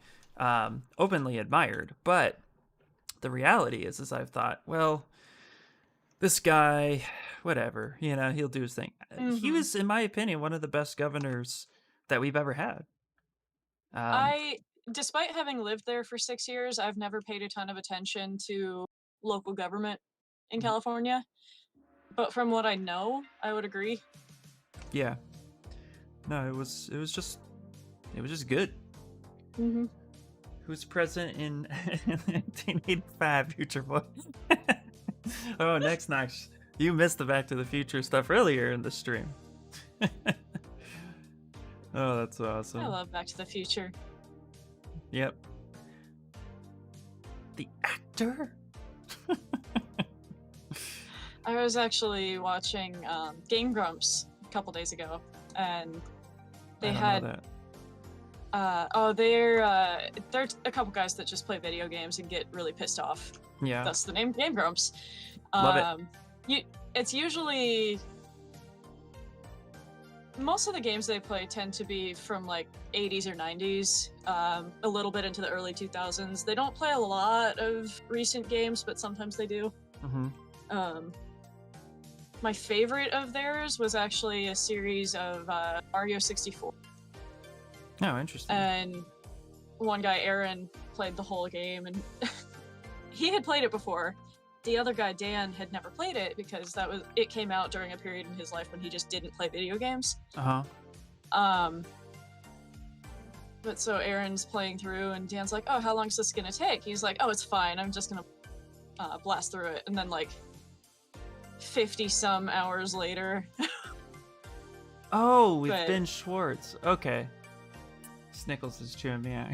Speaker 2: openly admired. But the reality is I've thought, well, this guy, whatever, he'll do his thing. He was, in my opinion, one of the best governors that we've ever had.
Speaker 1: Despite having lived there for 6 years, I've never paid a ton of attention to local government in California. But from what I know, I would agree.
Speaker 2: Yeah. No, it was just good.
Speaker 1: Mm-hmm.
Speaker 2: who's present in 1985, Future Boy. Oh, next Nox, you missed the Back to the Future stuff earlier in the stream. Oh, that's awesome.
Speaker 1: I love Back to the Future.
Speaker 2: Yep. The actor?
Speaker 1: I was actually watching Game Grumps a couple days ago, and they had they're a couple guys that just play video games and get really pissed off.
Speaker 2: Yeah.
Speaker 1: That's the name, Game Grumps.
Speaker 2: Love it.
Speaker 1: It's usually most of the games they play tend to be from like 80s or 90s, a little bit into the early 2000s. They don't play a lot of recent games, but sometimes they do.
Speaker 2: Mm-hmm.
Speaker 1: My favorite of theirs was actually a series of Mario 64.
Speaker 2: Oh, interesting.
Speaker 1: And one guy, Aaron, played the whole game, and he had played it before. The other guy, Dan, had never played it because it came out during a period in his life when he just didn't play video games. But so Aaron's playing through, and Dan's like, "Oh, how long is this gonna take?" He's like, "Oh, it's fine. I'm just gonna blast through it." And then like 50 some hours later.
Speaker 2: Oh, with Ben Schwartz. Okay. Snickles is chewing me out.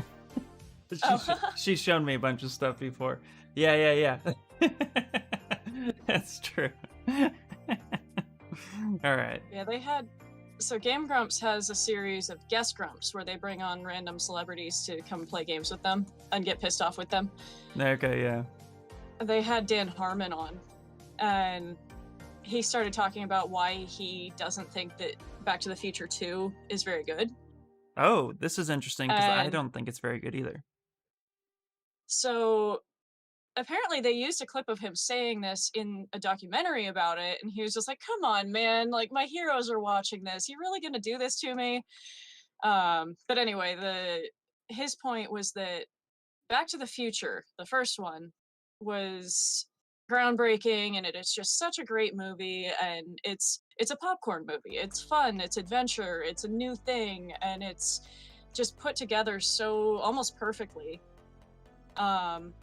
Speaker 2: She's shown me a bunch of stuff before. Yeah. That's true. All right.
Speaker 1: Yeah, they had... So Game Grumps has a series of guest grumps where they bring on random celebrities to come play games with them and get pissed off with them.
Speaker 2: Okay, yeah.
Speaker 1: They had Dan Harmon on, and he started talking about why he doesn't think that Back to the Future 2 is very good.
Speaker 2: Oh, this is interesting because I don't think it's very good either.
Speaker 1: So apparently they used a clip of him saying this in a documentary about it, and he was just like, "Come on, man, like my heroes are watching this. You really gonna do this to me?" But anyway, his point was that Back to the Future, the first one, was groundbreaking, and it's just such a great movie, and it's a popcorn movie. It's fun, it's adventure, it's a new thing, and it's just put together so almost perfectly. And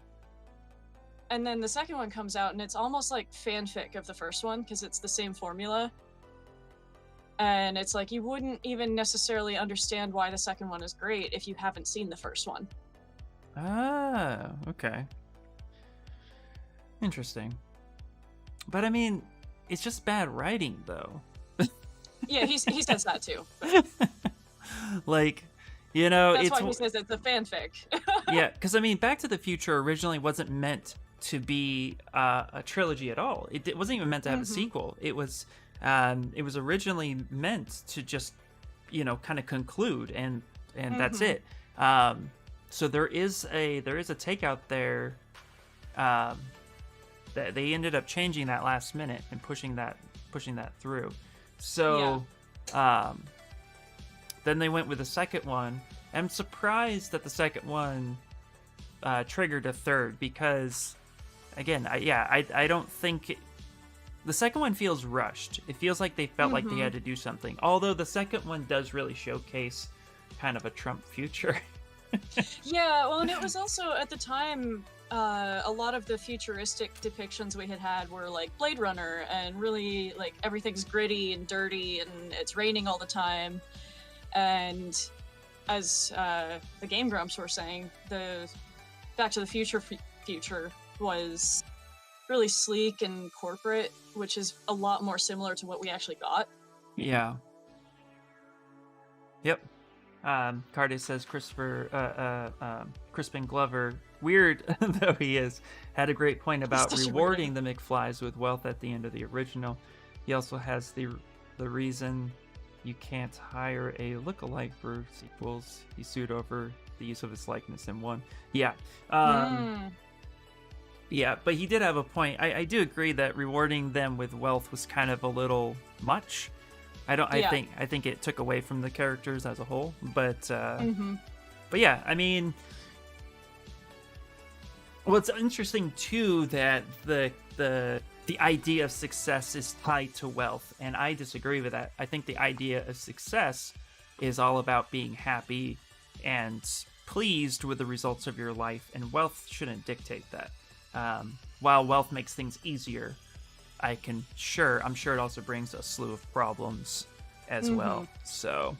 Speaker 1: then the second one comes out, and it's almost like fanfic of the first one because it's the same formula. And it's like you wouldn't even necessarily understand why the second one is great if you haven't seen the first one.
Speaker 2: Ah, okay. Interesting. But I mean, it's just bad writing, though.
Speaker 1: Yeah, he says that too.
Speaker 2: Like, you know,
Speaker 1: that's why he says it's a fanfic.
Speaker 2: Yeah, because I mean, Back to the Future originally wasn't meant to be a trilogy at all. It wasn't even meant to have a sequel. It was originally meant to just, you know, kind of conclude, and that's it. So there is a take out there. That they ended up changing that last minute and pushing that through. So, then they went with the second one. I'm surprised that the second one triggered a third because, again, I don't think the second one feels rushed. It feels like they felt like they had to do something. Although the second one does really showcase kind of a Trump future.
Speaker 1: Yeah, well, and it was also at the time. A lot of the futuristic depictions we had were like Blade Runner, and really like everything's gritty and dirty, and it's raining all the time. And as the Game Grumps were saying, the Back to the Future was really sleek and corporate, which is a lot more similar to what we actually got.
Speaker 2: Yeah. Yep. Cardi says Crispin Glover, weird though he is, had a great point about rewarding the McFlys with wealth at the end of the original. He also has the reason you can't hire a lookalike for sequels. He sued over the use of his likeness in one. Yeah. Yeah, but he did have a point. I do agree that rewarding them with wealth was kind of a little much. I think it took away from the characters as a whole, but yeah, I mean, well, it's interesting too that the idea of success is tied to wealth, and I disagree with that. I think the idea of success is all about being happy and pleased with the results of your life, and wealth shouldn't dictate that. While wealth makes things easier, I'm sure it also brings a slew of problems as well. So,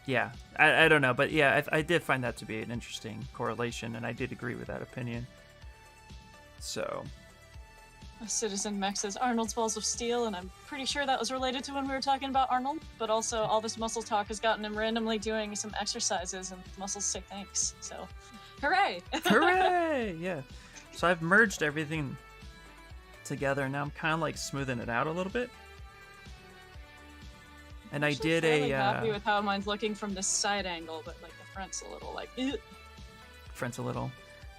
Speaker 2: yeah, I don't know, but yeah, I did find that to be an interesting correlation, and I did agree with that opinion. So,
Speaker 1: Citizen Mech says Arnold's balls of steel, and I'm pretty sure that was related to when we were talking about Arnold, but also all this muscle talk has gotten him randomly doing some exercises, and muscles say thanks, so hooray!
Speaker 2: Hooray! Yeah. So I've merged everything together, and now I'm kind of like smoothing it out a little bit. And I did
Speaker 1: really happy with how mine's looking from this side angle, but like the front's a little like. Ugh.
Speaker 2: Front's a little.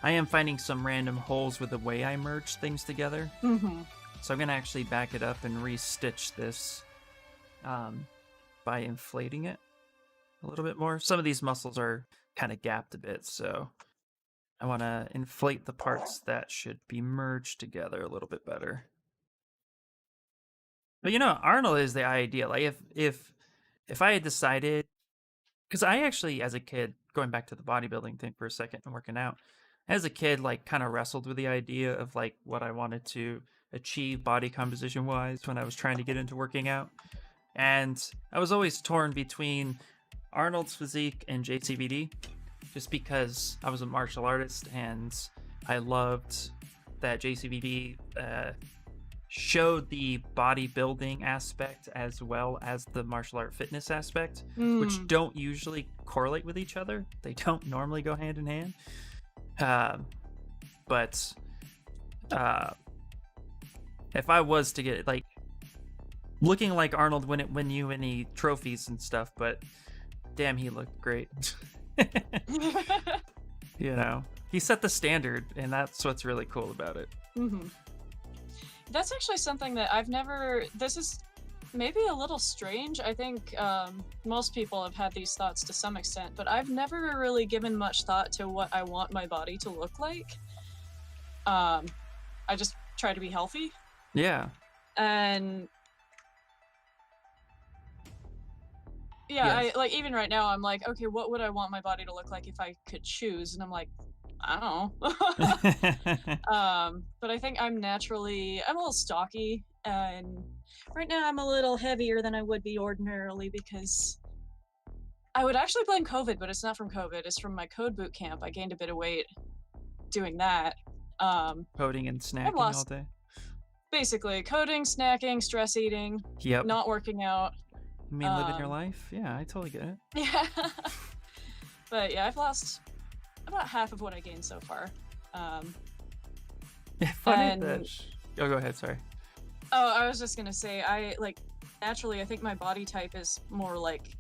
Speaker 2: I am finding some random holes with the way I merge things together. So I'm gonna actually back it up and re-stitch this by inflating it a little bit more. Some of these muscles are kind of gapped a bit, so I want to inflate the parts that should be merged together a little bit better. But Arnold is the ideal. Like if I had decided, because I actually, as a kid, going back to the bodybuilding thing for a second and working out, as a kid, like kind of wrestled with the idea of like what I wanted to achieve body composition wise when I was trying to get into working out. And I was always torn between Arnold's physique and JCVD, just because I was a martial artist and I loved that JCVD showed the bodybuilding aspect as well as the martial art fitness aspect, which don't usually correlate with each other. They don't normally go hand in hand. But if I was to get like looking like Arnold wouldn't win you any trophies and stuff, but damn, he looked great. He set the standard, and that's what's really cool about it.
Speaker 1: That's actually something that I've never. This is maybe a little strange. I think most people have had these thoughts to some extent, but I've never really given much thought to what I want my body to look like. I just try to be healthy.
Speaker 2: Yeah.
Speaker 1: And yeah,
Speaker 2: yes.
Speaker 1: I like even right now I'm like, okay, what would I want my body to look like if I could choose? And I'm like, I don't know. But I think I'm a little stocky, and right now I'm a little heavier than I would be ordinarily because I would actually blame COVID, but it's not from COVID. It's from my code boot camp. I gained a bit of weight doing that.
Speaker 2: Coding and snacking all day.
Speaker 1: Basically, coding, snacking, stress eating, not working out.
Speaker 2: You mean living your life? Yeah, I totally get it.
Speaker 1: Yeah. But yeah, I've lost about half of what I gained so far.
Speaker 2: Funny go ahead, sorry.
Speaker 1: Oh, I was just gonna say, naturally, I think my body type is more like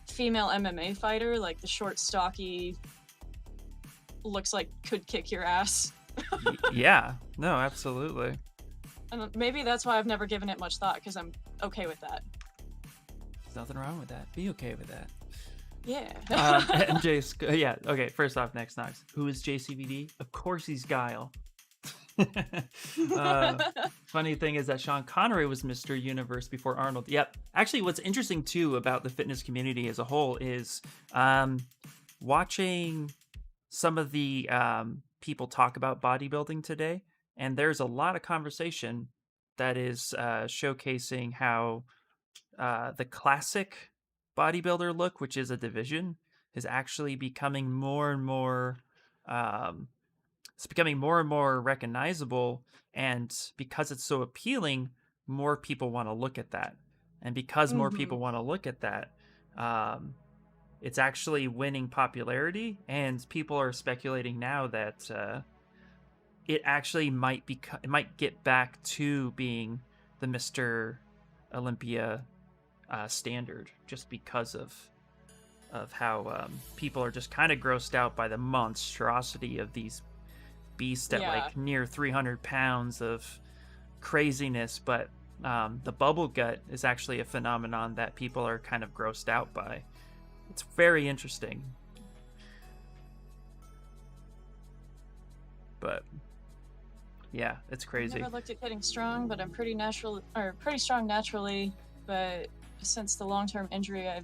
Speaker 1: female MMA fighter, like the short, stocky, looks like could kick your ass.
Speaker 2: Yeah, no, absolutely.
Speaker 1: And maybe that's why I've never given it much thought, because I'm okay with that.
Speaker 2: There's nothing wrong with that. Be okay with that.
Speaker 1: Yeah.
Speaker 2: And yeah, okay, first off, Next Knox. Who is JCVD? Of course he's Guile. Funny thing is that Sean Connery was Mr. Universe before Arnold. Yep. Actually, what's interesting too about the fitness community as a whole is watching some of the people talk about bodybuilding today, and there's a lot of conversation that is showcasing how the classic bodybuilder look, which is a division, is actually becoming more and more it's becoming more and more recognizable, and because it's so appealing, more people want to look at that. And because more people want to look at that, it's actually winning popularity, and people are speculating now that it actually might get back to being the Mr. Olympia standard, just because of how people are just kind of grossed out by the monstrosity of these beasts at like near 300 pounds of craziness. But the bubble gut is actually a phenomenon that people are kind of grossed out by. It's very interesting. But yeah, it's crazy.
Speaker 1: I never looked at getting strong, but I'm pretty strong naturally. But since the long-term injury I've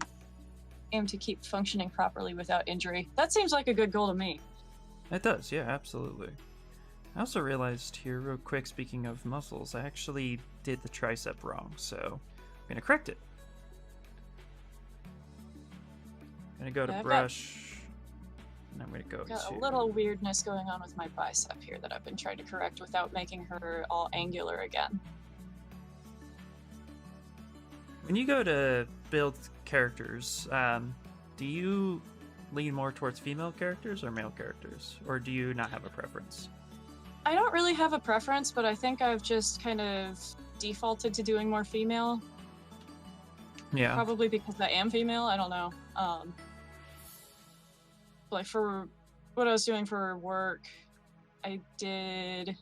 Speaker 1: aim to keep functioning properly without injury. That seems like a good goal to me.
Speaker 2: It does, yeah, absolutely. I also realized here, real quick, speaking of muscles, I actually did the tricep wrong, so I'm gonna correct it. I'm gonna go to brush, and I'm gonna go
Speaker 1: Got
Speaker 2: to...
Speaker 1: a little weirdness going on with my bicep here that I've been trying to correct without making her all angular again.
Speaker 2: When you go to build characters, do you lean more towards female characters or male characters? Or do you not have a preference?
Speaker 1: I don't really have a preference, but I think I've just kind of defaulted to doing more female.
Speaker 2: Yeah.
Speaker 1: Probably because I am female, I don't know. Like for what I was doing for work, I did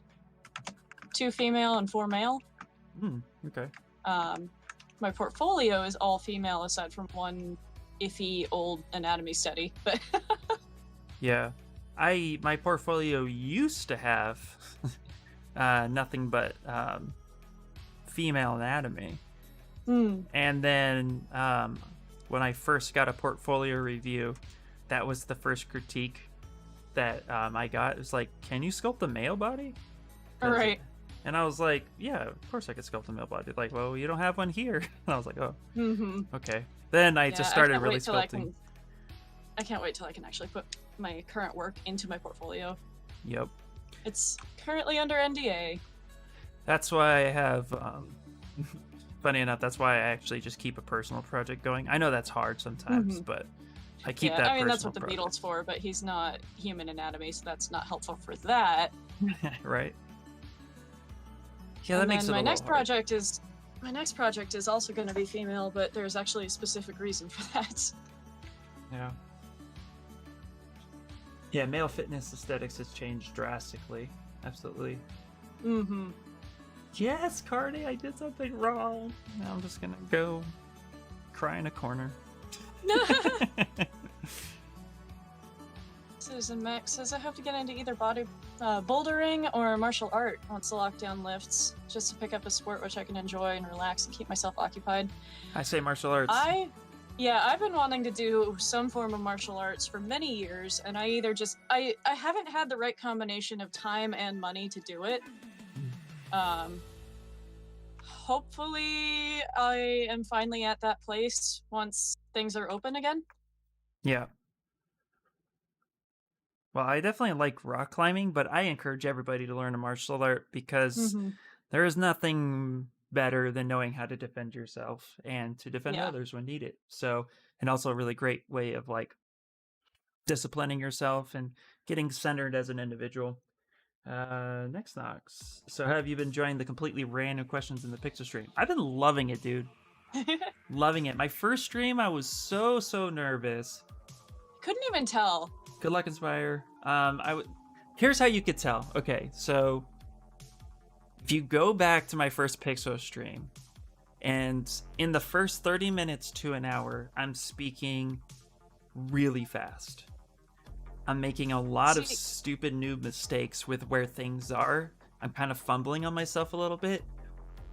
Speaker 1: 2 female and 4 male.
Speaker 2: Okay.
Speaker 1: My portfolio is all female aside from one iffy old anatomy study, but
Speaker 2: Yeah. My portfolio used to have nothing but female anatomy. And then when I first got a portfolio review, that was the first critique that I got. It was like, can you sculpt a male body?
Speaker 1: right.
Speaker 2: And I was like, yeah, of course I could sculpt a male body. Like, well, you don't have one here. And I was like, oh, okay. Then I just started really sculpting.
Speaker 1: I can't wait till I can actually put my current work into my portfolio.
Speaker 2: Yep.
Speaker 1: It's currently under NDA.
Speaker 2: That's why I have, funny enough, that's why I actually just keep a personal project going. I know that's hard sometimes, but I keep that.
Speaker 1: I mean, that's
Speaker 2: personal
Speaker 1: what the
Speaker 2: project.
Speaker 1: Beetle's for, but he's not human anatomy, so that's not helpful for that.
Speaker 2: Right. Yeah, that
Speaker 1: and
Speaker 2: makes
Speaker 1: then
Speaker 2: it
Speaker 1: my
Speaker 2: a
Speaker 1: next
Speaker 2: little hard.
Speaker 1: project is also going to be female, but there's actually a specific reason for that.
Speaker 2: Yeah. Yeah, male fitness aesthetics has changed drastically. Absolutely. Yes, Cardi, I did something wrong. Now I'm just gonna go cry in a corner.
Speaker 1: Citizen Max says I have to get into either bouldering or martial art once the lockdown lifts, just to pick up a sport which I can enjoy and relax and keep myself occupied.
Speaker 2: I say martial arts.
Speaker 1: I've been wanting to do some form of martial arts for many years, and I haven't had the right combination of time and money to do it. Hopefully I am finally at that place once things are open again.
Speaker 2: Yeah. Well, I definitely like rock climbing, but I encourage everybody to learn a martial art because there is nothing better than knowing how to defend yourself and to defend others when needed. So, and also a really great way of like disciplining yourself and getting centered as an individual. Next Nox. So have you been enjoying the completely random questions in the Pixel stream? I've been loving it, dude. Loving it. My first stream, I was so nervous.
Speaker 1: Couldn't even tell.
Speaker 2: Good luck, Inspire. Here's how you could tell. Okay, so if you go back to my first Pixel stream, and in the first 30 minutes to an hour, I'm speaking really fast. I'm making a lot of stupid new mistakes with where things are. I'm kind of fumbling on myself a little bit,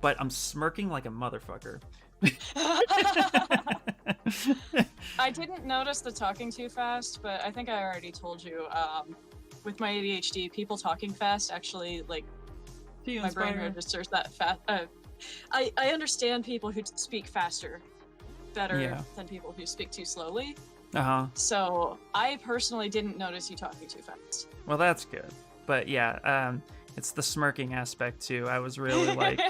Speaker 2: but I'm smirking like a motherfucker.
Speaker 1: I didn't notice the talking too fast, but I think I already told you, with my ADHD, people talking fast actually, like, my brain registers that fast. I understand people who speak faster better than people who speak too slowly. So I personally didn't notice you talking too fast.
Speaker 2: Well, that's good. But yeah, it's the smirking aspect too. I was really like,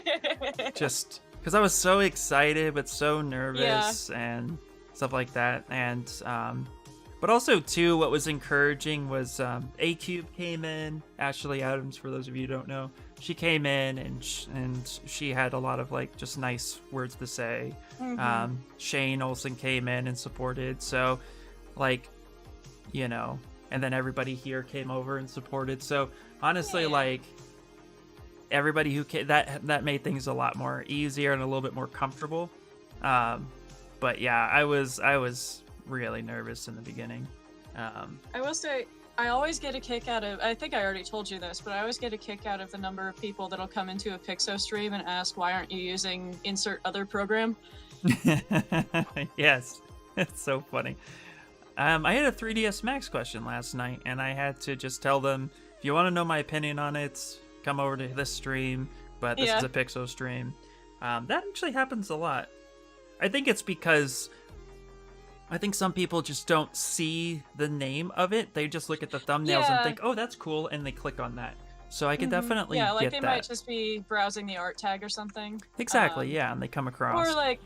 Speaker 2: just because I was so excited but so nervous and stuff like that. And but also too, what was encouraging was A-Cube came in. Ashley Adams, for those of you who don't know, she came in and she had a lot of like just nice words to say. Shane Olsen came in and supported. So like, you know, and then everybody here came over and supported. So honestly, like everybody who came, that made things a lot more easier and a little bit more comfortable. But yeah, I was really nervous in the beginning.
Speaker 1: I will say, I always get a kick out of, I think I already told you this, but I always get a kick out of the number of people that'll come into a Pixo stream and ask, why aren't you using insert other program?
Speaker 2: Yes. It's so funny. I had a 3DS Max question last night, and I had to just tell them, if you want to know my opinion on it, come over to this stream, but this is a Pixel stream. That actually happens a lot. I think it's because I think some people just don't see the name of it. They just look at the thumbnails and think, oh, that's cool, and they click on that. So I can definitely get that.
Speaker 1: Yeah, like they might just be browsing the art tag or something.
Speaker 2: Exactly, yeah, and they come across.
Speaker 1: Or like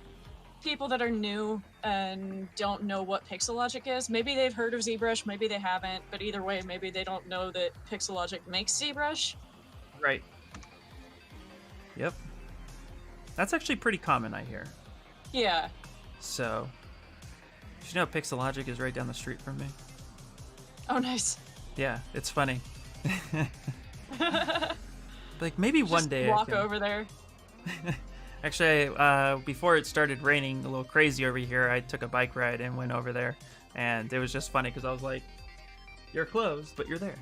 Speaker 1: people that are new and don't know what Pixelogic is. Maybe they've heard of ZBrush, maybe they haven't, but either way, maybe they don't know that Pixelogic makes ZBrush.
Speaker 2: Right. Yep. That's actually pretty common, I hear.
Speaker 1: Yeah.
Speaker 2: So, did you know Pixelogic is right down the street from me?
Speaker 1: Oh, nice.
Speaker 2: Yeah, it's funny. Like, maybe one day
Speaker 1: walk over there.
Speaker 2: Actually, before it started raining a little crazy over here, I took a bike ride and went over there. And it was just funny because I was like, you're closed, but you're there.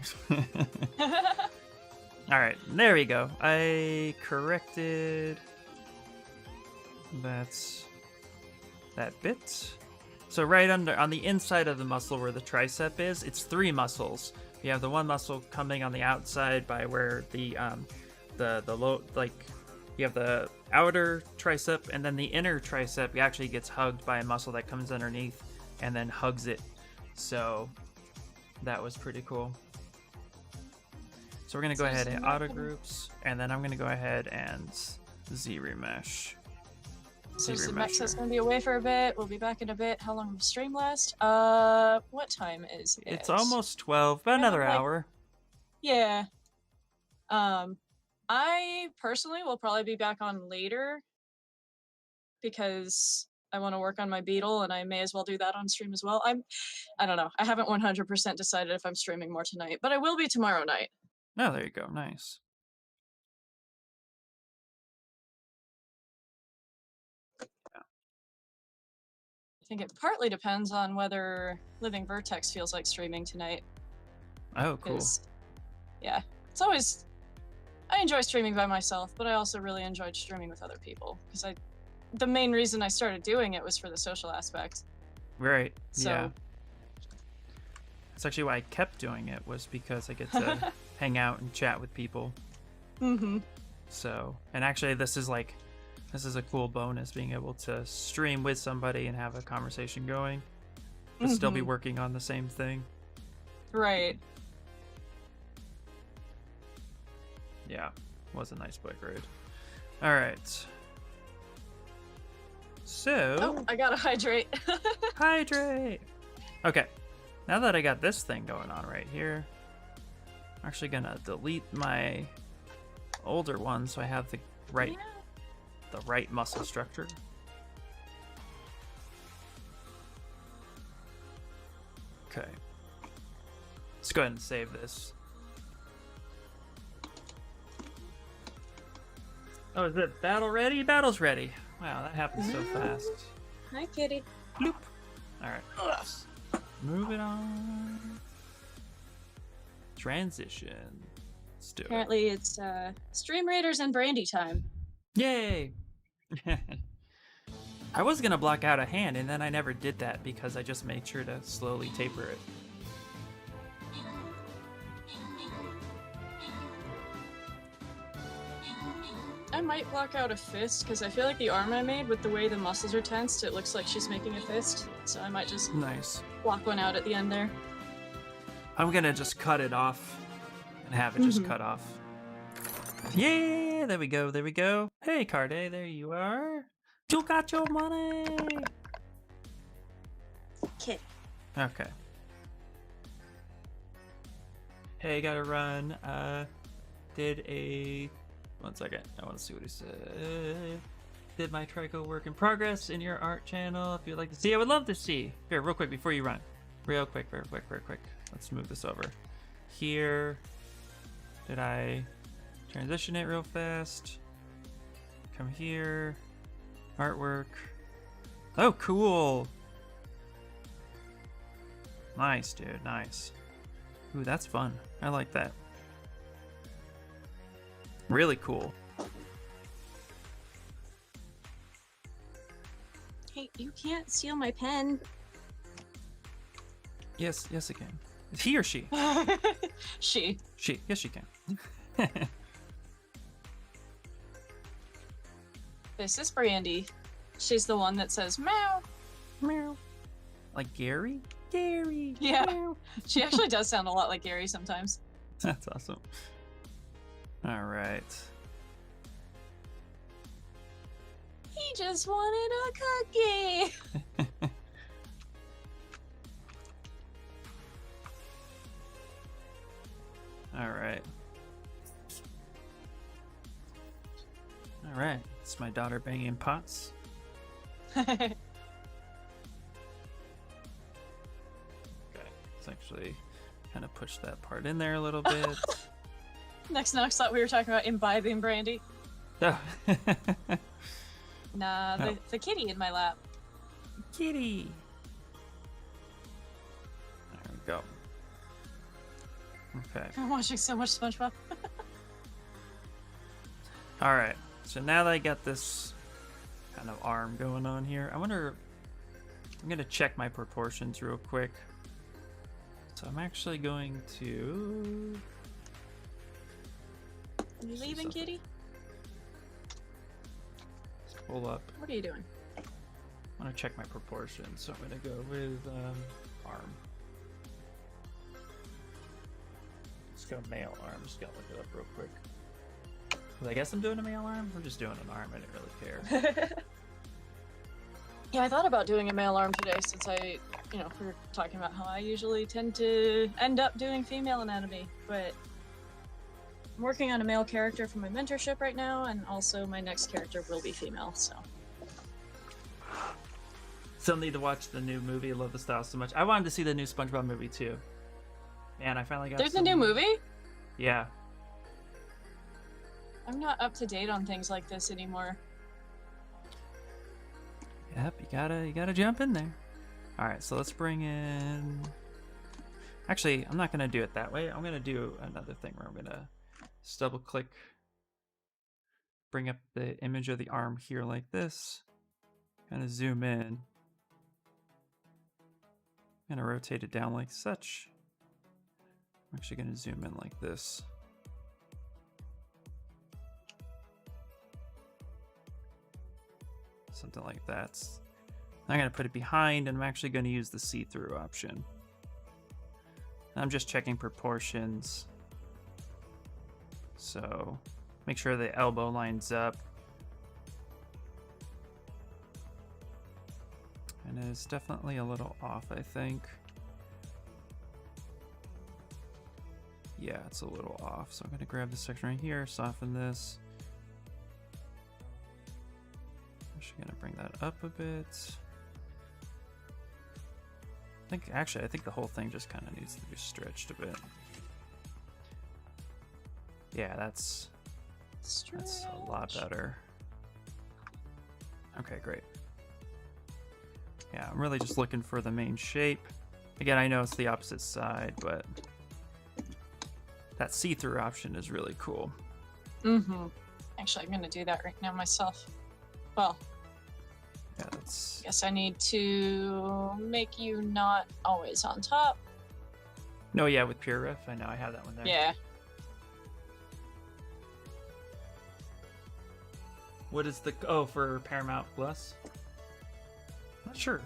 Speaker 2: Alright, there we go. I corrected that bit. So right under, on the inside of the muscle where the tricep is, it's 3 muscles. You have the one muscle coming on the outside by where the low, like, you have the outer tricep, and then the inner tricep actually gets hugged by a muscle that comes underneath and then hugs it. So that was pretty cool. So we're gonna go ahead and hit auto groups, and then I'm gonna go ahead and Z-remesh.
Speaker 1: So Max is gonna be away for a bit. We'll be back in a bit. How long will the stream last? What time is it?
Speaker 2: It's almost 12, about another hour.
Speaker 1: Yeah. I personally will probably be back on later because I want to work on my Beetle, and I may as well do that on stream as well. I don't know. I haven't 100% decided if I'm streaming more tonight, but I will be tomorrow night.
Speaker 2: Oh, there you go. Nice.
Speaker 1: I think it partly depends on whether Living Vertex feels like streaming tonight.
Speaker 2: Oh, cool.
Speaker 1: Yeah, it's always... I enjoy streaming by myself, but I also really enjoyed streaming with other people, because the main reason I started doing it was for the social aspect.
Speaker 2: Right,
Speaker 1: so...
Speaker 2: yeah. That's actually why I kept doing it, was because I get to hang out and chat with people.
Speaker 1: Mm-hmm.
Speaker 2: So, and actually this is a cool bonus, being able to stream with somebody and have a conversation going, but still be working on the same thing.
Speaker 1: Right.
Speaker 2: Yeah, was a nice bike ride. All right. So...
Speaker 1: Oh, I gotta hydrate.
Speaker 2: Hydrate! Okay, now that I got this thing going on right here, I'm actually gonna delete my older one so I have the right muscle structure. Okay. Let's go ahead and save this. Oh, is it battle ready? Battle's ready. Wow, that happens so fast.
Speaker 1: Hi, kitty.
Speaker 2: Bloop. Alright. Moving on. Transition. Let's do
Speaker 1: Apparently it's Stream Raiders and Brandy time.
Speaker 2: Yay! I was gonna block out a hand, and then I never did that because I just made sure to slowly taper it.
Speaker 1: I might block out a fist, because I feel like the arm I made, with the way the muscles are tensed, it looks like she's making a fist. So I might just block one out at the end there.
Speaker 2: I'm gonna just cut it off and have it just cut off. Yeah, there we go, there we go. Hey, Carde, there you are. You got your money.
Speaker 1: Okay.
Speaker 2: Okay. Hey, gotta run. One second. I want to see what he said. Did my Trico work in progress in your art channel? If you'd like to see, I would love to see. Here, real quick, before you run. Real quick, very quick, very quick. Let's move this over. Here. Did I transition it real fast? Come here. Artwork. Oh, cool. Nice, dude. Nice. Ooh, that's fun. I like that. Really cool.
Speaker 1: Hey. You can't steal my pen.
Speaker 2: Yes, yes, it can. Is he or she?
Speaker 1: She.
Speaker 2: She. Yes, she can.
Speaker 1: This is Brandy. She's the one that says meow.
Speaker 2: Meow. Like Gary? Gary.
Speaker 1: Yeah.
Speaker 2: Meow.
Speaker 1: She actually does sound a lot like Gary sometimes.
Speaker 2: That's awesome. All right.
Speaker 1: He just wanted a cookie.
Speaker 2: All right. All right. It's my daughter banging pots. Okay. Let's actually kind of push that part in there a little bit.
Speaker 1: Next thought we were talking about imbibing Brandy.
Speaker 2: Oh.
Speaker 1: Nah,
Speaker 2: Oh.
Speaker 1: the kitty in my lap.
Speaker 2: Kitty. There we go. Okay.
Speaker 1: I'm watching so much SpongeBob.
Speaker 2: All right. So now that I got this kind of arm going on here, I'm gonna check my proportions real quick. So I'm actually going to.
Speaker 1: Are you
Speaker 2: see
Speaker 1: leaving,
Speaker 2: something.
Speaker 1: kitty?
Speaker 2: Let's pull up.
Speaker 1: What are you doing?
Speaker 2: I want to check my proportions, so I'm gonna go with arm. Let's go male arm. Just gotta look it up real quick. 'Cause I guess I'm doing a male arm. I'm just doing an arm. I didn't really care.
Speaker 1: Yeah, I thought about doing a male arm today since we were talking about how I usually tend to end up doing female anatomy, but I'm working on a male character for my mentorship right now, and also my next character will be female, so.
Speaker 2: Still need to watch the new movie. I love the style so much. I wanted to see the new SpongeBob movie too. Man, I finally got.
Speaker 1: There's a new movie?
Speaker 2: Yeah.
Speaker 1: I'm not up to date on things like this anymore.
Speaker 2: Yep, you gotta jump in there. All right, so let's bring in. Actually, I'm not gonna do it that way. I'm gonna do another thing where I'm gonna just double click, bring up the image of the arm here like this, kind of zoom in. I'm gonna rotate it down like such. I'm actually gonna zoom in like this. Something like that. I'm going to put it behind, and I'm actually going to use the see-through option. I'm just checking proportions. So make sure the elbow lines up. And it's definitely a little off, I think. Yeah, it's a little off. So I'm going to grab this section right here, soften this. Actually gonna bring that up a bit. I think the whole thing just kind of needs to be stretched a bit. Yeah, that's a lot better. Okay, great. Yeah, I'm really just looking for the main shape. Again, I know it's the opposite side, but that see-through option is really cool.
Speaker 1: Mm-hmm. Actually, I'm gonna do that right now myself. Well,
Speaker 2: Yeah, that's.
Speaker 1: guess I need to make you not always on top.
Speaker 2: No, yeah, with Pure Riff, I know I have that one there.
Speaker 1: Yeah.
Speaker 2: What is the for Paramount Plus? Not sure.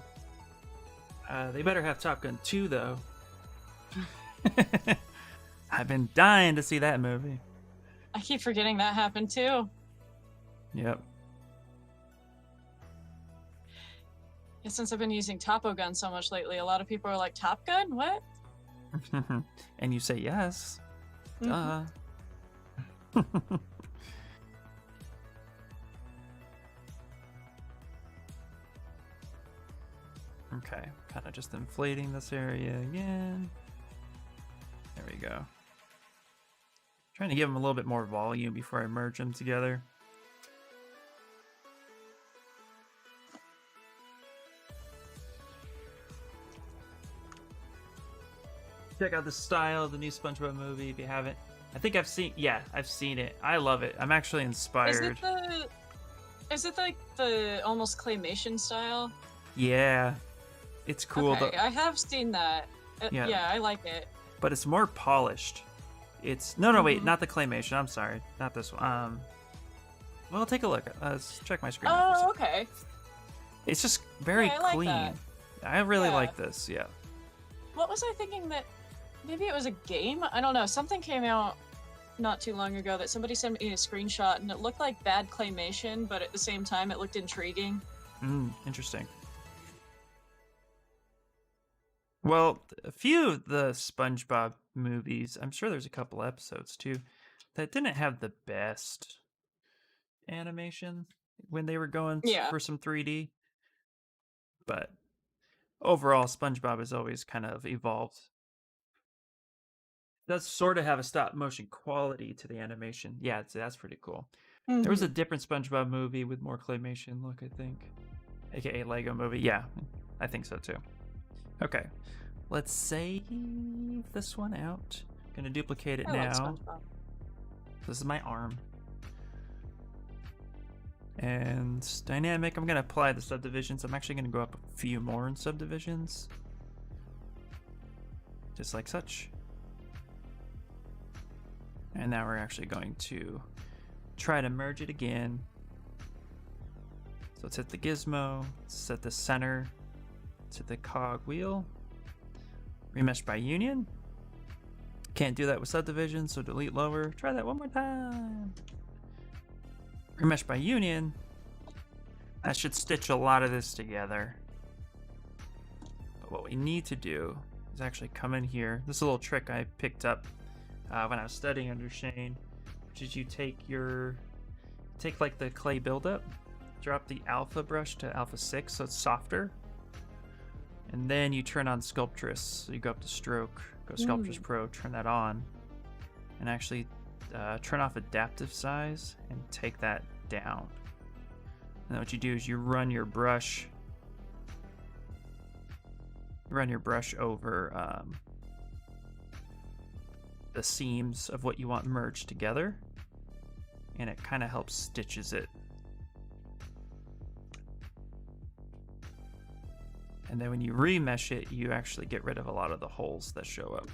Speaker 2: They better have Top Gun 2 though. I've been dying to see that movie.
Speaker 1: I keep forgetting that happened too.
Speaker 2: Yep.
Speaker 1: Yeah, since I've been using Topo Gun so much lately, a lot of people are like, Top Gun? What?
Speaker 2: And you say yes.
Speaker 1: Mhm.
Speaker 2: Duh. Okay, kind of just inflating this area again. There we go. Trying to give them a little bit more volume before I merge them together. Check out the style of the new SpongeBob movie if you haven't. I think I've seen it. I love it. I'm actually inspired.
Speaker 1: Is it like the almost claymation style?
Speaker 2: Yeah, it's cool.
Speaker 1: Okay, I have seen that.
Speaker 2: Yeah.
Speaker 1: Yeah, I like it.
Speaker 2: But it's more polished. It's no, wait,
Speaker 1: Mhm.
Speaker 2: not the claymation. I'm sorry, not this one. Well, take a look. Let's check my screen. out for a
Speaker 1: Oh,
Speaker 2: second.
Speaker 1: okay.
Speaker 2: It's just very
Speaker 1: Yeah, I like
Speaker 2: clean.
Speaker 1: that.
Speaker 2: I really
Speaker 1: Yeah.
Speaker 2: like this. Yeah.
Speaker 1: What was I thinking that maybe it was a game? I don't know. Something came out not too long ago that somebody sent me a screenshot and it looked like bad claymation, but at the same time it looked intriguing.
Speaker 2: Interesting. Well, a few of the SpongeBob movies, I'm sure there's a couple episodes too, that didn't have the best animation when they were going
Speaker 1: Yeah.
Speaker 2: for some 3D. But overall, SpongeBob has always kind of evolved. It does sort of have a stop motion quality to the animation. Yeah, that's pretty cool. There was a different SpongeBob movie with more claymation look, I think. AKA Lego movie. Yeah, I think so too. Okay, let's save this one out. Gonna duplicate it
Speaker 1: I like
Speaker 2: now.
Speaker 1: SpongeBob.
Speaker 2: This is my arm. And dynamic, I'm gonna apply the subdivisions. I'm actually gonna go up a few more in subdivisions. Just like such. And now we're actually going to try to merge it again. So let's hit the gizmo, set the center to the cog wheel. Remesh by union. Can't do that with subdivision, so delete lower. Try that one more time. Remesh by union. That should stitch a lot of this together. But what we need to do is actually come in here. This is a little trick I picked up when I was studying under Shane, which is you take like the clay buildup, drop the alpha brush to alpha 6 so it's softer, and then you turn on Sculptress. So you go up to stroke, go Sculptress Pro, turn that on, and actually turn off adaptive size and take that down. And then what you do is you run your brush over the seams of what you want merged together, and it kind of helps stitches it. And then when you remesh it, you actually get rid of a lot of the holes that show up.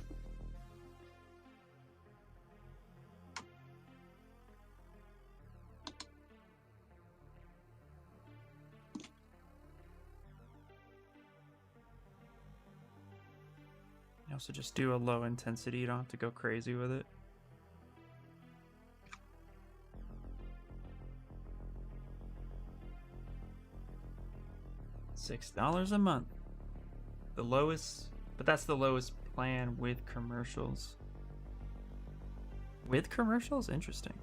Speaker 2: You also just do a low intensity, you don't have to go crazy with it. $6 a month. The lowest, but that's the lowest plan with commercials. With commercials? Interesting.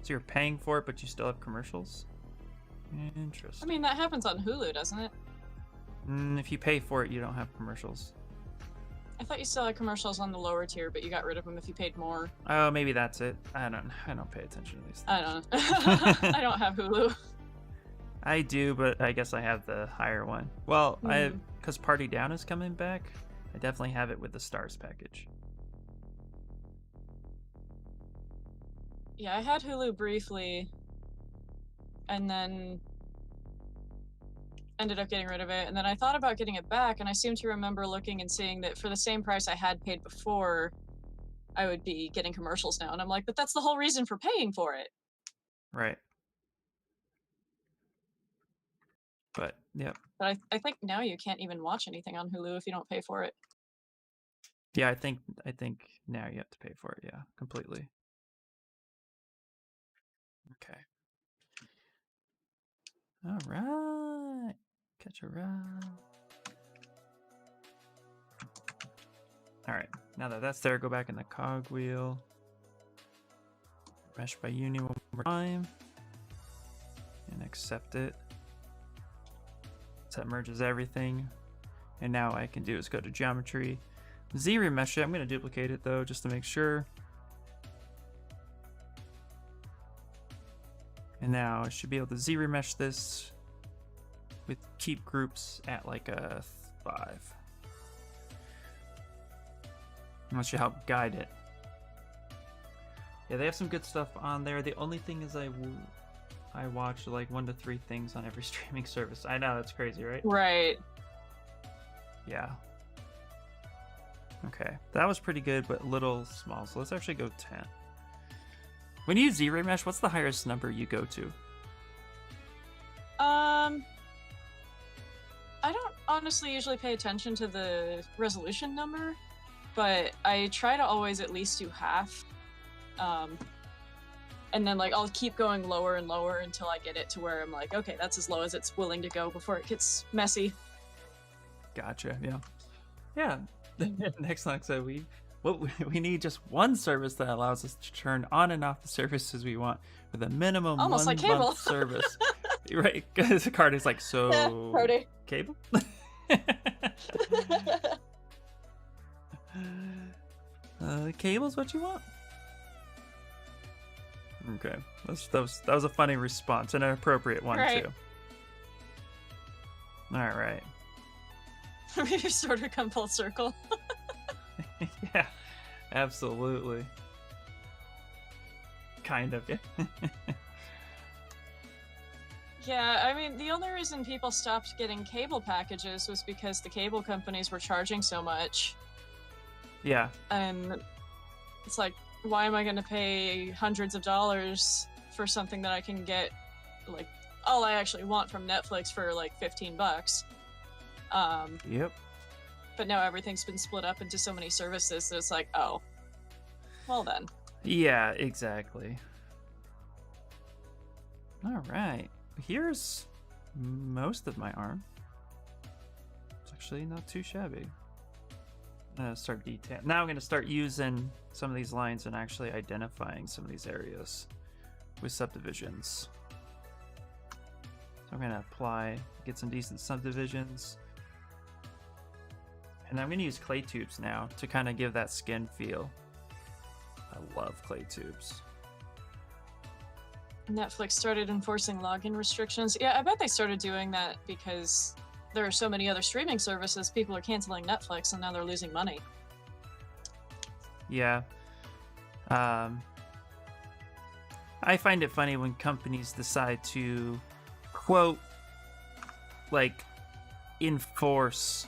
Speaker 2: So you're paying for it, but you still have commercials? Interesting.
Speaker 1: I mean, that happens on Hulu, doesn't it?
Speaker 2: If you pay for it, you don't have commercials.
Speaker 1: I thought you still had commercials on the lower tier, but you got rid of them if you paid more.
Speaker 2: Oh, maybe that's it. I don't pay attention to these things.
Speaker 1: I don't. I don't have Hulu.
Speaker 2: I do, but I guess I have the higher one. Well, because Party Down is coming back, I definitely have it with the Stars package.
Speaker 1: Yeah, I had Hulu briefly, and then ended up getting rid of it. And then I thought about getting it back, and I seem to remember looking and seeing that for the same price I had paid before, I would be getting commercials now. And I'm like, but that's the whole reason for paying for it.
Speaker 2: Right. But, yep.
Speaker 1: But I think now you can't even watch anything on Hulu if you don't pay for it.
Speaker 2: Yeah, I think now you have to pay for it. Yeah, completely. Okay. All right. Catch a ride. All right. Now that that's there, go back in the cogwheel. Mesh by union one more time. And accept it. So that merges everything. And now what I can do is go to geometry. Z-remesh it. I'm going to duplicate it though, just to make sure. And now I should be able to Z-remesh this with keep groups at like a 5. That should help guide it. Yeah, they have some good stuff on there. The only thing is I watch like 1 to 3 things on every streaming service. I know, that's crazy, right?
Speaker 1: Right.
Speaker 2: Yeah. Okay, that was pretty good, but a little small. So let's actually go 10. When you use Z-Ray Mesh, what's the highest number you go to?
Speaker 1: I don't honestly usually pay attention to the resolution number, but I try to always at least do half. And then like I'll keep going lower and lower until I get it to where I'm like, okay, that's as low as it's willing to go before it gets messy.
Speaker 2: Gotcha. Yeah. Yeah. Next line said we need just one service that allows us to turn on and off the services we want with a minimum
Speaker 1: Almost
Speaker 2: 1
Speaker 1: like cable.
Speaker 2: month service. Right? Because the card is like, so
Speaker 1: Brody.
Speaker 2: cable. Cable's what you want. Okay, that was a funny response and an appropriate one
Speaker 1: Right.
Speaker 2: too. All right.
Speaker 1: We sort of come full circle.
Speaker 2: Yeah, absolutely. Kind of, yeah.
Speaker 1: Yeah, I mean, the only reason people stopped getting cable packages was because the cable companies were charging so much.
Speaker 2: Yeah,
Speaker 1: And it's like, why am I going to pay hundreds of dollars for something that I can get, like, all I actually want from Netflix for like $15?
Speaker 2: yep.
Speaker 1: But now everything's been split up into so many services that it's like, oh, well then.
Speaker 2: Yeah, exactly. All right. Here's most of my arm. It's actually not too shabby. Start detail. Now I'm going to start using some of these lines and actually identifying some of these areas with subdivisions. So I'm going to apply, get some decent subdivisions. And I'm going to use clay tubes now to kind of give that skin feel. I love clay tubes.
Speaker 1: Netflix started enforcing login restrictions. Yeah, I bet they started doing that because there are so many other streaming services. People are canceling Netflix and now they're losing money.
Speaker 2: Yeah. I find it funny when companies decide to, quote, like, enforce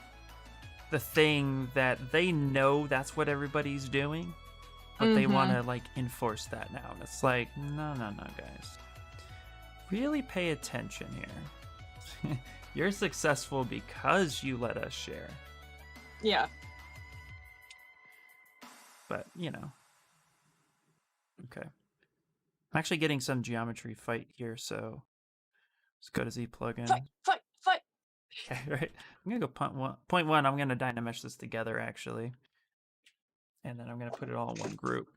Speaker 2: the thing that they know that's what everybody's doing, but they want to, like, enforce that now. And it's like, no, guys. Really pay attention here. You're successful because you let us share.
Speaker 1: Yeah.
Speaker 2: But, you know. Okay. I'm actually getting some geometry fight here, so let's go to Z plugin.
Speaker 1: Fight!
Speaker 2: Okay, right. I'm gonna go point one. I'm gonna Dynamesh this together actually, and then I'm gonna put it all in one group,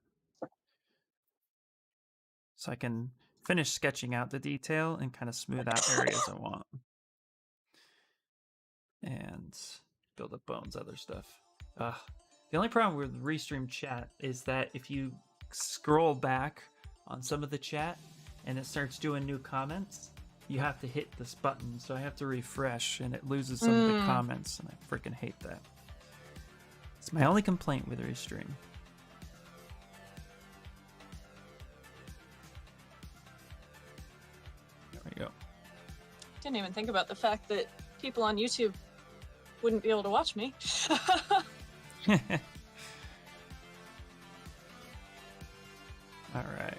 Speaker 2: so I can finish sketching out the detail and kind of smooth out areas I want, and build up bones, other stuff. The only problem with Restream chat is that if you scroll back on some of the chat and it starts doing new comments, you have to hit this button, so I have to refresh and it loses some of the comments, and I freaking hate that. It's my only complaint with Restream. There we go.
Speaker 1: Didn't even think about the fact that people on YouTube wouldn't be able to watch me.
Speaker 2: All right.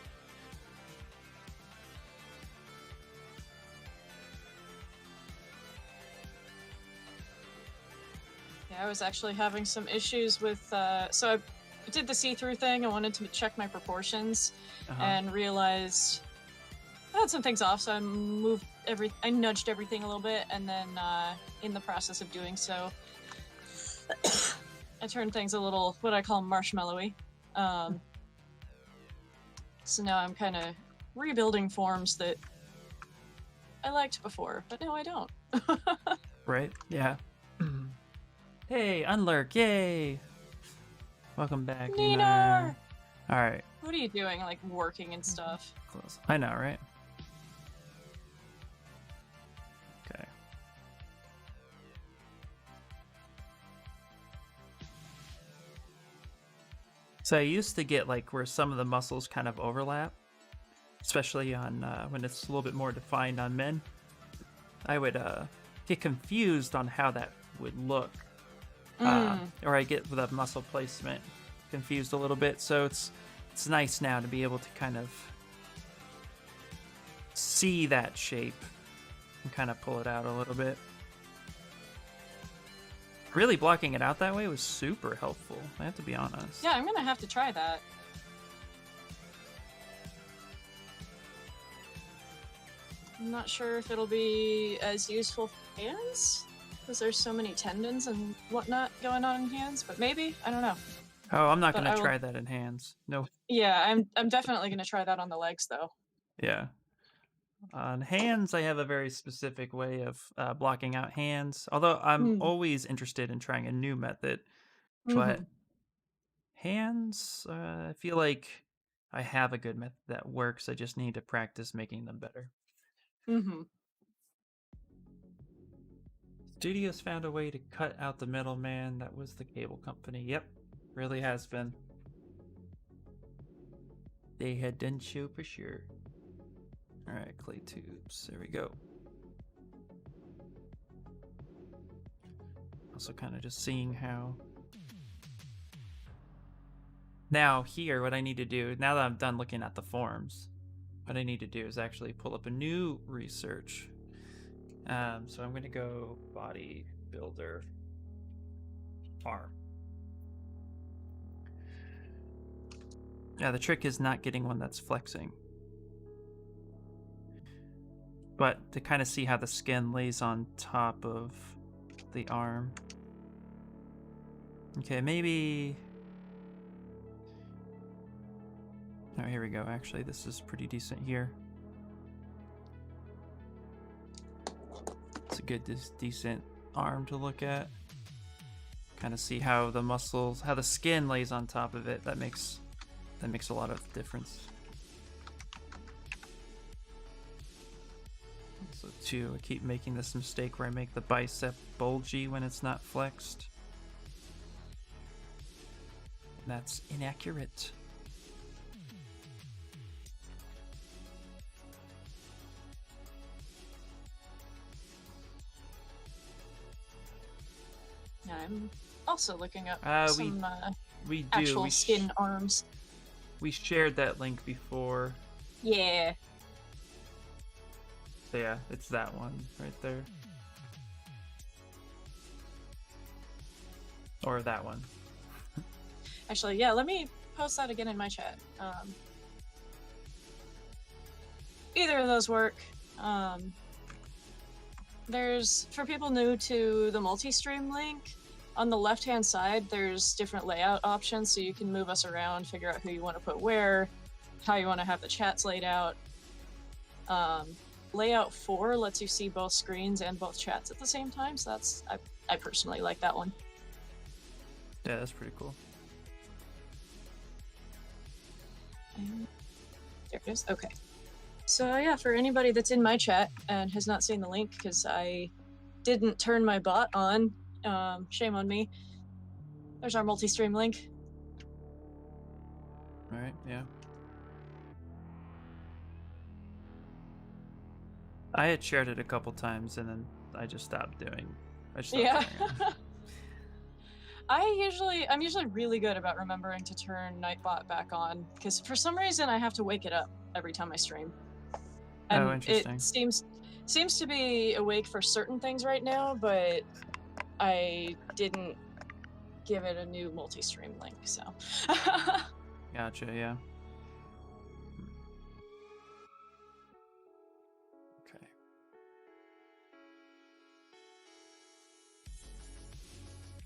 Speaker 1: Yeah, I was actually having some issues with, so I did the see-through thing. I wanted to check my proportions and realized I had some things off, so I nudged everything a little bit, and then in the process of doing so, I turned things a little, what I call marshmallowy. So now I'm kind of rebuilding forms that I liked before, but now I don't.
Speaker 2: Right? Yeah. Hey, Unlurk! Yay! Welcome back,
Speaker 1: Neenar!
Speaker 2: All right.
Speaker 1: What are you doing, like working and stuff?
Speaker 2: Close. I know, right? Okay. So I used to get like where some of the muscles kind of overlap. especially on when it's a little bit more defined on men. I would get confused on how that would look, or I get the muscle placement confused a little bit. So it's nice now to be able to kind of see that shape and kind of pull it out a little bit. Really blocking it out that way was super helpful, I have to be honest.
Speaker 1: Yeah, I'm gonna have to try that. I'm not sure if it'll be as useful for hands, because there's so many tendons and whatnot going on in hands, but maybe, I don't know.
Speaker 2: Oh, I'm not
Speaker 1: But
Speaker 2: gonna
Speaker 1: I will-
Speaker 2: try that in hands. No.
Speaker 1: Yeah, I'm definitely gonna try that on the legs though.
Speaker 2: Yeah. On hands, I have a very specific way of blocking out hands. Although I'm always interested in trying a new method, but hands, I feel like I have a good method that works. I just need to practice making them better. Studios found a way to cut out the middleman. That was the cable company. Yep, really has been. They had done show for sure. All right, clay tubes. There we go. Also, kind of just seeing how. Now here, what I need to do, now that I'm done looking at the forms, what I need to do is actually pull up a new research. So I'm going to go bodybuilder arm. Yeah, the trick is not getting one that's flexing. But to kind of see how the skin lays on top of the arm. Okay, maybe... Oh, here we go. Actually, this is pretty decent here. It's a good, decent arm to look at. Kind of see how the muscles, how the skin lays on top of it. That makes a lot of difference. So too, I keep making this mistake where I make the bicep bulgy when it's not flexed. That's inaccurate.
Speaker 1: I'm also looking up some
Speaker 2: we do.
Speaker 1: actual skin arms.
Speaker 2: We shared that link before.
Speaker 1: Yeah.
Speaker 2: So yeah, it's that one right there. Or that one.
Speaker 1: Actually, yeah, let me post that again in my chat. Either of those work. There's, for people new to the multi-stream link, on the left-hand side, there's different layout options, so you can move us around, figure out who you want to put where, how you want to have the chats laid out. Layout 4 lets you see both screens and both chats at the same time, so that's, I personally like that one.
Speaker 2: Yeah, that's pretty cool.
Speaker 1: And there it is. Okay. So yeah, for anybody that's in my chat and has not seen the link, because I didn't turn my bot on, shame on me, there's our multi-stream link.
Speaker 2: Alright, yeah. I had shared it a couple times and then I just stopped doing it.
Speaker 1: Yeah. I'm usually really good about remembering to turn Nightbot back on, because for some reason I have to wake it up every time I stream. And
Speaker 2: oh, interesting.
Speaker 1: It seems to be awake for certain things right now, but I didn't give it a new multi-stream link, so.
Speaker 2: Gotcha, yeah. Okay.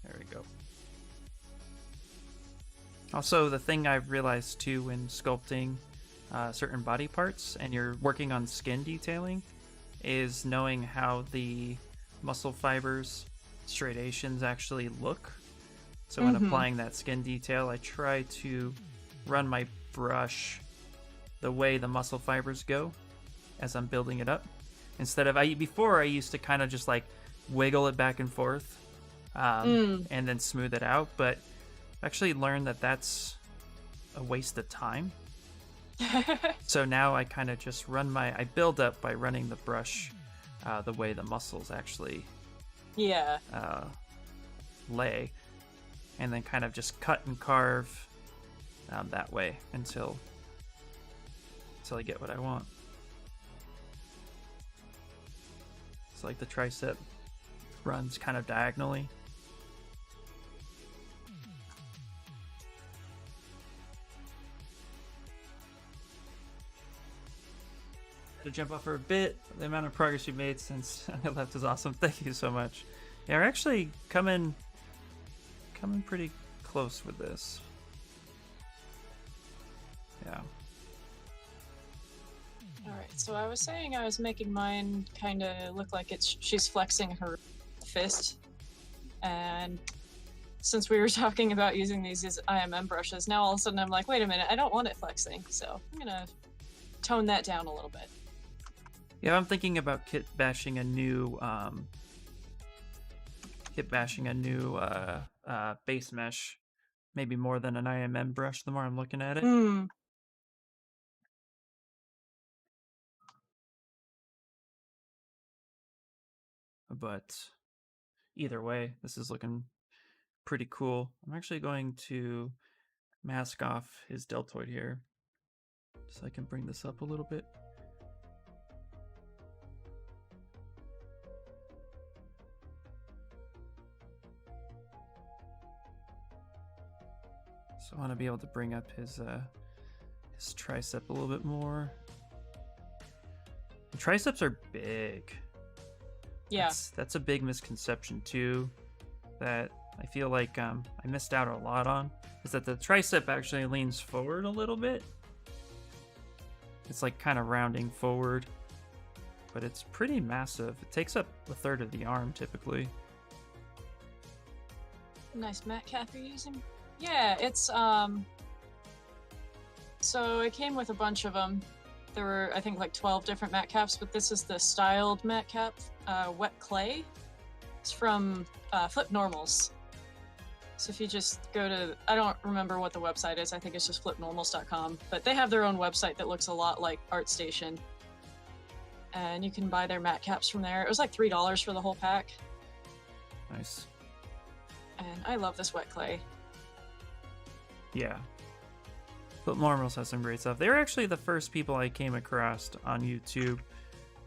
Speaker 2: There we go. Also, the thing I've realized too when sculpting certain body parts and you're working on skin detailing is knowing how the muscle fibers, striations actually look. So when applying that skin detail, I try to run my brush the way the muscle fibers go as I'm building it up. Instead of, before I used to kind of just like wiggle it back and forth and then smooth it out, but I actually learned that that's a waste of time. So now I kind of just I build up by running the brush the way the muscles actually
Speaker 1: Yeah.
Speaker 2: lay, and then kind of just cut and carve that way until I get what I want. So like the tricep runs kind of diagonally. To jump off for a bit. The amount of progress you made since I left is awesome. Thank you so much. Yeah, we're actually coming pretty close with this. Yeah.
Speaker 1: All right. So I was saying I was making mine kind of look like she's flexing her fist, and since we were talking about using these as IMM brushes, now all of a sudden I'm like, wait a minute, I don't want it flexing, so I'm gonna tone that down a little bit.
Speaker 2: Yeah, I'm thinking about kit bashing a new base mesh, maybe more than an IMM brush the more I'm looking at it. But either way, this is looking pretty cool. I'm actually going to mask off his deltoid here so I can bring this up a little bit. So I want to be able to bring up his tricep a little bit more. The triceps are big.
Speaker 1: Yeah.
Speaker 2: That's a big misconception too, that I feel like I missed out a lot on, is that the tricep actually leans forward a little bit. It's like kind of rounding forward, but it's pretty massive. It takes up a third of the arm typically.
Speaker 1: Nice mat cap you're using. Yeah, it's so it came with a bunch of them. There were, I think, like 12 different mat caps, but this is the styled mat cap, Wet Clay. It's from Flip Normals. So if you just go to, I don't remember what the website is, I think it's just flipnormals.com, but they have their own website that looks a lot like ArtStation. And you can buy their mat caps from there. It was like $3 for the whole pack.
Speaker 2: Nice.
Speaker 1: And I love this Wet Clay.
Speaker 2: Yeah. Flip Normals has some great stuff. They were actually the first people I came across on YouTube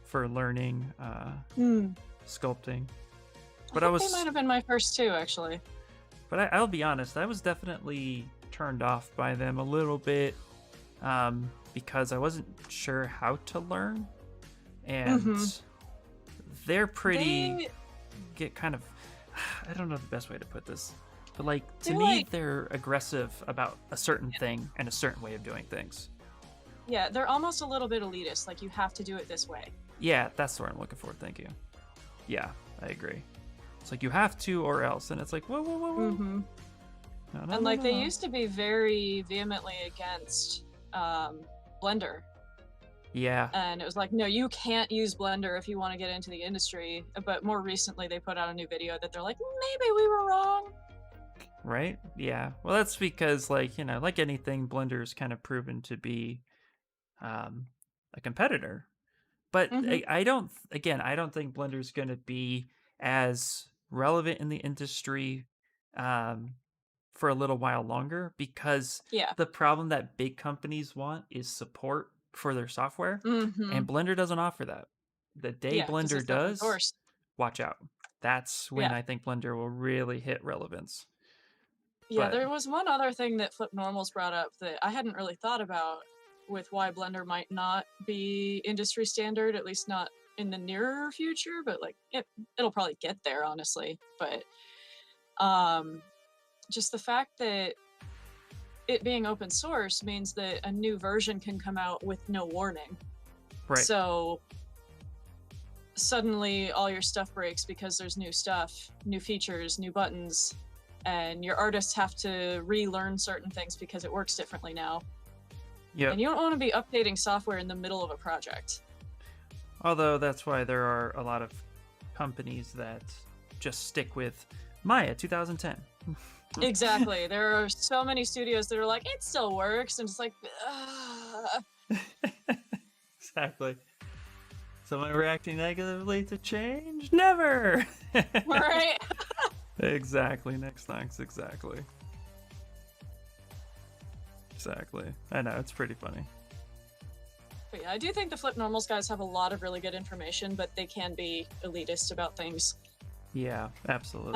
Speaker 2: for learning sculpting. But I think
Speaker 1: they might have been my first two, actually.
Speaker 2: But I'll be honest, I was definitely turned off by them a little bit because I wasn't sure how to learn. And they're pretty... get kind of... I don't know the best way to put this. But like, to me, they're aggressive about a certain thing and a certain way of doing things.
Speaker 1: Yeah, they're almost a little bit elitist. Like, you have to do it this way.
Speaker 2: Yeah, that's the word I'm looking for. Thank you. Yeah, I agree. It's like, you have to or else. And it's like, whoa, whoa, whoa, whoa.
Speaker 1: Mm-hmm.
Speaker 2: No,
Speaker 1: and like, they used to be very vehemently against Blender.
Speaker 2: Yeah.
Speaker 1: And it was like, no, you can't use Blender if you want to get into the industry. But more recently, they put out a new video that they're like, maybe we were wrong.
Speaker 2: Right? Yeah. Well, that's because, like, you know, like anything, Blender's kind of proven to be a competitor. But I don't think Blender's going to be as relevant in the industry for a little while longer, because the problem that big companies want is support for their software, and Blender doesn't offer that. The day Blender does, watch out. That's when I think Blender will really hit relevance.
Speaker 1: Yeah, there was one other thing that Flip Normals brought up that I hadn't really thought about with why Blender might not be industry standard, at least not in the nearer future, but like it'll probably get there, honestly. But just the fact that it being open source means that a new version can come out with no warning.
Speaker 2: Right.
Speaker 1: So suddenly all your stuff breaks because there's new stuff, new features, new buttons, and your artists have to relearn certain things because it works differently now.
Speaker 2: Yeah.
Speaker 1: And you don't want to be updating software in the middle of a project.
Speaker 2: Although that's why there are a lot of companies that just stick with Maya 2010.
Speaker 1: Exactly. There are so many studios that are like, it still works, and it's like,
Speaker 2: Exactly. Someone reacting negatively to change? Never!
Speaker 1: Right?
Speaker 2: Exactly, next thanks, exactly. Exactly. I know, it's pretty funny.
Speaker 1: But yeah, I do think the Flip Normals guys have a lot of really good information, but they can be elitist about things.
Speaker 2: Yeah, absolutely.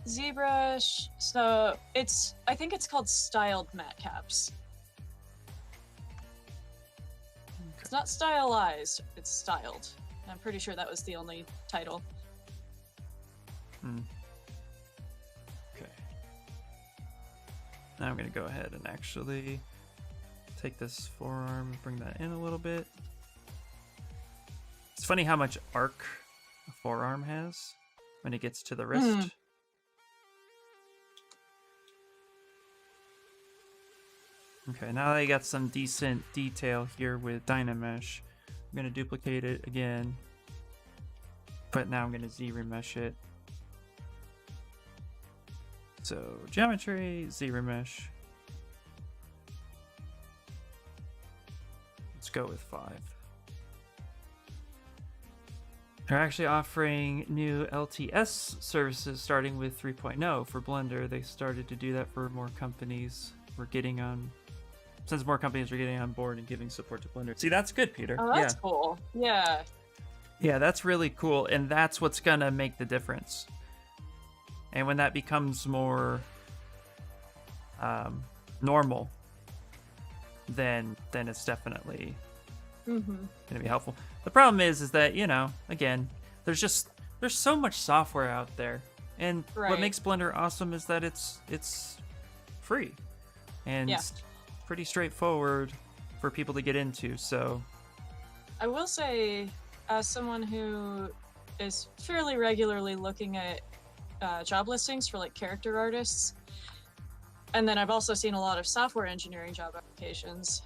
Speaker 1: ZBrush, so I think it's called styled matcaps. It's not stylized, it's styled. I'm pretty sure that was the only title.
Speaker 2: Okay. Now I'm gonna go ahead and actually take this forearm and bring that in a little bit. It's funny how much arc a forearm has when it gets to the wrist. Okay, now that I got some decent detail here with Dynamesh, I'm gonna duplicate it again, but now I'm gonna Z-remesh it. So geometry, Z-remesh. Let's go with 5. They're actually offering new LTS services starting with 3.0 for Blender. They started to do that for more companies. We're getting on, since more companies are getting on board and giving support to Blender. See, that's good, Peter.
Speaker 1: Oh, that's cool. Yeah.
Speaker 2: Yeah, that's really cool, and that's what's gonna make the difference. And when that becomes more normal, then it's definitely gonna be helpful. The problem is that, you know, again, there's so much software out there, and what makes Blender awesome is that it's free and pretty straightforward for people to get into. So
Speaker 1: I will say, as someone who is fairly regularly looking at job listings for like character artists, and then I've also seen a lot of software engineering job applications.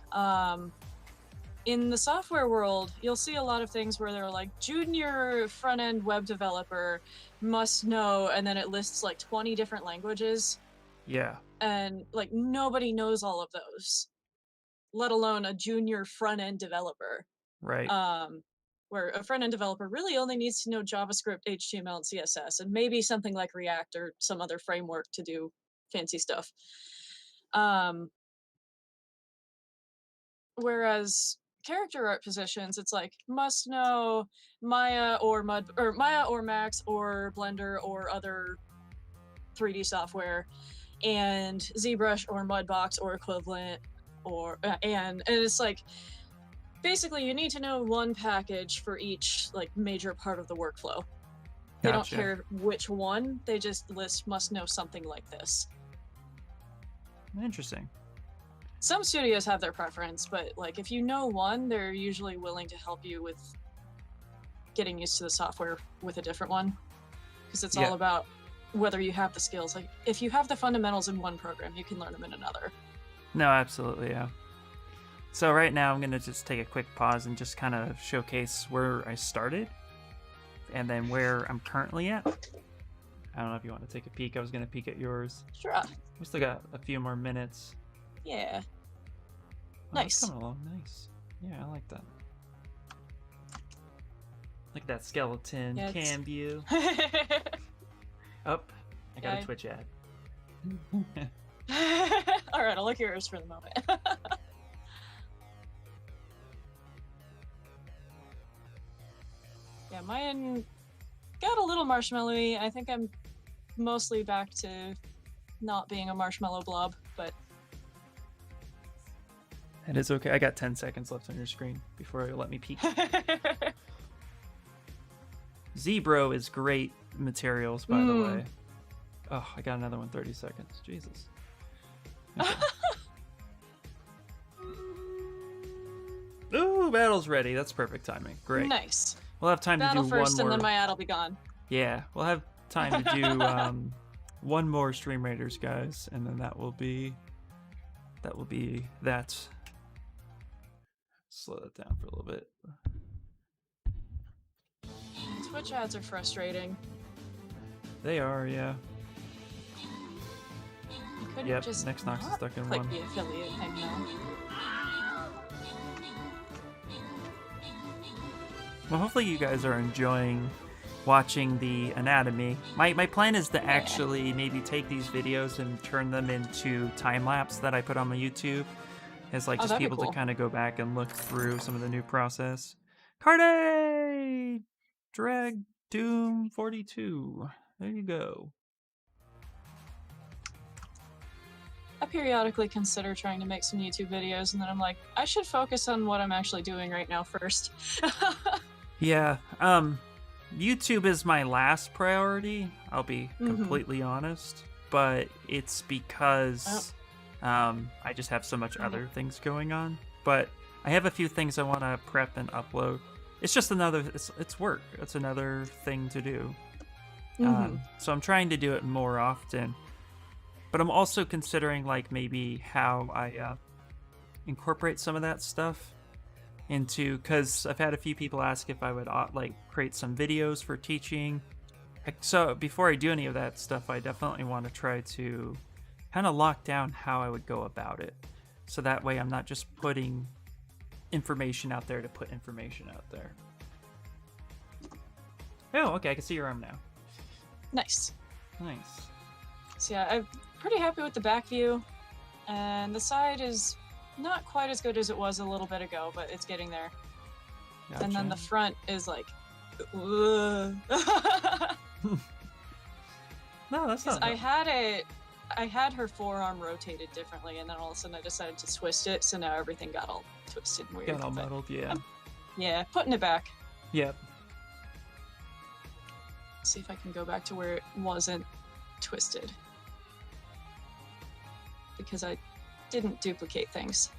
Speaker 1: In the software world, you'll see a lot of things where they're like, junior front-end web developer must know, and then it lists like 20 different languages.
Speaker 2: Yeah.
Speaker 1: And like nobody knows all of those, let alone a junior front-end developer.
Speaker 2: Right.
Speaker 1: Where a front-end developer really only needs to know JavaScript, HTML, and CSS, and maybe something like React or some other framework to do fancy stuff. Whereas character art positions, it's like must know Maya or Max or Blender or other 3D software, and ZBrush or Mudbox or equivalent, or and it's like basically you need to know one package for each like major part of the workflow. They don't care which one, they just list must know something like this.
Speaker 2: Interesting.
Speaker 1: Some studios have their preference, but like if you know one, they're usually willing to help you with getting used to the software with a different one, because it's all about whether you have the skills. Like if you have the fundamentals in one program, you can learn them in another.
Speaker 2: No, absolutely, yeah. So right now I'm gonna just take a quick pause and just kind of showcase where I started and then where I'm currently at. I don't know if you want to take a peek. I was gonna peek at yours.
Speaker 1: Sure.
Speaker 2: We still got a few more minutes.
Speaker 1: Yeah.
Speaker 2: Oh,
Speaker 1: nice.
Speaker 2: Coming along nice. Yeah, I like that. Look at that skeleton cam view. Up. I got a Twitch ad.
Speaker 1: All right, I'll look at yours for the moment. Yeah, mine got a little marshmallowy. I think I'm mostly back to not being a marshmallow blob, but
Speaker 2: it is okay. I got 10 seconds left on your screen before you let me peek. ZBro is great materials, by the way. Oh, I got another one. 30 seconds. Jesus. Okay. Ooh, battle's ready. That's perfect timing. Great.
Speaker 1: Nice.
Speaker 2: We'll have time
Speaker 1: Battle
Speaker 2: to do
Speaker 1: first,
Speaker 2: one more.
Speaker 1: and then my ad will be gone.
Speaker 2: Yeah, we'll have time to do one more Stream Raiders, guys, and then that will be that. Slow that down for a little bit.
Speaker 1: Twitch ads are frustrating.
Speaker 2: They are, yeah.
Speaker 1: couldn't
Speaker 2: Yep,
Speaker 1: just
Speaker 2: Next Nox is
Speaker 1: not
Speaker 2: stuck in
Speaker 1: click
Speaker 2: one.
Speaker 1: the affiliate thing though.
Speaker 2: Well, hopefully you guys are enjoying watching the anatomy. My plan is to actually maybe take these videos and turn them into time lapse that I put on my YouTube, as like just
Speaker 1: that'd be
Speaker 2: people
Speaker 1: cool.
Speaker 2: to kind of go back and look through some of the new process. Carde Drag Doom 42. There you go.
Speaker 1: I periodically consider trying to make some YouTube videos, and then I'm like, I should focus on what I'm actually doing right now first.
Speaker 2: Yeah, YouTube is my last priority, I'll be completely honest, but it's because I just have so much other things going on. But I have a few things I want to prep and upload. It's just another, it's work. It's another thing to do. So I'm trying to do it more often. But I'm also considering like maybe how I incorporate some of that stuff into, because I've had a few people ask if I would like create some videos for teaching. So before I do any of that stuff, I definitely want to try to kind of lock down how I would go about it. So that way I'm not just putting information out there to put information out there. Oh, okay, I can see your arm now.
Speaker 1: Nice.
Speaker 2: Nice.
Speaker 1: So yeah, I'm pretty happy with the back view, and the side is not quite as good as it was a little bit ago, but it's getting there.
Speaker 2: Gotcha.
Speaker 1: And then the front is like,
Speaker 2: no, that's not.
Speaker 1: I had her forearm rotated differently, and then all of a sudden I decided to twist it, so now everything got all twisted and weird.
Speaker 2: Got all muddled, yeah.
Speaker 1: Yeah, putting it back.
Speaker 2: Yep.
Speaker 1: See if I can go back to where it wasn't twisted, because I didn't duplicate things.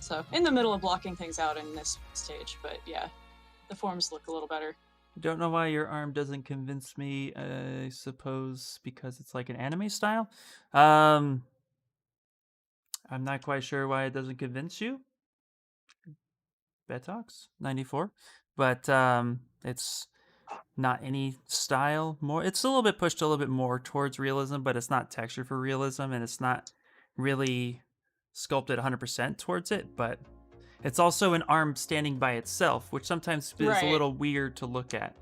Speaker 1: So in the middle of blocking things out in this stage, but yeah, the forms look a little better.
Speaker 2: Don't know why your arm doesn't convince me. I suppose because it's like an anime style. I'm not quite sure why it doesn't convince you. Betox 94, but it's not any style more. It's a little bit pushed a little bit more towards realism, but it's not texture for realism, and it's not really sculpted 100% towards it. But it's also an arm standing by itself, which sometimes is a little weird to look at.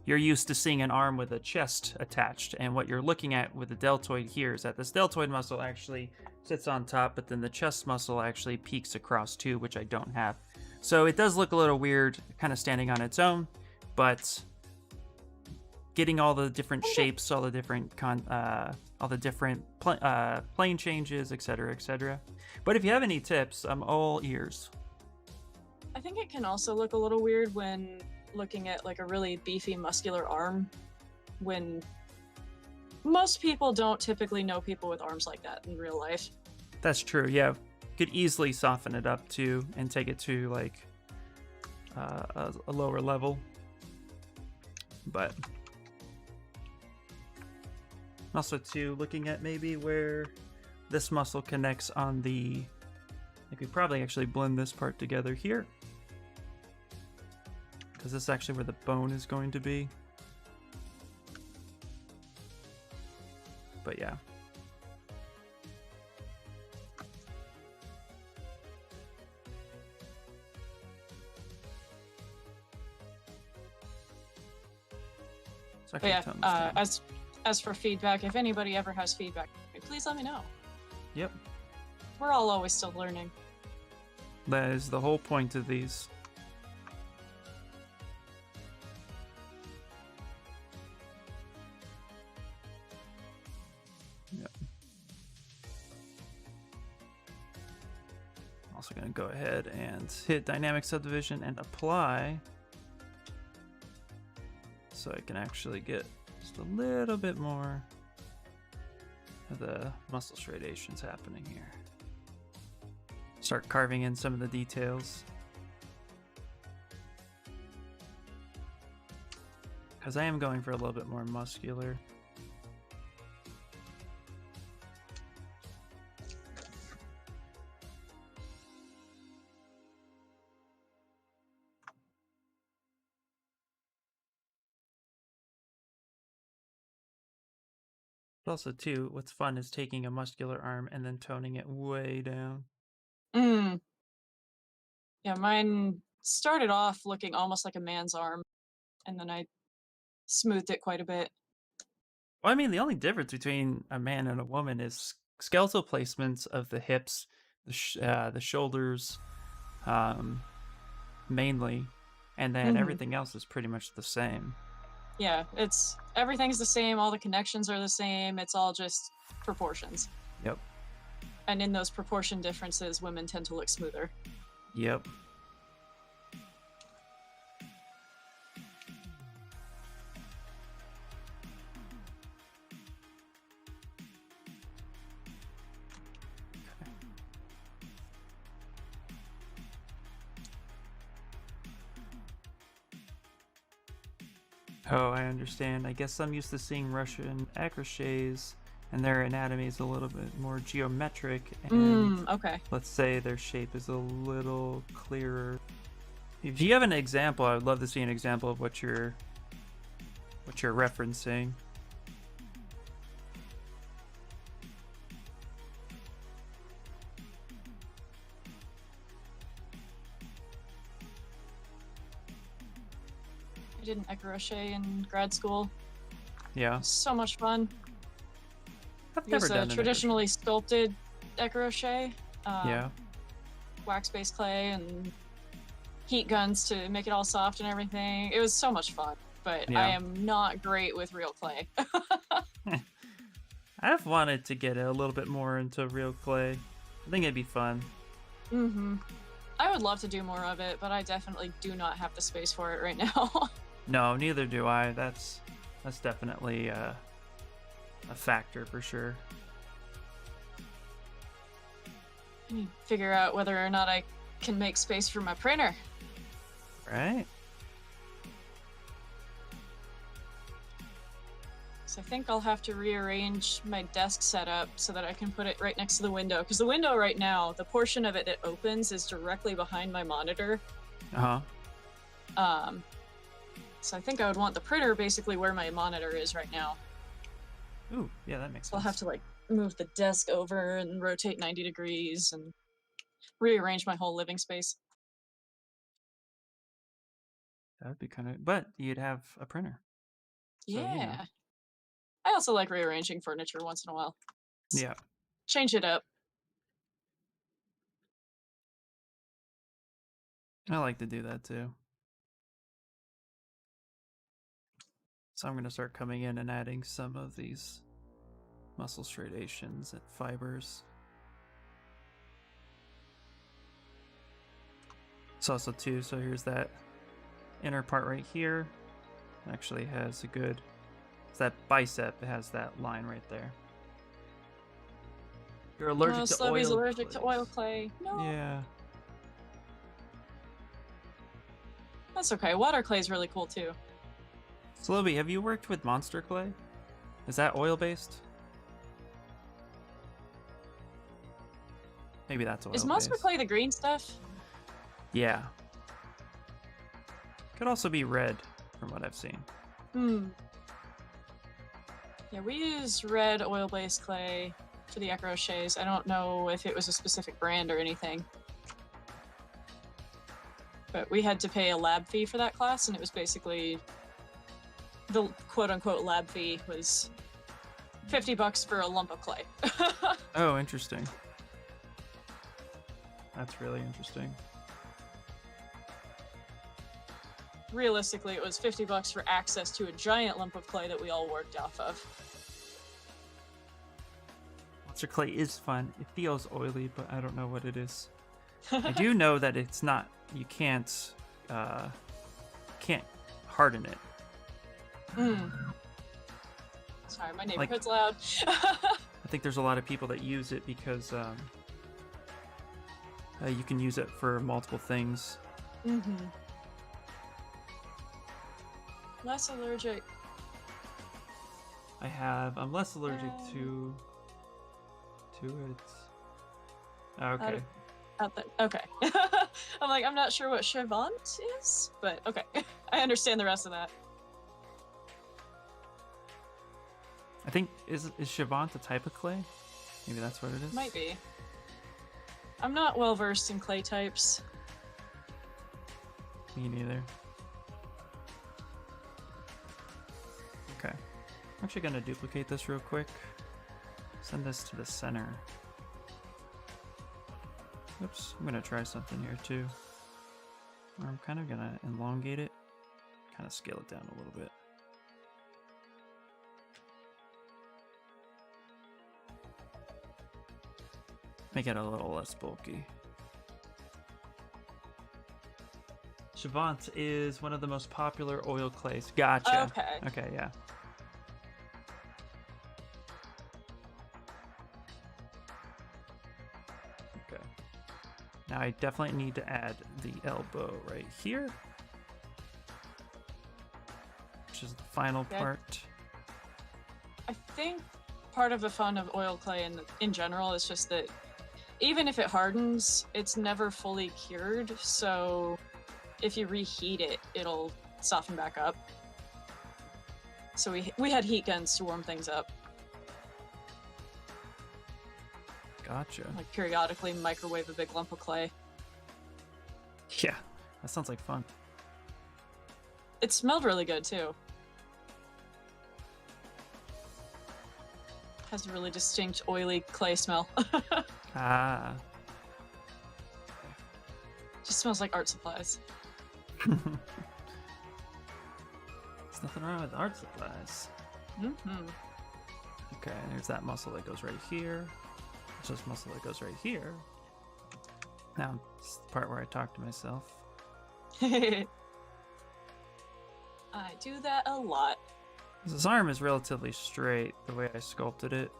Speaker 2: You're used to seeing an arm with a chest attached, and what you're looking at with the deltoid here is that this deltoid muscle actually sits on top, but then the chest muscle actually peeks across too, which I don't have. So it does look a little weird, kind of standing on its own, but getting all the different shapes, all the different plane changes, etc., etc. But if you have any tips, I'm all ears.
Speaker 1: I think it can also look a little weird when looking at like a really beefy muscular arm, when most people don't typically know people with arms like that in real life.
Speaker 2: That's true, yeah. Could easily soften it up too and take it to like a lower level. But also too, looking at maybe where this muscle connects on the, I could probably actually blend this part together here, because this is actually where the bone is going to be. But yeah.
Speaker 1: But yeah, as for feedback, if anybody ever has feedback, please let me know.
Speaker 2: Yep.
Speaker 1: We're all always still learning.
Speaker 2: That is the whole point of these. Yep. Also going to go ahead and hit dynamic subdivision and apply, so I can actually get just a little bit more of the muscle striations happening here. Start carving in some of the details, because I am going for a little bit more muscular. But also, too, what's fun is taking a muscular arm and then toning it way down.
Speaker 1: Mm. Yeah, mine started off looking almost like a man's arm, and then I smoothed it quite a bit.
Speaker 2: Well, I mean, the only difference between a man and a woman is skeletal placements of the hips, the shoulders, um, mainly, and then
Speaker 1: Hmm.
Speaker 2: everything else is pretty much the same.
Speaker 1: Yeah, everything's the same, all the connections are the same, it's all just proportions.
Speaker 2: Yep.
Speaker 1: And in those proportion differences, women tend to look smoother.
Speaker 2: Yep. Oh, I understand. I guess I'm used to seeing Russian accrochets, and their anatomy is a little bit more geometric, and
Speaker 1: Okay.
Speaker 2: let's say their shape is a little clearer. If you have an example, I would love to see an example of what you're referencing.
Speaker 1: I did an écrochet in grad school.
Speaker 2: Yeah,
Speaker 1: So much fun.
Speaker 2: I've
Speaker 1: It
Speaker 2: never
Speaker 1: was
Speaker 2: done
Speaker 1: a
Speaker 2: an
Speaker 1: traditionally sculpted écrochet.
Speaker 2: Yeah,
Speaker 1: Wax-based clay and heat guns to make it all soft and everything. It was so much fun, but I
Speaker 2: Yeah.
Speaker 1: am not great with real clay.
Speaker 2: I've wanted to get a little bit more into real clay. I think it'd be fun.
Speaker 1: Mm-hmm. I would love to do more of it, but I definitely do not have the space for it right now.
Speaker 2: No, neither do I. That's definitely a factor for sure.
Speaker 1: I need to figure out whether or not I can make space for my printer.
Speaker 2: Right?
Speaker 1: So I think I'll have to rearrange my desk setup so that I can put it right next to the window. Because the window right now, the portion of it that opens is directly behind my monitor.
Speaker 2: Uh huh.
Speaker 1: So I think I would want the printer basically where my monitor is right now.
Speaker 2: Ooh, yeah, that makes
Speaker 1: So I'll
Speaker 2: sense.
Speaker 1: have to like move the desk over and rotate 90 degrees and rearrange my whole living space.
Speaker 2: That would be kind of. But you'd have a printer, so you know.
Speaker 1: Yeah. I also like rearranging furniture once in a while.
Speaker 2: Yeah.
Speaker 1: Change it up.
Speaker 2: I like to do that too. So I'm going to start coming in and adding some of these muscle striations and fibers. It's also too, so here's that inner part right here. Actually has a good, it's that bicep, it has that line right there. You're allergic to
Speaker 1: Slubby's
Speaker 2: oil
Speaker 1: allergic to
Speaker 2: clays.
Speaker 1: oil clay. No,
Speaker 2: Yeah.
Speaker 1: that's okay. Water clay is really cool too.
Speaker 2: Slobby, have you worked with Monster Clay? Is that oil based? Maybe that's oil
Speaker 1: Is Monster
Speaker 2: based.
Speaker 1: clay the green stuff?
Speaker 2: Yeah. Could also be red, from what I've seen.
Speaker 1: Yeah, we use red oil-based clay for the écrochets. I don't know if it was a specific brand or anything. But we had to pay a lab fee for that class, and it was basically the quote-unquote lab fee was $50 for a lump of clay.
Speaker 2: Oh, interesting. That's really interesting.
Speaker 1: Realistically, it was $50 for access to a giant lump of clay that we all worked off of.
Speaker 2: Monster Clay is fun. It feels oily, but I don't know what it is. I do know that it's not. You can't harden it.
Speaker 1: Sorry, my neighborhood's loud.
Speaker 2: I think there's a lot of people that use it because you can use it for multiple things.
Speaker 1: Less allergic.
Speaker 2: I'm less allergic to it. Okay.
Speaker 1: Okay. I'm like, I'm not sure what Chevant is, but okay. I understand the rest of that.
Speaker 2: I think is Shavant a type of clay? Maybe that's what it is.
Speaker 1: Might be. I'm not well versed in clay types.
Speaker 2: Me neither. Okay. I'm actually gonna duplicate this real quick. Send this to the center. Oops, I'm gonna try something here too. I'm kind of gonna elongate it, kind of scale it down a little bit. Make it a little less bulky. Shavant is one of the most popular oil clays. Gotcha.
Speaker 1: Okay.
Speaker 2: Okay, yeah. Okay. Now I definitely need to add the elbow right here, which is the final part.
Speaker 1: I think part of the fun of oil clay in general is just that even if it hardens, it's never fully cured, so if you reheat it, it'll soften back up. So we had heat guns to warm things up.
Speaker 2: Gotcha.
Speaker 1: Like periodically microwave a big lump of clay.
Speaker 2: Yeah, that sounds like fun.
Speaker 1: It smelled really good too. Has a really distinct oily clay smell.
Speaker 2: Ah.
Speaker 1: Just smells like art supplies.
Speaker 2: There's nothing wrong with art supplies.
Speaker 1: Mm-hmm.
Speaker 2: Okay, there's that muscle that goes right here. There's this muscle that goes right here. Now, this is the part where I talk to myself.
Speaker 1: I do that a lot.
Speaker 2: This arm is relatively straight, the way I sculpted it.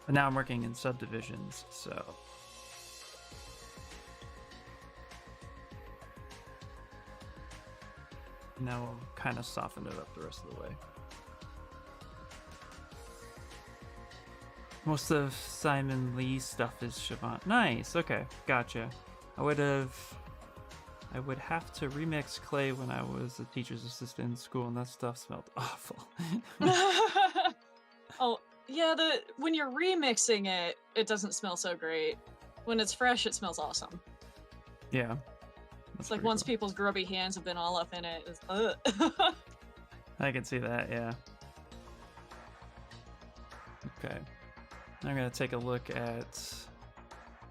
Speaker 2: But now I'm working in subdivisions, so... Now we'll kind of soften it up the rest of the way. Most of Simon Lee's stuff is Shavant. Nice, okay, gotcha. I would have to remix clay when I was a teacher's assistant in school, and that stuff smelled awful.
Speaker 1: Oh, yeah, when you're remixing it, it doesn't smell so great. When it's fresh, it smells awesome.
Speaker 2: Yeah.
Speaker 1: It's like once people's grubby hands have been all up in it, it's
Speaker 2: I can see that, yeah. Okay. I'm gonna take a look at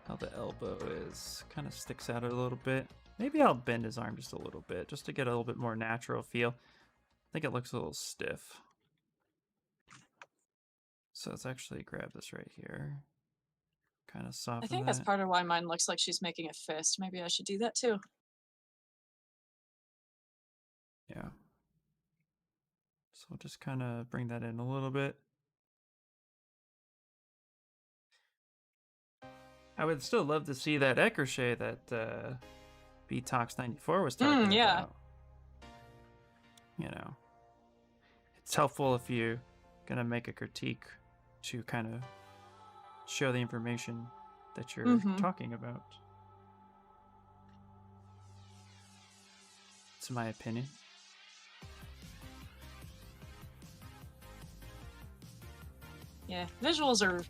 Speaker 2: how the elbow is. Kind of sticks out a little bit. Maybe I'll bend his arm just a little bit, just to get a little bit more natural feel. I think it looks a little stiff. So let's actually grab this right here. Kind of soften
Speaker 1: I think
Speaker 2: that.
Speaker 1: that's part of why mine looks like she's making a fist. Maybe I should do that too.
Speaker 2: Yeah. So we'll just kind of bring that in a little bit. I would still love to see that écorché that BTox94 was talking about. You know, it's helpful if you're gonna make a critique to kind of show the information that you're talking about. It's my opinion.
Speaker 1: Yeah, visuals are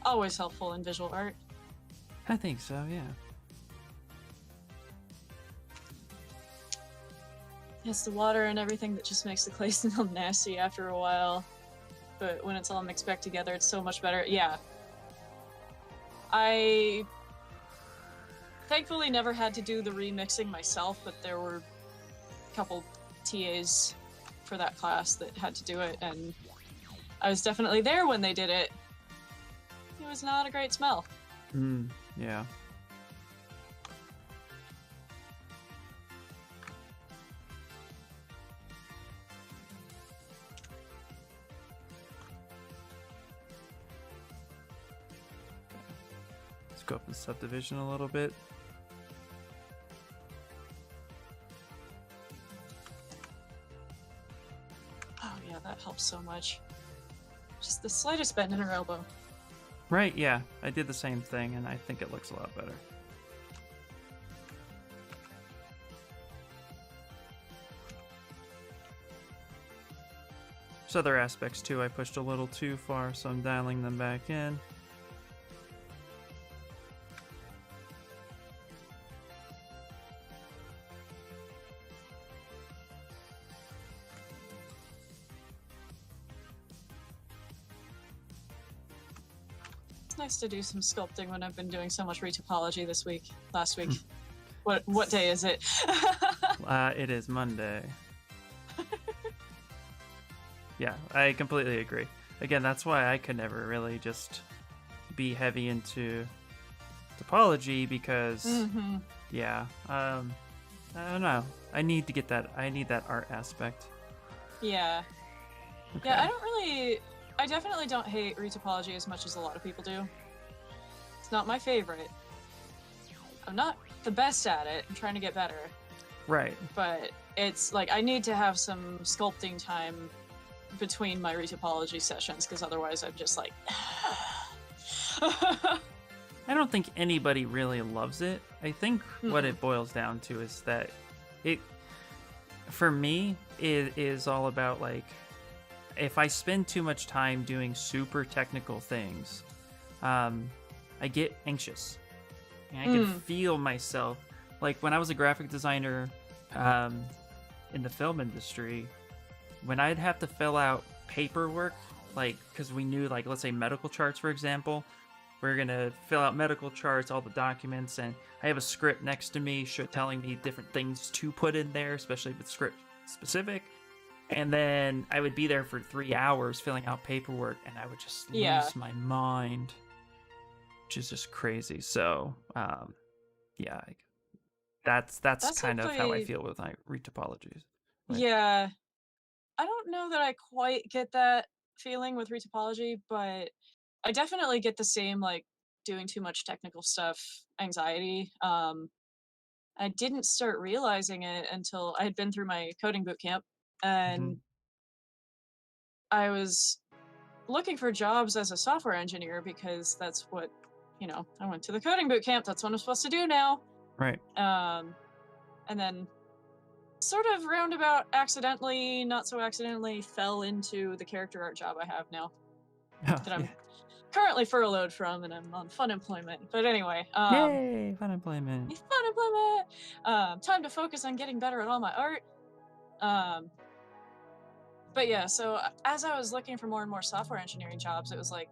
Speaker 1: always helpful in visual art.
Speaker 2: I think so, yeah.
Speaker 1: It's the water and everything that just makes the clay smell nasty after a while. But when it's all mixed back together, it's so much better. Yeah. I thankfully never had to do the remixing myself, but there were a couple TAs for that class that had to do it, and I was definitely there when they did it. It was not a great smell.
Speaker 2: Yeah. Let's go up the subdivision a little bit.
Speaker 1: Oh yeah, that helps so much. Just the slightest bend in her elbow.
Speaker 2: Right, yeah. I did the same thing, and I think it looks a lot better. There's other aspects too I pushed a little too far, so I'm dialing them back in.
Speaker 1: It's nice to do some sculpting when I've been doing so much retopology last week. What day is it?
Speaker 2: It is Monday. Yeah, I completely agree. Again, that's why I could never really just be heavy into topology because, yeah, I don't know. I need to get that. I need that art aspect.
Speaker 1: Yeah.
Speaker 2: Okay.
Speaker 1: Yeah, I definitely don't hate retopology as much as a lot of people do. It's not my favorite. I'm not the best at it. I'm trying to get better.
Speaker 2: Right.
Speaker 1: But it's like I need to have some sculpting time between my retopology sessions because otherwise I'm just like
Speaker 2: I don't think anybody really loves it. I think what it boils down to is that it, for me, it is all about like, if I spend too much time doing super technical things, I get anxious. And I can feel myself. Like when I was a graphic designer in the film industry, when I'd have to fill out paperwork, like, because we knew, like, let's say medical charts, for example, we're going to fill out medical charts, all the documents, and I have a script next to me telling me different things to put in there, especially if it's script specific. And then I would be there for 3 hours filling out paperwork, and I would just lose my mind, which is just crazy. So, yeah, that's kind of how I feel with my retopologies. Like,
Speaker 1: yeah. I don't know that I quite get that feeling with retopology, but I definitely get the same, like, doing too much technical stuff anxiety. I didn't start realizing it until I had been through my coding boot camp, and I was looking for jobs as a software engineer because that's what, I went to the coding boot camp. That's what I'm supposed to do now.
Speaker 2: right.
Speaker 1: And then sort of roundabout accidentally, not so accidentally, fell into the character art job I have now that I'm currently furloughed from, and I'm on fun employment. But anyway,
Speaker 2: yay, fun employment.
Speaker 1: Fun employment. Time to focus on getting better at all my art. But yeah, so as I was looking for more and more software engineering jobs, it was like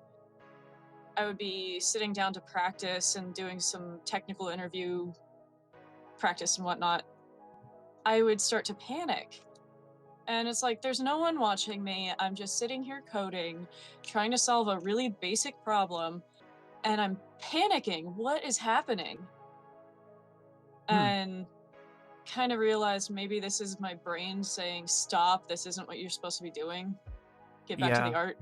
Speaker 1: I would be sitting down to practice and doing some technical interview practice and whatnot. I would start to panic. And it's like, there's no one watching me. I'm just sitting here coding, trying to solve a really basic problem, and I'm panicking. What is happening? And kind of realized maybe this is my brain saying, stop, this isn't what you're supposed to be doing. Get back to the art.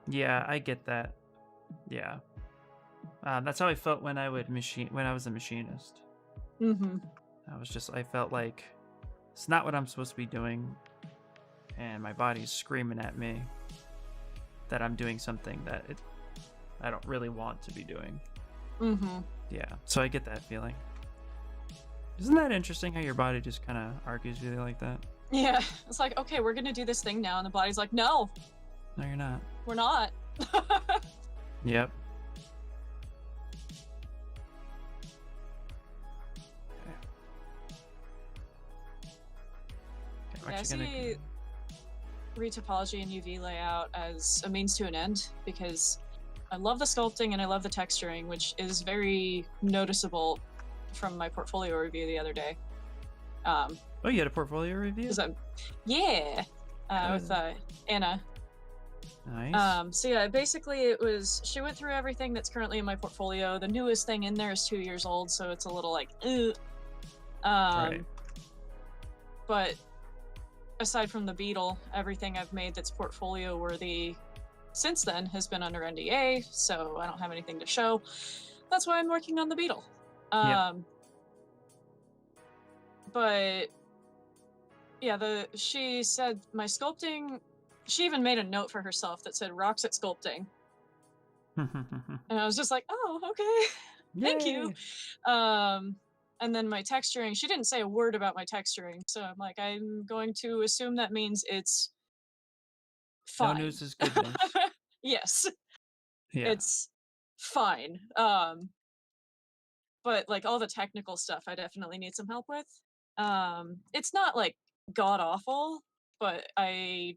Speaker 2: Yeah, I get that. Yeah. That's how I felt when I was a machinist. I felt like it's not what I'm supposed to be doing, and my body's screaming at me that I'm doing something that I don't really want to be doing. Yeah, so I get that feeling. Isn't that interesting how your body just kind of argues with you like that?
Speaker 1: Yeah, it's like, okay, we're gonna do this thing now, and the body's like, no,
Speaker 2: you're not.
Speaker 1: We're not.
Speaker 2: Yep.
Speaker 1: Yeah, I see retopology and UV layout as a means to an end because I love the sculpting and I love the texturing, which is very noticeable from my portfolio review the other day.
Speaker 2: Oh, you had a portfolio review?
Speaker 1: Yeah, with Anna.
Speaker 2: Nice.
Speaker 1: So yeah, basically she went through everything that's currently in my portfolio. The newest thing in there is 2 years old, so it's a little like,
Speaker 2: right.
Speaker 1: But aside from the Beetle, everything I've made that's portfolio worthy since then has been under NDA, so I don't have anything to show. That's why I'm working on the Beetle. But yeah, she said my sculpting, she even made a note for herself that said rocks at sculpting. And I was just like, oh, okay. Thank you. And then my texturing, she didn't say a word about my texturing. So I'm like, I'm going to assume that means it's
Speaker 2: No
Speaker 1: fine.
Speaker 2: news is good news.
Speaker 1: Yes,
Speaker 2: Yeah.
Speaker 1: it's fine. But like all the technical stuff, I definitely need some help with. It's not like god awful, but I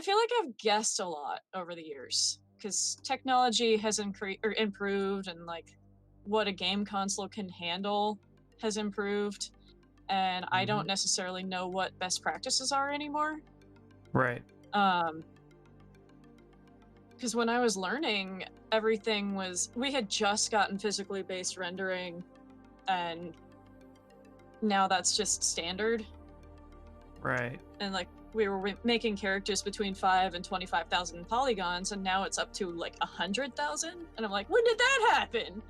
Speaker 1: feel like I've guessed a lot over the years because technology has improved, and like what a game console can handle has improved, and I don't necessarily know what best practices are anymore.
Speaker 2: Right.
Speaker 1: Because when I was learning, we had just gotten physically based rendering, and now that's just standard.
Speaker 2: Right.
Speaker 1: And like we were making characters between 5 and 25,000 polygons, and now it's up to like 100,000. And I'm like, when did that happen?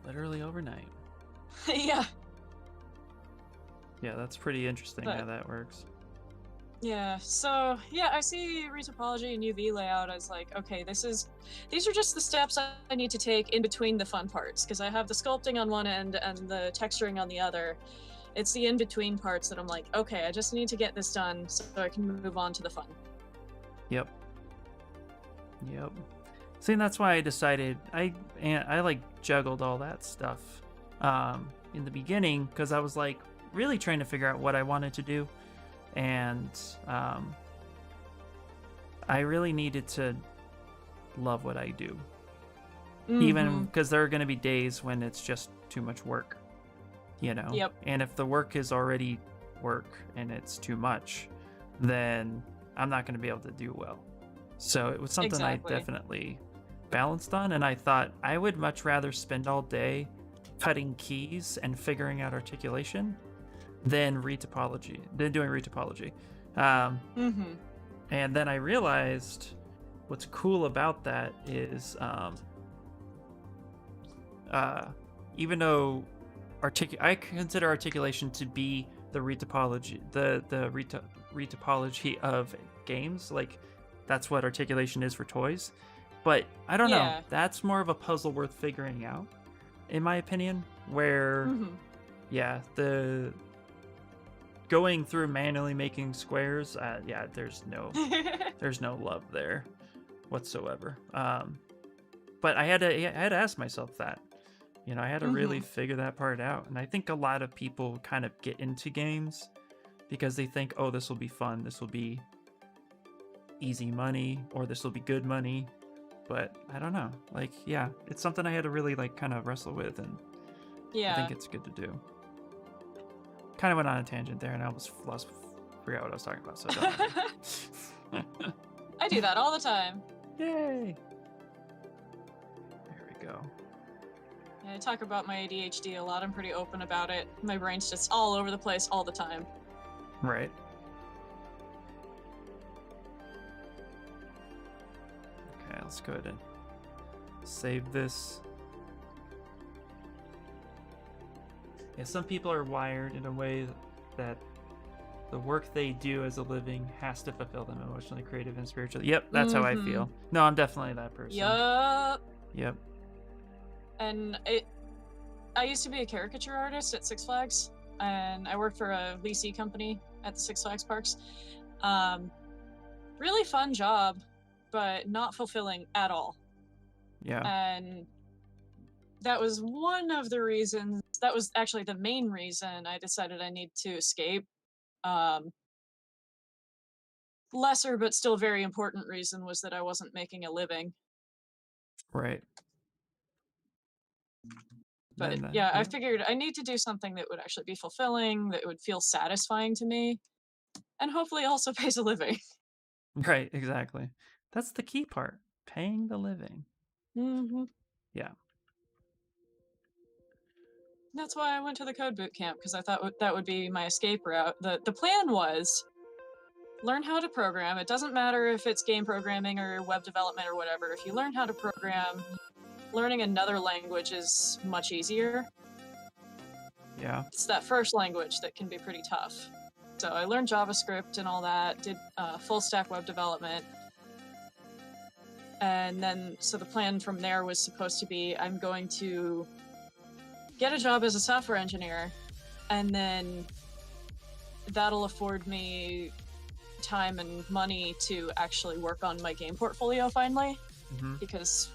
Speaker 2: Literally overnight.
Speaker 1: Yeah.
Speaker 2: Yeah, that's pretty interesting
Speaker 1: But
Speaker 2: how that works.
Speaker 1: yeah, so yeah, I see retopology and UV layout as like, okay, these are just the steps I need to take in between the fun parts, because I have the sculpting on one end and the texturing on the other. It's the in-between parts that I'm like, okay, I just need to get this done so I can move on to the fun.
Speaker 2: Yep. See, and that's why I decided I like juggled all that stuff in the beginning, because I was like really trying to figure out what I wanted to do, and I really needed to love what I do, even because there are going to be days when it's just too much work, you know.
Speaker 1: Yep.
Speaker 2: And if the work is already work and it's too much, then I'm not going to be able to do well. So it was something
Speaker 1: Exactly.
Speaker 2: I definitely balanced on, and I thought I would much rather spend all day cutting keys and figuring out articulation than doing retopology. And then I realized what's cool about that is even though I consider articulation to be the retopology, the retopology of games. Like, that's what articulation is for toys. But I don't know. That's more of a puzzle worth figuring out, in my opinion. Where, yeah, the going through manually making squares, yeah, there's no love there whatsoever. But I had to ask myself that. You know, I had to really figure that part out. And I think a lot of people kind of get into games because they think, oh, this will be fun, this will be easy money, or this will be good money. But I don't know. Like, yeah, it's something I had to really like kind of wrestle with, and I think it's good to do. Kind of went on a tangent there, and I almost forgot what I was talking about. So
Speaker 1: I do that all the time.
Speaker 2: Yay! There we go.
Speaker 1: I talk about my ADHD a lot. I'm pretty open about it. My brain's just all over the place all the time.
Speaker 2: Right. Okay, let's go ahead and save this. Yeah, some people are wired in a way that the work they do as a living has to fulfill them emotionally, creative, and spiritually. Yep, that's how I feel. No, I'm definitely that person. Yep.
Speaker 1: And I used to be a caricature artist at Six Flags, and I worked for a VC company at the Six Flags parks. Really fun job, but not fulfilling at all.
Speaker 2: Yeah.
Speaker 1: And that was one of the reasons, that was actually the main reason I decided I need to escape. Lesser but still very important reason was that I wasn't making a living.
Speaker 2: Right.
Speaker 1: But yeah, I figured I need to do something that would actually be fulfilling, that would feel satisfying to me, and hopefully also pays a living.
Speaker 2: Right, exactly. That's the key part. Paying the living. Yeah.
Speaker 1: That's why I went to the code boot camp, because I thought that would be my escape route. The plan was learn how to program. It doesn't matter if it's game programming or web development or whatever. If you learn how to program, learning another language is much easier.
Speaker 2: Yeah.
Speaker 1: It's that first language that can be pretty tough. So I learned JavaScript and all that, did full stack web development. And then, so the plan from there was supposed to be, I'm going to get a job as a software engineer, and then that'll afford me time and money to actually work on my game portfolio finally, because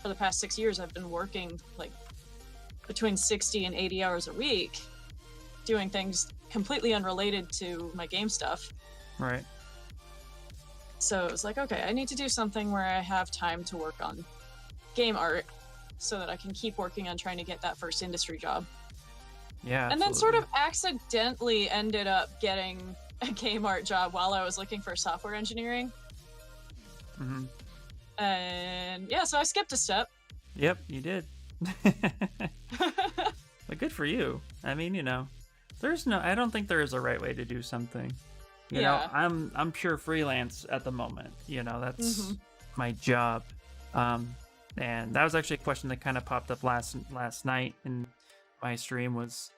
Speaker 1: for the past 6 years I've been working like between 60 and 80 hours a week doing things completely unrelated to my game stuff.
Speaker 2: Right.
Speaker 1: So it was like, okay, I need to do something where I have time to work on game art so that I can keep working on trying to get that first industry job.
Speaker 2: Yeah.
Speaker 1: And then sort of accidentally ended up getting a game art job while I was looking for software engineering. And yeah, so I skipped a step.
Speaker 2: Yep, you did. But good for you. I mean, you know, I don't think there is a right way to do something. You know, I'm pure freelance at the moment. You know, that's my job. And that was actually a question that kind of popped up last night in my stream was,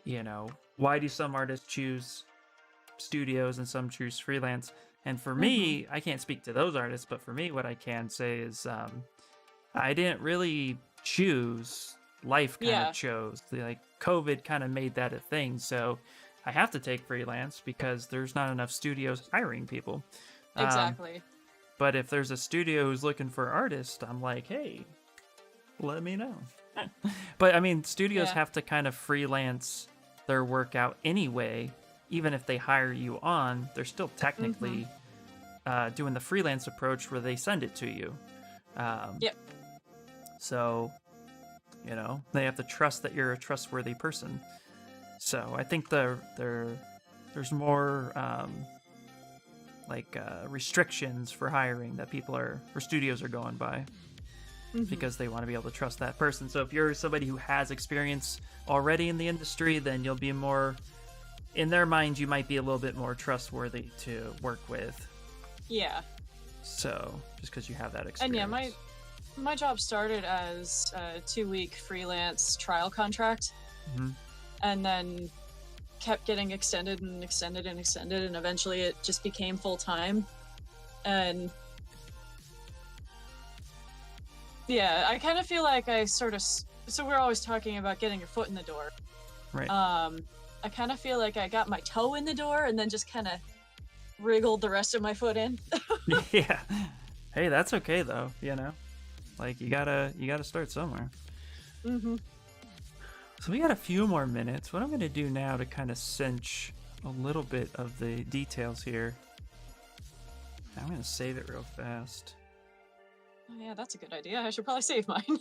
Speaker 2: you know, why do some artists choose studios and some choose freelance? And for me, I can't speak to those artists, but for me, what I can say is I didn't really choose. Life kind of chose. Like COVID kind of made that a thing. So I have to take freelance because there's not enough studios hiring people.
Speaker 1: Exactly.
Speaker 2: But if there's a studio who's looking for artists, I'm like, hey, let me know. But I mean, studios have to kind of freelance their work out anyway. Even if they hire you on, they're still technically doing the freelance approach where they send it to you. So, you know, they have to trust that you're a trustworthy person. So I think there's more restrictions for hiring that studios are going by because they want to be able to trust that person. So if you're somebody who has experience already in the industry, then you'll be more, in their mind, you might be a little bit more trustworthy to work with.
Speaker 1: Yeah.
Speaker 2: So just because you have that experience.
Speaker 1: And yeah, my job started as a 2-week freelance trial contract, and then kept getting extended and extended and extended, and eventually it just became full-time. And yeah, I kind of feel like I sort of, so we're always talking about getting your foot in the door.
Speaker 2: Right.
Speaker 1: I kind of feel like I got my toe in the door and then just kind of wriggled the rest of my foot in.
Speaker 2: Yeah. Hey, that's okay though, you know? Like you gotta start somewhere. So we got a few more minutes. What I'm gonna do now to kind of cinch a little bit of the details here, I'm gonna save it real fast.
Speaker 1: Oh yeah, that's a good idea. I should probably save mine.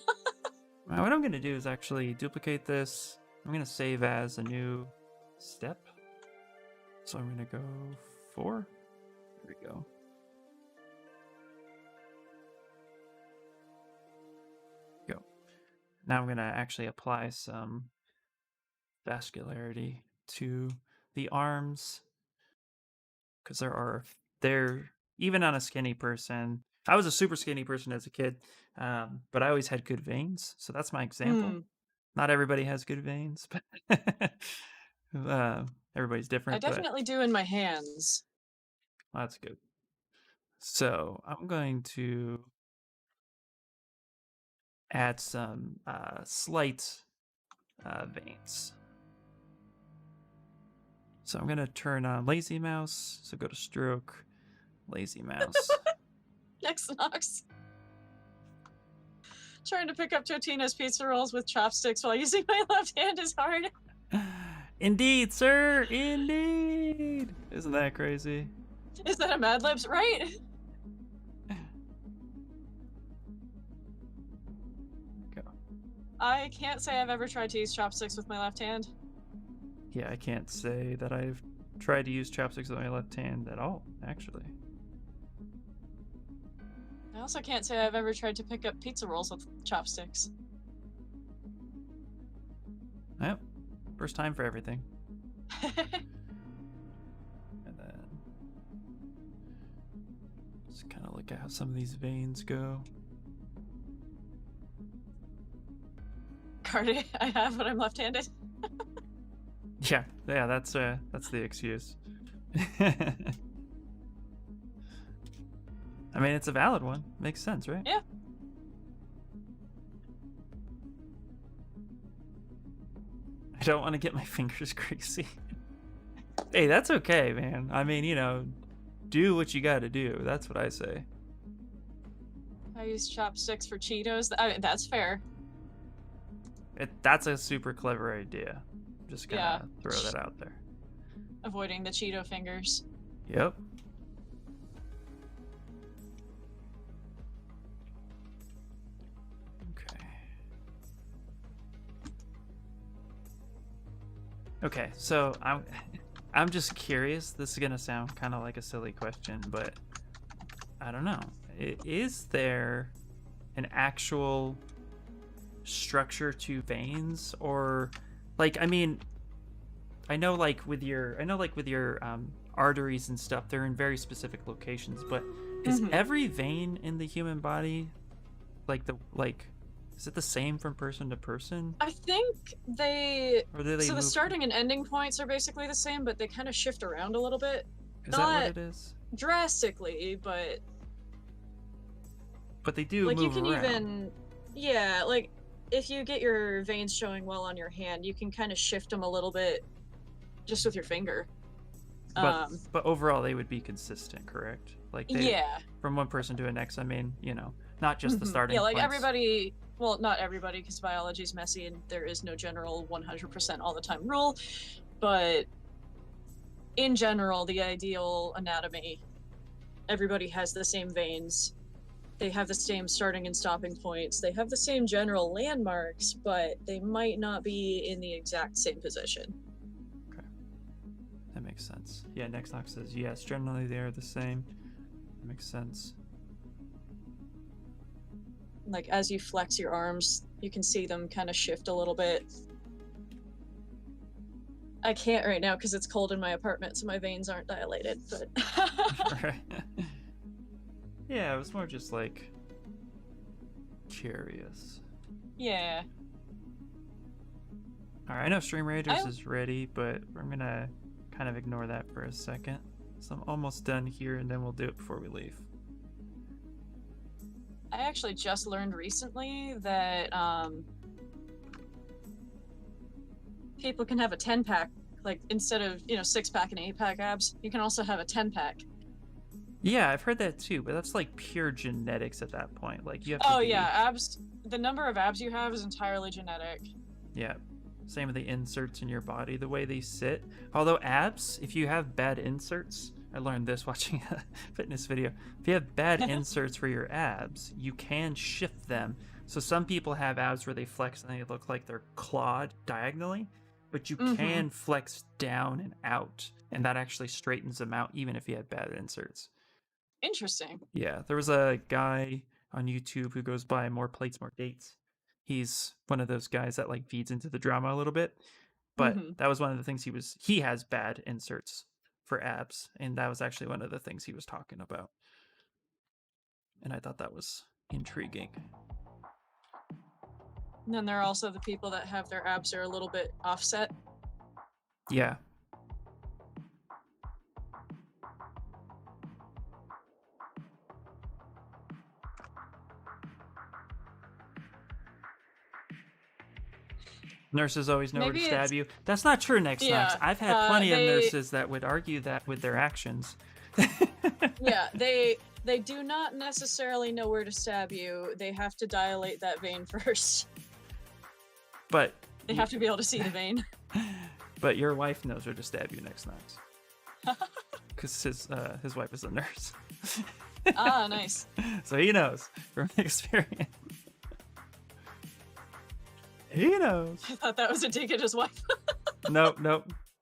Speaker 2: What I'm gonna do is actually duplicate this. I'm gonna save as a new step. So I'm gonna go 4. Here we go. Now I'm going to actually apply some vascularity to the arms because they're even on a skinny person. I was a super skinny person as a kid, but I always had good veins. So that's my example. Not everybody has good veins, but everybody's different.
Speaker 1: I definitely do in my hands.
Speaker 2: Well, that's good. So I'm going to add some slight veins. So I'm going to turn on lazy mouse. So go to stroke, lazy mouse.
Speaker 1: Xnox. Trying to pick up Totino's pizza rolls with chopsticks while using my left hand is hard.
Speaker 2: Indeed, sir. Indeed. Isn't that crazy?
Speaker 1: Is that a Mad Libs, right? I can't say I've ever tried to use chopsticks with my left hand.
Speaker 2: Yeah, I can't say that I've tried to use chopsticks with my left hand at all, actually.
Speaker 1: I also can't say I've ever tried to pick up pizza rolls with chopsticks.
Speaker 2: Yep. First time for everything. And then just kind of look at how some of these veins go.
Speaker 1: Cardi, I have, but I'm left-handed.
Speaker 2: Yeah, that's the excuse. I mean, it's a valid one. Makes sense, right?
Speaker 1: Yeah.
Speaker 2: I don't want to get my fingers greasy. Hey, that's okay, man. I mean, you know, do what you got to do. That's what I say.
Speaker 1: I use chopsticks for Cheetos. That's fair.
Speaker 2: That's a super clever idea. I'm just gonna
Speaker 1: Yeah.
Speaker 2: throw that out there.
Speaker 1: Avoiding the Cheeto fingers.
Speaker 2: Yep. Okay. Okay, so I'm just curious. This is gonna sound kind of like a silly question, but I don't know. Is there an actual structure to veins, or like, I mean, I know like with your arteries and stuff, they're in very specific locations, but is every vein in the human body is it the same from person to person?
Speaker 1: I think
Speaker 2: Or do they
Speaker 1: so the
Speaker 2: move?
Speaker 1: starting and ending points are basically the same, but they kind of shift around a little bit.
Speaker 2: Is that what it is?
Speaker 1: Drastically, but
Speaker 2: But they do
Speaker 1: like
Speaker 2: move
Speaker 1: you can
Speaker 2: around.
Speaker 1: even, yeah, like if you get your veins showing well on your hand, you can kind of shift them a little bit just with your finger.
Speaker 2: But overall, they would be consistent, correct? Like
Speaker 1: Yeah.
Speaker 2: from one person to the next. I mean, not just the starting.
Speaker 1: Yeah, like
Speaker 2: points.
Speaker 1: everybody. Well, not everybody, because biology is messy and there is no general 100% all the time rule. But in general, the ideal anatomy, everybody has the same veins. They have the same starting and stopping points. They have the same general landmarks, but they might not be in the exact same position.
Speaker 2: Okay. That makes sense. Yeah, Nexnox says yes, generally they are the same. That makes sense.
Speaker 1: Like as you flex your arms, you can see them kind of shift a little bit. I can't right now because it's cold in my apartment, so my veins aren't dilated, but
Speaker 2: Right. Yeah, it was more just like curious.
Speaker 1: yeah.
Speaker 2: Alright, I know Stream Raiders is ready, but I'm gonna kind of ignore that for a second. So I'm almost done here, and then we'll do it before we leave.
Speaker 1: I actually just learned recently that people can have a 10-pack, like instead of 6-pack and 8-pack abs, you can also have a 10-pack.
Speaker 2: Yeah, I've heard that too, but that's like pure genetics at that point. Like you have to
Speaker 1: Oh yeah, abs. The number of abs you have is entirely genetic.
Speaker 2: Yeah. Same with the inserts in your body, the way they sit. Although abs, if you have bad inserts, I learned this watching a fitness video. If you have bad inserts for your abs, you can shift them. So some people have abs where they flex and they look like they're clawed diagonally, but you can flex down and out, and that actually straightens them out even if you have bad inserts.
Speaker 1: Interesting.
Speaker 2: Yeah, there was a guy on YouTube who goes by More Plates, More Dates. He's one of those guys that like feeds into the drama a little bit. But that was one of the things he has bad inserts for abs, and that was actually one of the things he was talking about. And I thought that was intriguing.
Speaker 1: And then there are also the people that have their abs are a little bit offset.
Speaker 2: Yeah. Nurses always know where to stab you. That's not true, Nexnox.
Speaker 1: Yeah,
Speaker 2: I've had plenty of nurses that would argue that with their actions.
Speaker 1: Yeah, they do not necessarily know where to stab you. They have to dilate that vein first.
Speaker 2: But
Speaker 1: they have to be able to see the vein.
Speaker 2: But your wife knows where to stab you, Nexnox. Because his wife is a nurse.
Speaker 1: Ah, nice.
Speaker 2: So he knows from experience. He knows.
Speaker 1: I thought that was a dig at his wife.
Speaker 2: Nope,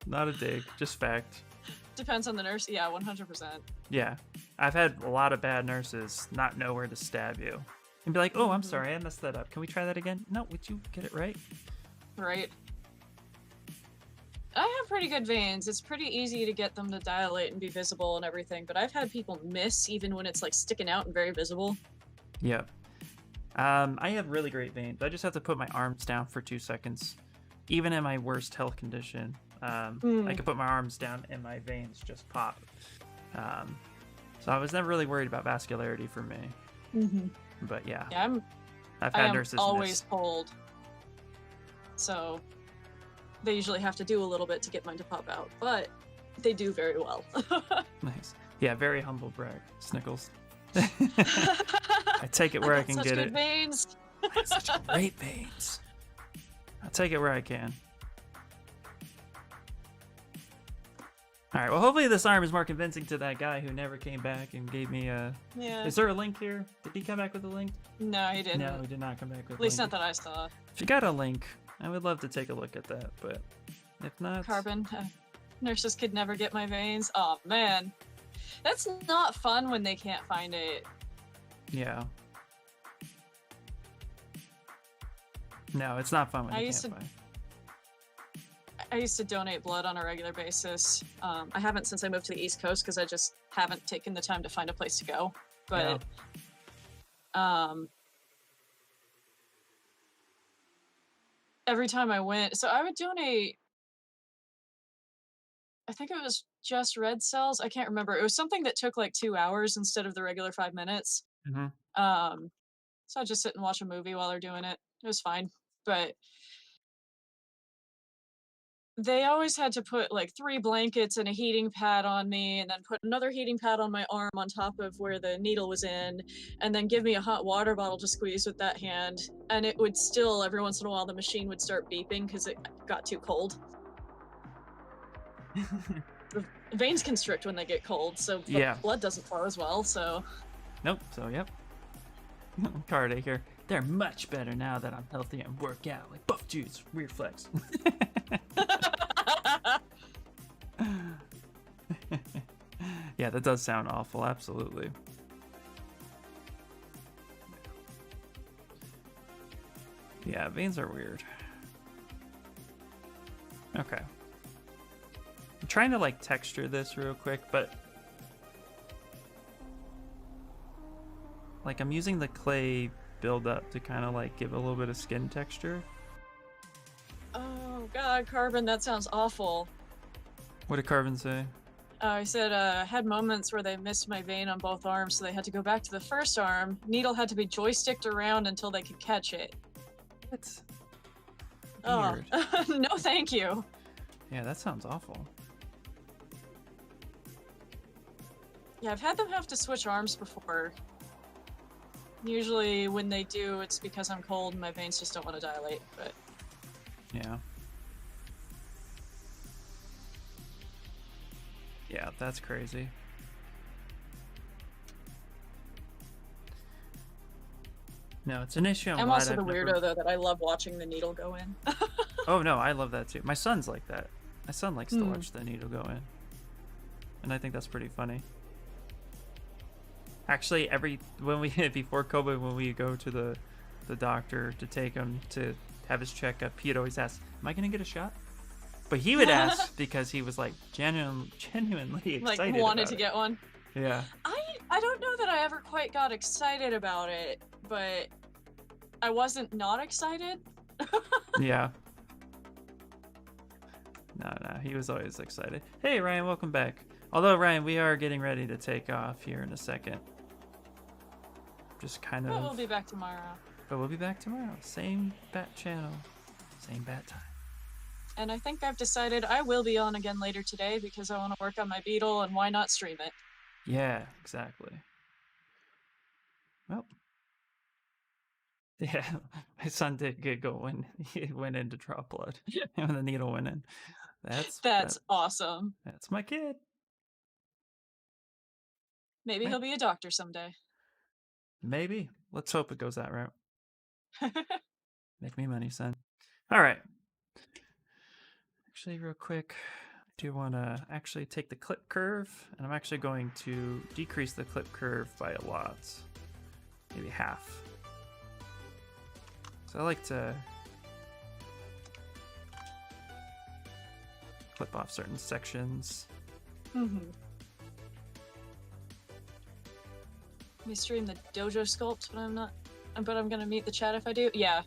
Speaker 2: not a dig, just fact.
Speaker 1: Depends on the nurse. Yeah, 100%.
Speaker 2: Yeah, I've had a lot of bad nurses not know where to stab you and be like, "Oh, I'm sorry, I messed that up. Can we try that again?" No, would you get it right?
Speaker 1: Right. I have pretty good veins. It's pretty easy to get them to dilate and be visible and everything, but I've had people miss even when it's like sticking out and very visible.
Speaker 2: Yeah. I have really great veins. I just have to put my arms down for 2 seconds. Even in my worst health condition, I can put my arms down and my veins just pop. So I was never really worried about vascularity for me. But yeah, I've had nurses
Speaker 1: always
Speaker 2: miss.
Speaker 1: pulled. So they usually have to do a little bit to get mine to pop out, but they do very well.
Speaker 2: Nice. Yeah, very humble brag, Snickles. I take it where I can
Speaker 1: such
Speaker 2: get
Speaker 1: good
Speaker 2: it.
Speaker 1: veins.
Speaker 2: I have such great veins. I'll take it where I can. All right, well, hopefully this arm is more convincing to that guy who never came back and gave me a...
Speaker 1: Yeah.
Speaker 2: Is there a link here? Did he come back with a link?
Speaker 1: No, he didn't.
Speaker 2: No, he did not come back with
Speaker 1: At least
Speaker 2: a link.
Speaker 1: not that I saw.
Speaker 2: If you got a link, I would love to take a look at that, but if not...
Speaker 1: Carbon. Nurses could never get my veins. Oh, man. That's not fun when they can't find it.
Speaker 2: Yeah. No, it's not fun when you can't find.
Speaker 1: I used to donate blood on a regular basis. I haven't since I moved to the East Coast because I just haven't taken the time to find a place to go. But every time I went, so I would donate. I think it was just red cells. I can't remember. It was something that took like 2 hours instead of the regular 5 minutes.
Speaker 2: Mm-hmm.
Speaker 1: So I'd just sit and watch a movie while they're doing it. It was fine. But they always had to put like 3 blankets and a heating pad on me, and then put another heating pad on my arm on top of where the needle was in, and then give me a hot water bottle to squeeze with that hand. And it would still, every once in a while, the machine would start beeping because it got too cold. The veins constrict when they get cold, so the blood doesn't flow as well, so...
Speaker 2: Nope, so yep. Card here. They're much better now that I'm healthy and work out. Like buff juice, weird flex. Yeah, that does sound awful, absolutely. Yeah, veins are weird. Okay. I'm trying to like texture this real quick, but like I'm using the clay buildup to kind of like give a little bit of skin texture.
Speaker 1: Oh god, Carbon, that sounds awful.
Speaker 2: What did Carbon say?
Speaker 1: I said had moments where they missed my vein on both arms, so they had to go back to the first arm. Needle had to be joysticked around until they could catch it.
Speaker 2: That's
Speaker 1: weird. Oh, no thank you.
Speaker 2: Yeah, that sounds awful.
Speaker 1: Yeah, I've had them have to switch arms before. Usually when they do, it's because I'm cold and my veins just don't want to dilate, but...
Speaker 2: Yeah. Yeah, that's crazy. No, it's an issue.
Speaker 1: I'm also the weirdo, though, that I love watching the needle go in.
Speaker 2: Oh, no, I love that, too. My son's like that. My son likes to watch the needle go in. And I think that's pretty funny. Actually, before COVID, when we go to the doctor to take him to have his checkup, he'd always ask, "Am I gonna get a shot?" But he would ask because he was like genuinely excited.
Speaker 1: Like wanted to get one.
Speaker 2: Yeah.
Speaker 1: I don't know that I ever quite got excited about it, but I wasn't not excited.
Speaker 2: Yeah. No, he was always excited. Hey, Ryan, welcome back. Although, Ryan, we are getting ready to take off here in a second. Just kind of...
Speaker 1: But we'll be back tomorrow.
Speaker 2: But we'll be back tomorrow. Same bat channel. Same bat time.
Speaker 1: And I think I've decided I will be on again later today because I want to work on my Beetle, and why not stream it?
Speaker 2: Yeah, exactly. Well... Yeah, my son did giggle when he went in to draw blood. And when the needle went in. That's
Speaker 1: awesome.
Speaker 2: That's my kid.
Speaker 1: Maybe he'll be a doctor someday.
Speaker 2: Maybe. Let's hope it goes that route. Make me money, son. All right. Actually, real quick, I do want to actually take the clip curve, and I'm actually going to decrease the clip curve by a lot. Maybe half. So I like to clip off certain sections.
Speaker 1: Mm-hmm. Let me stream the dojo sculpt, but I'm gonna meet the chat if I do. Yeah.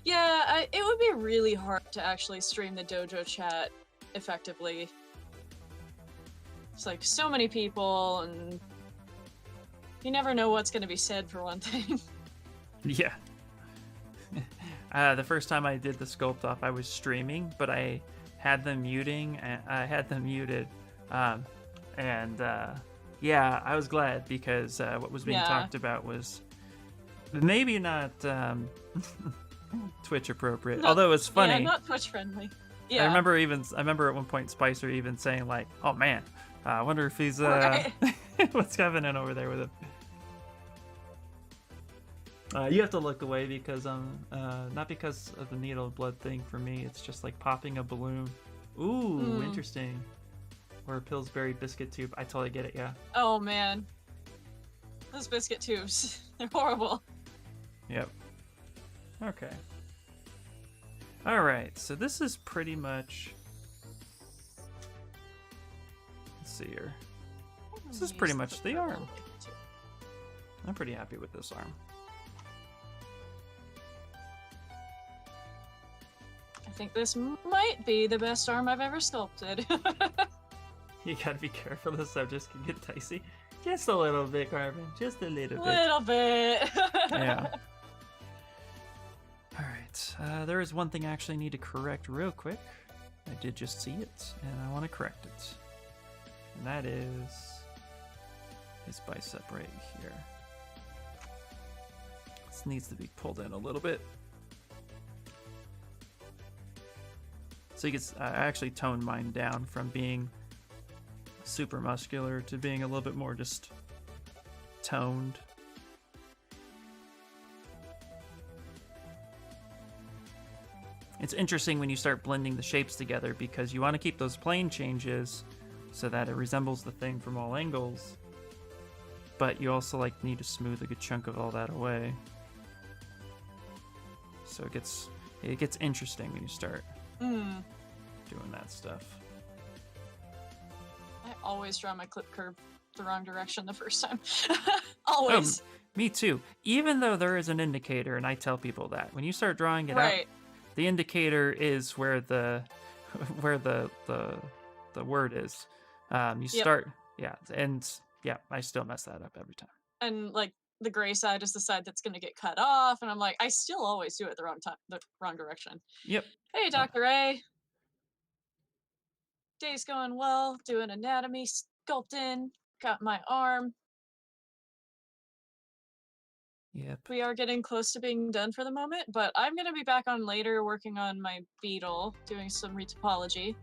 Speaker 1: Yeah, it would be really hard to actually stream the dojo chat effectively. It's like so many people, and you never know what's gonna be said for one thing.
Speaker 2: Yeah. The first time I did the sculpt off, I was streaming, but I had them muted, Yeah, I was glad because what was being
Speaker 1: Yeah.
Speaker 2: talked about was maybe not Twitch appropriate.
Speaker 1: Not,
Speaker 2: Although it's
Speaker 1: yeah,
Speaker 2: funny.
Speaker 1: not Twitch friendly.
Speaker 2: I
Speaker 1: Yeah.
Speaker 2: remember at one point Spicer even saying like, "Oh man, I wonder if he's
Speaker 1: Right.
Speaker 2: what's happening over there with him." You have to look away because not because of the needle blood thing for me. It's just like popping a balloon. Ooh,
Speaker 1: Mm.
Speaker 2: interesting. Or a Pillsbury biscuit tube. I totally get it. Yeah.
Speaker 1: Oh man. Those biscuit tubes. They're horrible.
Speaker 2: Yep. Okay. All right. So this is pretty much. Let's see here. This is pretty much the arm. I'm pretty happy with this arm.
Speaker 1: I think this might be the best arm I've ever sculpted.
Speaker 2: You gotta be careful. The subjects can get dicey. Just a little bit, Carmen. Just a little bit.
Speaker 1: Little bit.
Speaker 2: Yeah. All right. There is one thing I actually need to correct real quick. I did just see it, and I want to correct it. And that is his bicep right here. This needs to be pulled in a little bit. So you can I actually toned mine down from being super muscular to being a little bit more just toned. It's interesting when you start blending the shapes together because you want to keep those plane changes so that it resembles the thing from all angles, but you also like need to smooth a good chunk of all that away. So it gets interesting when you start doing that stuff.
Speaker 1: I always draw my clip curve the wrong direction the first time. Always.
Speaker 2: Me too. Even though there is an indicator, and I tell people that when you start drawing it out,
Speaker 1: Right.
Speaker 2: the indicator is where the word is. You
Speaker 1: Yep.
Speaker 2: start, yeah, and yeah, I still mess that up every time.
Speaker 1: And like the gray side is the side that's going to get cut off, and I'm like, I still always do it the wrong time, the wrong direction.
Speaker 2: Yep.
Speaker 1: Hey, Dr. A. Day's going well. Doing anatomy, sculpting. Got my arm.
Speaker 2: Yep.
Speaker 1: We are getting close to being done for the moment, but I'm going to be back on later working on my beetle, doing some retopology.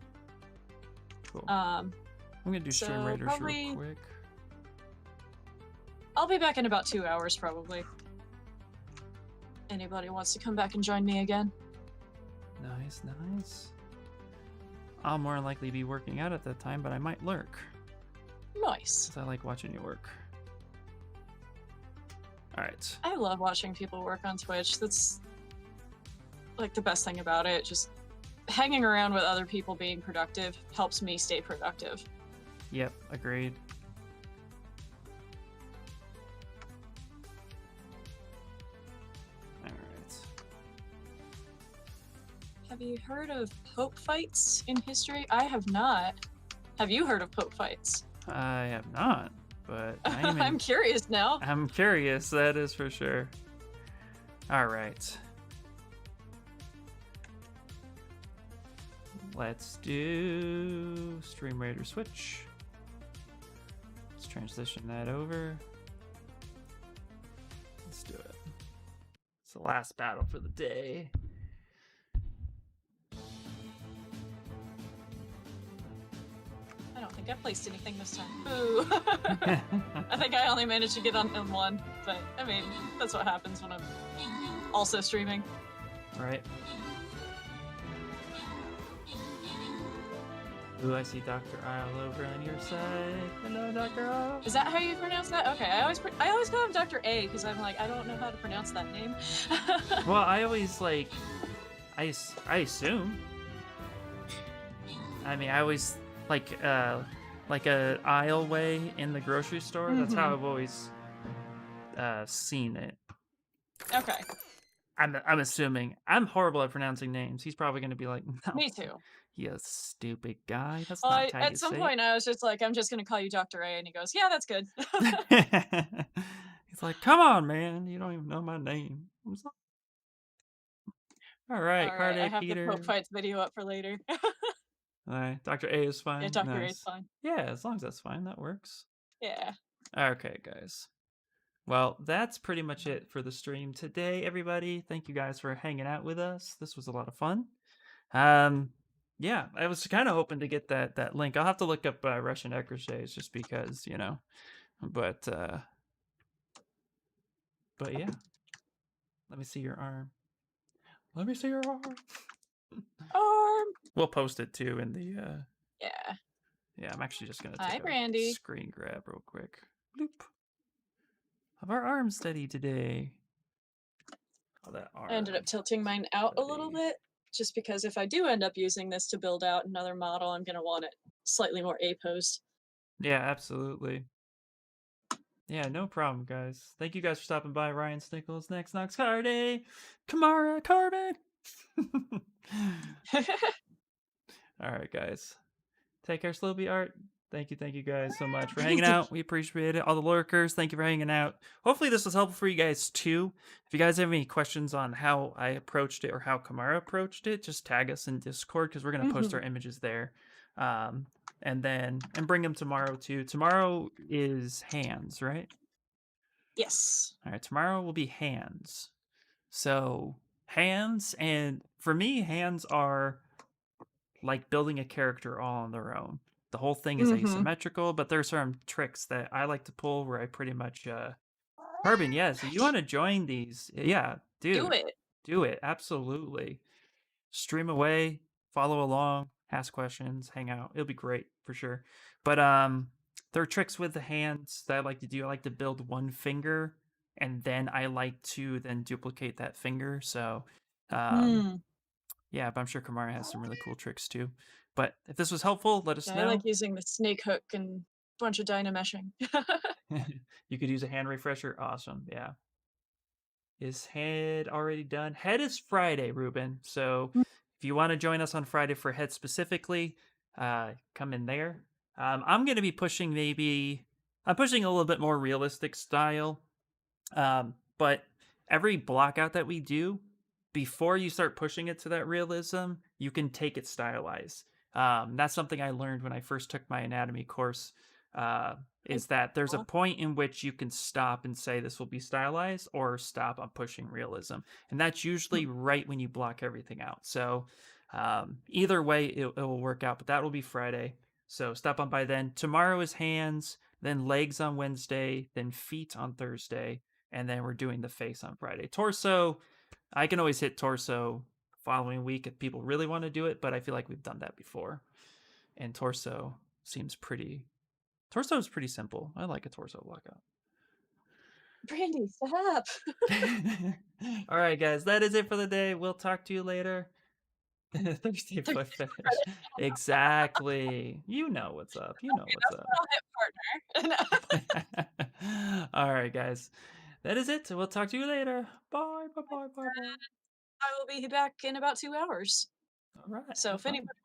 Speaker 2: Cool. I'm gonna do Stream
Speaker 1: so
Speaker 2: Raiders
Speaker 1: probably-
Speaker 2: real quick.
Speaker 1: I'll be back in about 2 hours, probably. Anybody wants to come back and join me again?
Speaker 2: Nice, nice. I'll more than likely be working out at that time, but I might lurk
Speaker 1: Nice.
Speaker 2: because I like watching you work. All right.
Speaker 1: I love watching people work on Twitch. That's like the best thing about it. Just hanging around with other people being productive helps me stay productive.
Speaker 2: Yep, agreed. All right.
Speaker 1: Have you heard of Pope fights in history? I have not. Have you heard of Pope fights?
Speaker 2: I have not, but I'm
Speaker 1: I'm curious now.
Speaker 2: I'm curious, that is for sure. All right. Let's do Stream Raider switch. Let's transition that over. Let's do it. It's the last battle for the day.
Speaker 1: I don't think I placed anything this time. Ooh. I think I only managed to get on one, but I mean, that's what happens when I'm also streaming.
Speaker 2: Right. Ooh, I see Dr. Isle over on your side. Hello, Dr. Isle.
Speaker 1: Is that how you pronounce that? Okay, I always call him Dr. A because I'm like, I don't know how to pronounce that name.
Speaker 2: Well, I always like, I assume. I mean, I always like a aisleway in the grocery store. That's how I've always seen it.
Speaker 1: Okay,
Speaker 2: I'm assuming. I'm horrible at pronouncing names. He's probably going to be like, no,
Speaker 1: me too.
Speaker 2: you stupid guy. That's not how you
Speaker 1: At some
Speaker 2: say
Speaker 1: point, I was just like, I'm just gonna call you Dr. A, and he goes, yeah, that's good.
Speaker 2: it. He's like, come on, man. You don't even know my name. I'm sorry. All right,
Speaker 1: All
Speaker 2: Card
Speaker 1: right, I
Speaker 2: A,
Speaker 1: have
Speaker 2: Peter.
Speaker 1: the Pope fights video up for later.
Speaker 2: All right, Dr. A is fine.
Speaker 1: Yeah, Dr. A is
Speaker 2: Nice.
Speaker 1: fine.
Speaker 2: Yeah, as long as that's fine, that works.
Speaker 1: Yeah.
Speaker 2: Okay, guys. Well, that's pretty much it for the stream today, everybody. Thank you guys for hanging out with us. This was a lot of fun. Um, yeah, I was kind of hoping to get that link. I'll have to look up Russian Ecrochet just because, you know. But yeah. Let me see your arm. Let me see your arm.
Speaker 1: Arm.
Speaker 2: We'll post it too in the
Speaker 1: Yeah.
Speaker 2: yeah, I'm actually just gonna
Speaker 1: Hi,
Speaker 2: take a
Speaker 1: Brandy.
Speaker 2: screen grab real quick. Bloop. Have our arms steady today. Oh, that arm.
Speaker 1: I ended up tilting mine out a little
Speaker 2: steady.
Speaker 1: bit, just because if I do end up using this to build out another model, I'm gonna want it slightly more A-posed.
Speaker 2: Yeah, absolutely. Yeah, no problem, guys. Thank you guys for stopping by. Ryan Snickles, Next Nox Carde, Kamara Carbon. All right, guys. Take care, Slowby Art. Thank you guys so much for hanging out. We appreciate it. All the lurkers, thank you for hanging out. Hopefully this was helpful for you guys too. If you guys have any questions on how I approached it or how Kamara approached it, just tag us in Discord because we're gonna post our images there. And bring them tomorrow too. Tomorrow is hands, right?
Speaker 1: Yes.
Speaker 2: All right, tomorrow will be hands. So hands, and for me, hands are like building a character all on their own. The whole thing is asymmetrical, but there's some tricks that I like to pull where I pretty much Carbon, yes. If you want to join these, yeah,
Speaker 1: Do
Speaker 2: dude,
Speaker 1: it.
Speaker 2: do it. Absolutely. Stream away, follow along, ask questions, hang out. It'll be great for sure. But there are tricks with the hands that I like to do. I like to build one finger and then I like to then duplicate that finger. So yeah, but I'm sure Kamara has some really cool tricks too. But if this was helpful, let us
Speaker 1: Yeah, I like
Speaker 2: know.
Speaker 1: using the snake hook and bunch of dynameshing.
Speaker 2: You could use a hand refresher. Awesome. Yeah. Is head already done? Head is Friday, Ruben. So if you want to join us on Friday for head specifically, come in there. I'm going to be pushing I'm pushing a little bit more realistic style. But every blockout that we do, before you start pushing it to that realism, you can take it stylized. That's something I learned when I first took my anatomy course. Is that there's a point in which you can stop and say this will be stylized, or stop on pushing realism, and that's usually right when you block everything out. So either way, it will work out. But that will be Friday, so stop on by then. Tomorrow is hands, then legs on Wednesday, then feet on Thursday, and then we're doing the face on Friday. Torso, I can always hit torso following week if people really want to do it, but I feel like we've done that before, and torso seems pretty. Torso is pretty simple. I like a torso blockout.
Speaker 1: Brandy, stop.
Speaker 2: All right, guys, that is it for the day. We'll talk to you later. Thursday foot fetish. Exactly. You know what's up. You know what's
Speaker 1: I'll hit partner.
Speaker 2: All right, guys. That is it. We'll talk to you later. Bye. Bye. Bye. Bye. Bye.
Speaker 1: I will be back in about 2 hours.
Speaker 2: All right.
Speaker 1: So
Speaker 2: Have
Speaker 1: if
Speaker 2: fun.
Speaker 1: anybody